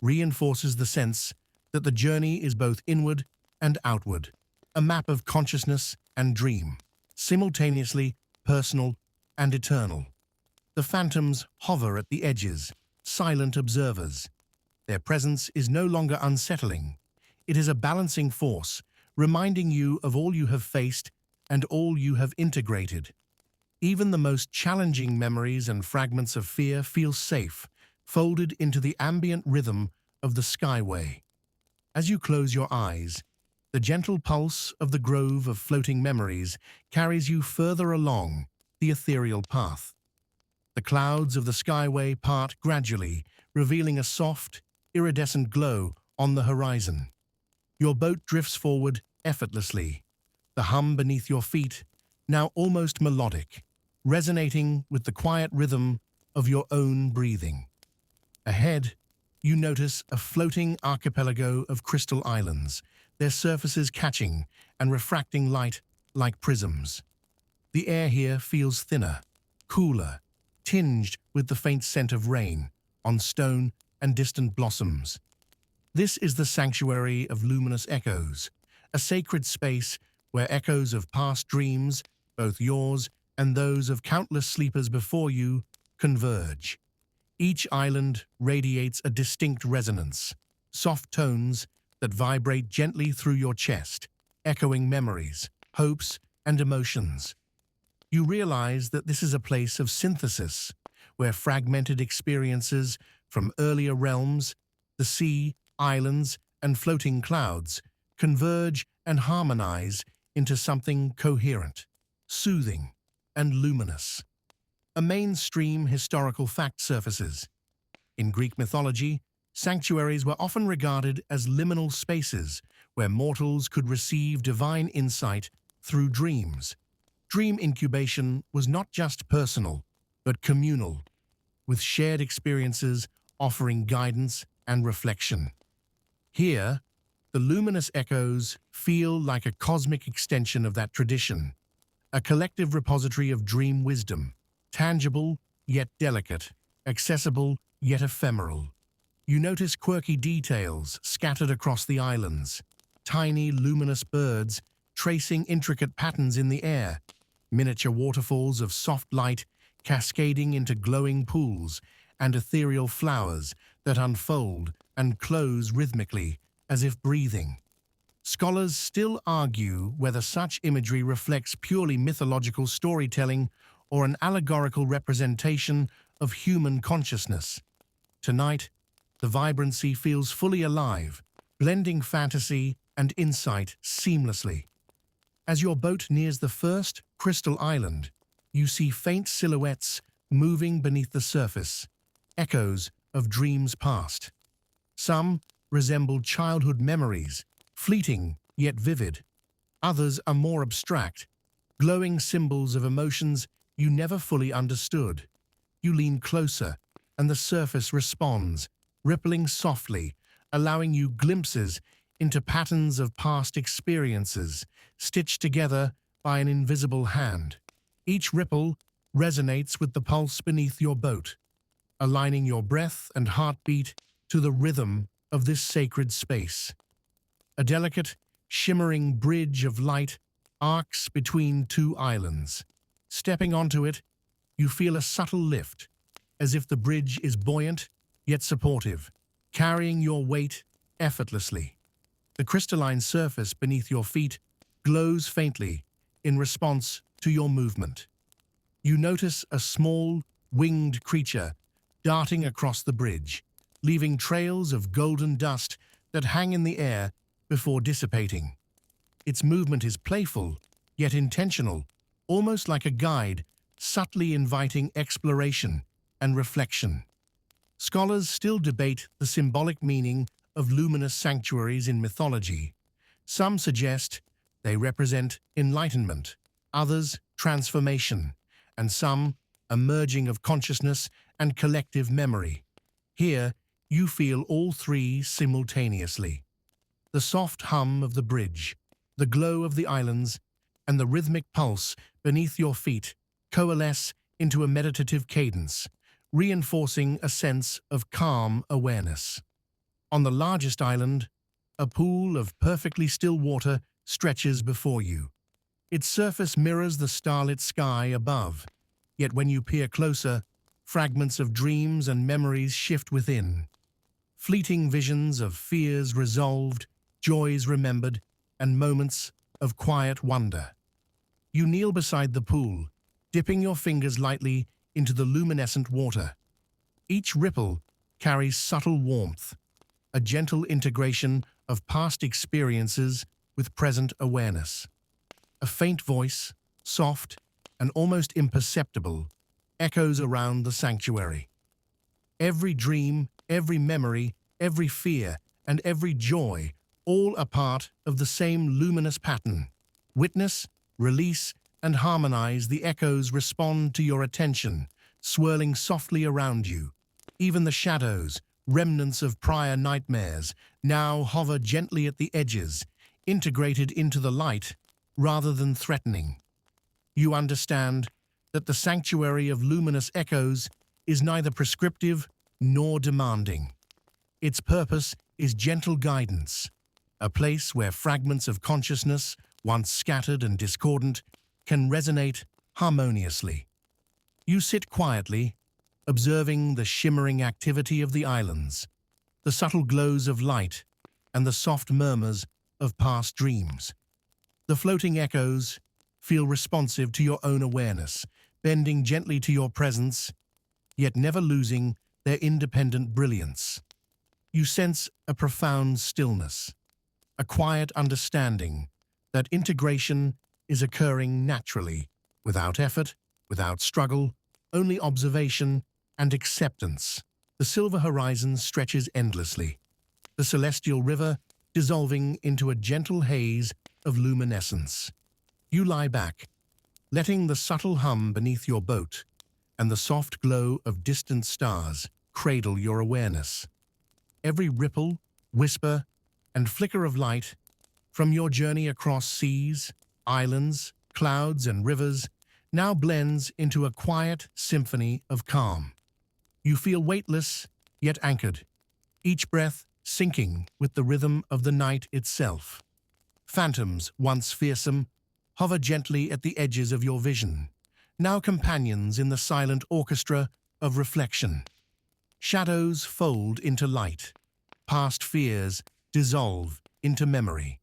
reinforces the sense that the journey is both inward and outward, a map of consciousness and dream, simultaneously personal and eternal. The phantoms hover at the edges, silent observers. Their presence is no longer unsettling. It is a balancing force, reminding you of all you have faced and all you have integrated. Even the most challenging memories and fragments of fear feel safe, folded into the ambient rhythm of the skyway. As you close your eyes, the gentle pulse of the grove of floating memories carries you further along the ethereal path. The clouds of the skyway part gradually, revealing a soft, iridescent glow on the horizon. Your boat drifts forward effortlessly, the hum beneath your feet now almost melodic, resonating with the quiet rhythm of your own breathing. Ahead, you notice a floating archipelago of crystal islands, their surfaces catching and refracting light like prisms. The air here feels thinner, cooler, tinged with the faint scent of rain on stone and distant blossoms. This is the sanctuary of luminous echoes, a sacred space where echoes of past dreams, both yours and those of countless sleepers before you, converge. Each island radiates a distinct resonance, soft tones that vibrate gently through your chest, echoing memories, hopes, and emotions. You realize that this is a place of synthesis, where fragmented experiences from earlier realms, the sea, islands, and floating clouds, converge and harmonize into something coherent, soothing, and luminous. A mainstream historical fact surfaces. In Greek mythology, sanctuaries were often regarded as liminal spaces where mortals could receive divine insight through dreams. Dream incubation was not just personal, but communal, with shared experiences offering guidance and reflection. Here, the luminous echoes feel like a cosmic extension of that tradition, a collective repository of dream wisdom, tangible yet delicate, accessible yet ephemeral. You notice quirky details scattered across the islands, tiny luminous birds tracing intricate patterns in the air, miniature waterfalls of soft light cascading into glowing pools, and ethereal flowers that unfold and close rhythmically as if breathing. Scholars still argue whether such imagery reflects purely mythological storytelling or an allegorical representation of human consciousness. Tonight, the vibrancy feels fully alive, blending fantasy and insight seamlessly. As your boat nears the first crystal island, you see faint silhouettes moving beneath the surface, echoes of dreams past. Some resemble childhood memories, fleeting yet vivid. Others are more abstract, glowing symbols of emotions you never fully understood. You lean closer, and the surface responds, rippling softly, allowing you glimpses into patterns of past experiences, stitched together by an invisible hand. Each ripple resonates with the pulse beneath your boat, aligning your breath and heartbeat to the rhythm of this sacred space. A delicate, shimmering bridge of light arcs between two islands. Stepping onto it, you feel a subtle lift, as if the bridge is buoyant yet supportive, carrying your weight effortlessly. The crystalline surface beneath your feet glows faintly in response to your movement. You notice a small, winged creature darting across the bridge, leaving trails of golden dust that hang in the air before dissipating. Its movement is playful, yet intentional, almost like a guide, subtly inviting exploration and reflection. Scholars still debate the symbolic meaning of luminous sanctuaries in mythology. Some suggest They represent enlightenment, others transformation, and some a merging of consciousness and collective memory. Here, you feel all three simultaneously. The soft hum of the bridge, the glow of the islands, and the rhythmic pulse beneath your feet coalesce into a meditative cadence, reinforcing a sense of calm awareness. On the largest island, a pool of perfectly still water stretches before you. Its surface mirrors the starlit sky above, yet when you peer closer, fragments of dreams and memories shift within. Fleeting visions of fears resolved, joys remembered, and moments of quiet wonder. You kneel beside the pool, dipping your fingers lightly into the luminescent water. Each ripple carries subtle warmth, a gentle integration of past experiences with present awareness. A faint voice, soft and almost imperceptible, echoes around the sanctuary. Every dream, every memory, every fear, and every joy, all a part of the same luminous pattern. Witness, release, and harmonize. The echoes respond to your attention, swirling softly around you. Even the shadows, remnants of prior nightmares, now hover gently at the edges, integrated into the light rather than threatening. You understand that the sanctuary of luminous echoes is neither prescriptive nor demanding. Its purpose is gentle guidance, a place where fragments of consciousness, once scattered and discordant, can resonate harmoniously. You sit quietly, observing the shimmering activity of the islands, the subtle glows of light, and the soft murmurs of past dreams. The floating echoes feel responsive to your own awareness, bending gently to your presence, yet never losing their independent brilliance. You sense a profound stillness, a quiet understanding that integration is occurring naturally, without effort, without struggle, only observation and acceptance. The silver horizon stretches endlessly, the celestial river dissolving into a gentle haze of luminescence. You lie back, letting the subtle hum beneath your boat and the soft glow of distant stars cradle your awareness. Every ripple, whisper, and flicker of light from your journey across seas, islands, clouds, and rivers now blends into a quiet symphony of calm. You feel weightless, yet anchored, each breath syncing with the rhythm of the night itself. Phantoms, once fearsome, hover gently at the edges of your vision, now companions in the silent orchestra of reflection. Shadows fold into light, past fears dissolve into memory,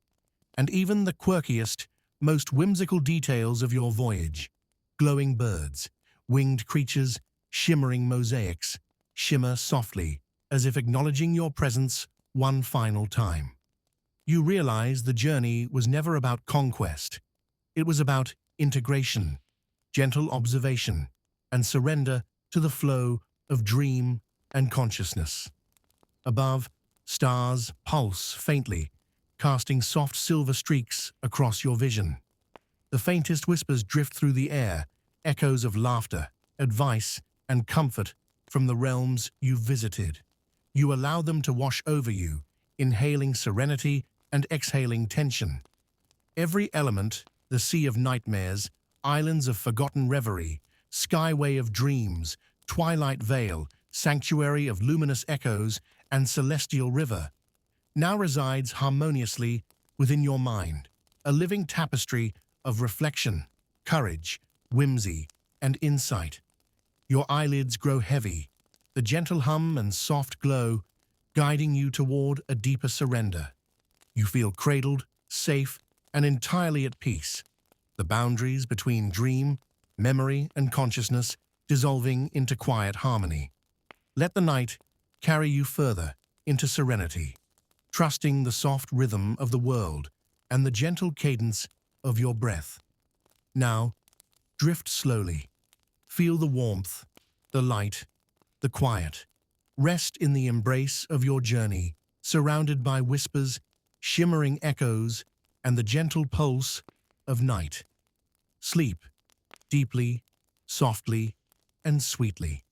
and even the quirkiest, most whimsical details of your voyage, glowing birds, winged creatures, shimmering mosaics, shimmer softly, as if acknowledging your presence one final time. You realize the journey was never about conquest. It was about integration, gentle observation, and surrender to the flow of dream and consciousness. Above, stars pulse faintly, casting soft silver streaks across your vision. The faintest whispers drift through the air, echoes of laughter, advice, and comfort from the realms you've visited. You allow them to wash over you, inhaling serenity and exhaling tension. Every element, the sea of nightmares, islands of forgotten reverie, skyway of dreams, twilight veil, sanctuary of luminous echoes, and celestial river, now resides harmoniously within your mind, a living tapestry of reflection, courage, whimsy, and insight. Your eyelids grow heavy, the gentle hum and soft glow guiding you toward a deeper surrender. You feel cradled, safe, and entirely at peace, the boundaries between dream, memory, and consciousness dissolving into quiet harmony. Let the night carry you further into serenity, trusting the soft rhythm of the world and the gentle cadence of your breath. Now, drift slowly. Feel the warmth, the light, the quiet. Rest in the embrace of your journey, surrounded by whispers, shimmering echoes, and the gentle pulse of night. Sleep deeply, softly, and sweetly.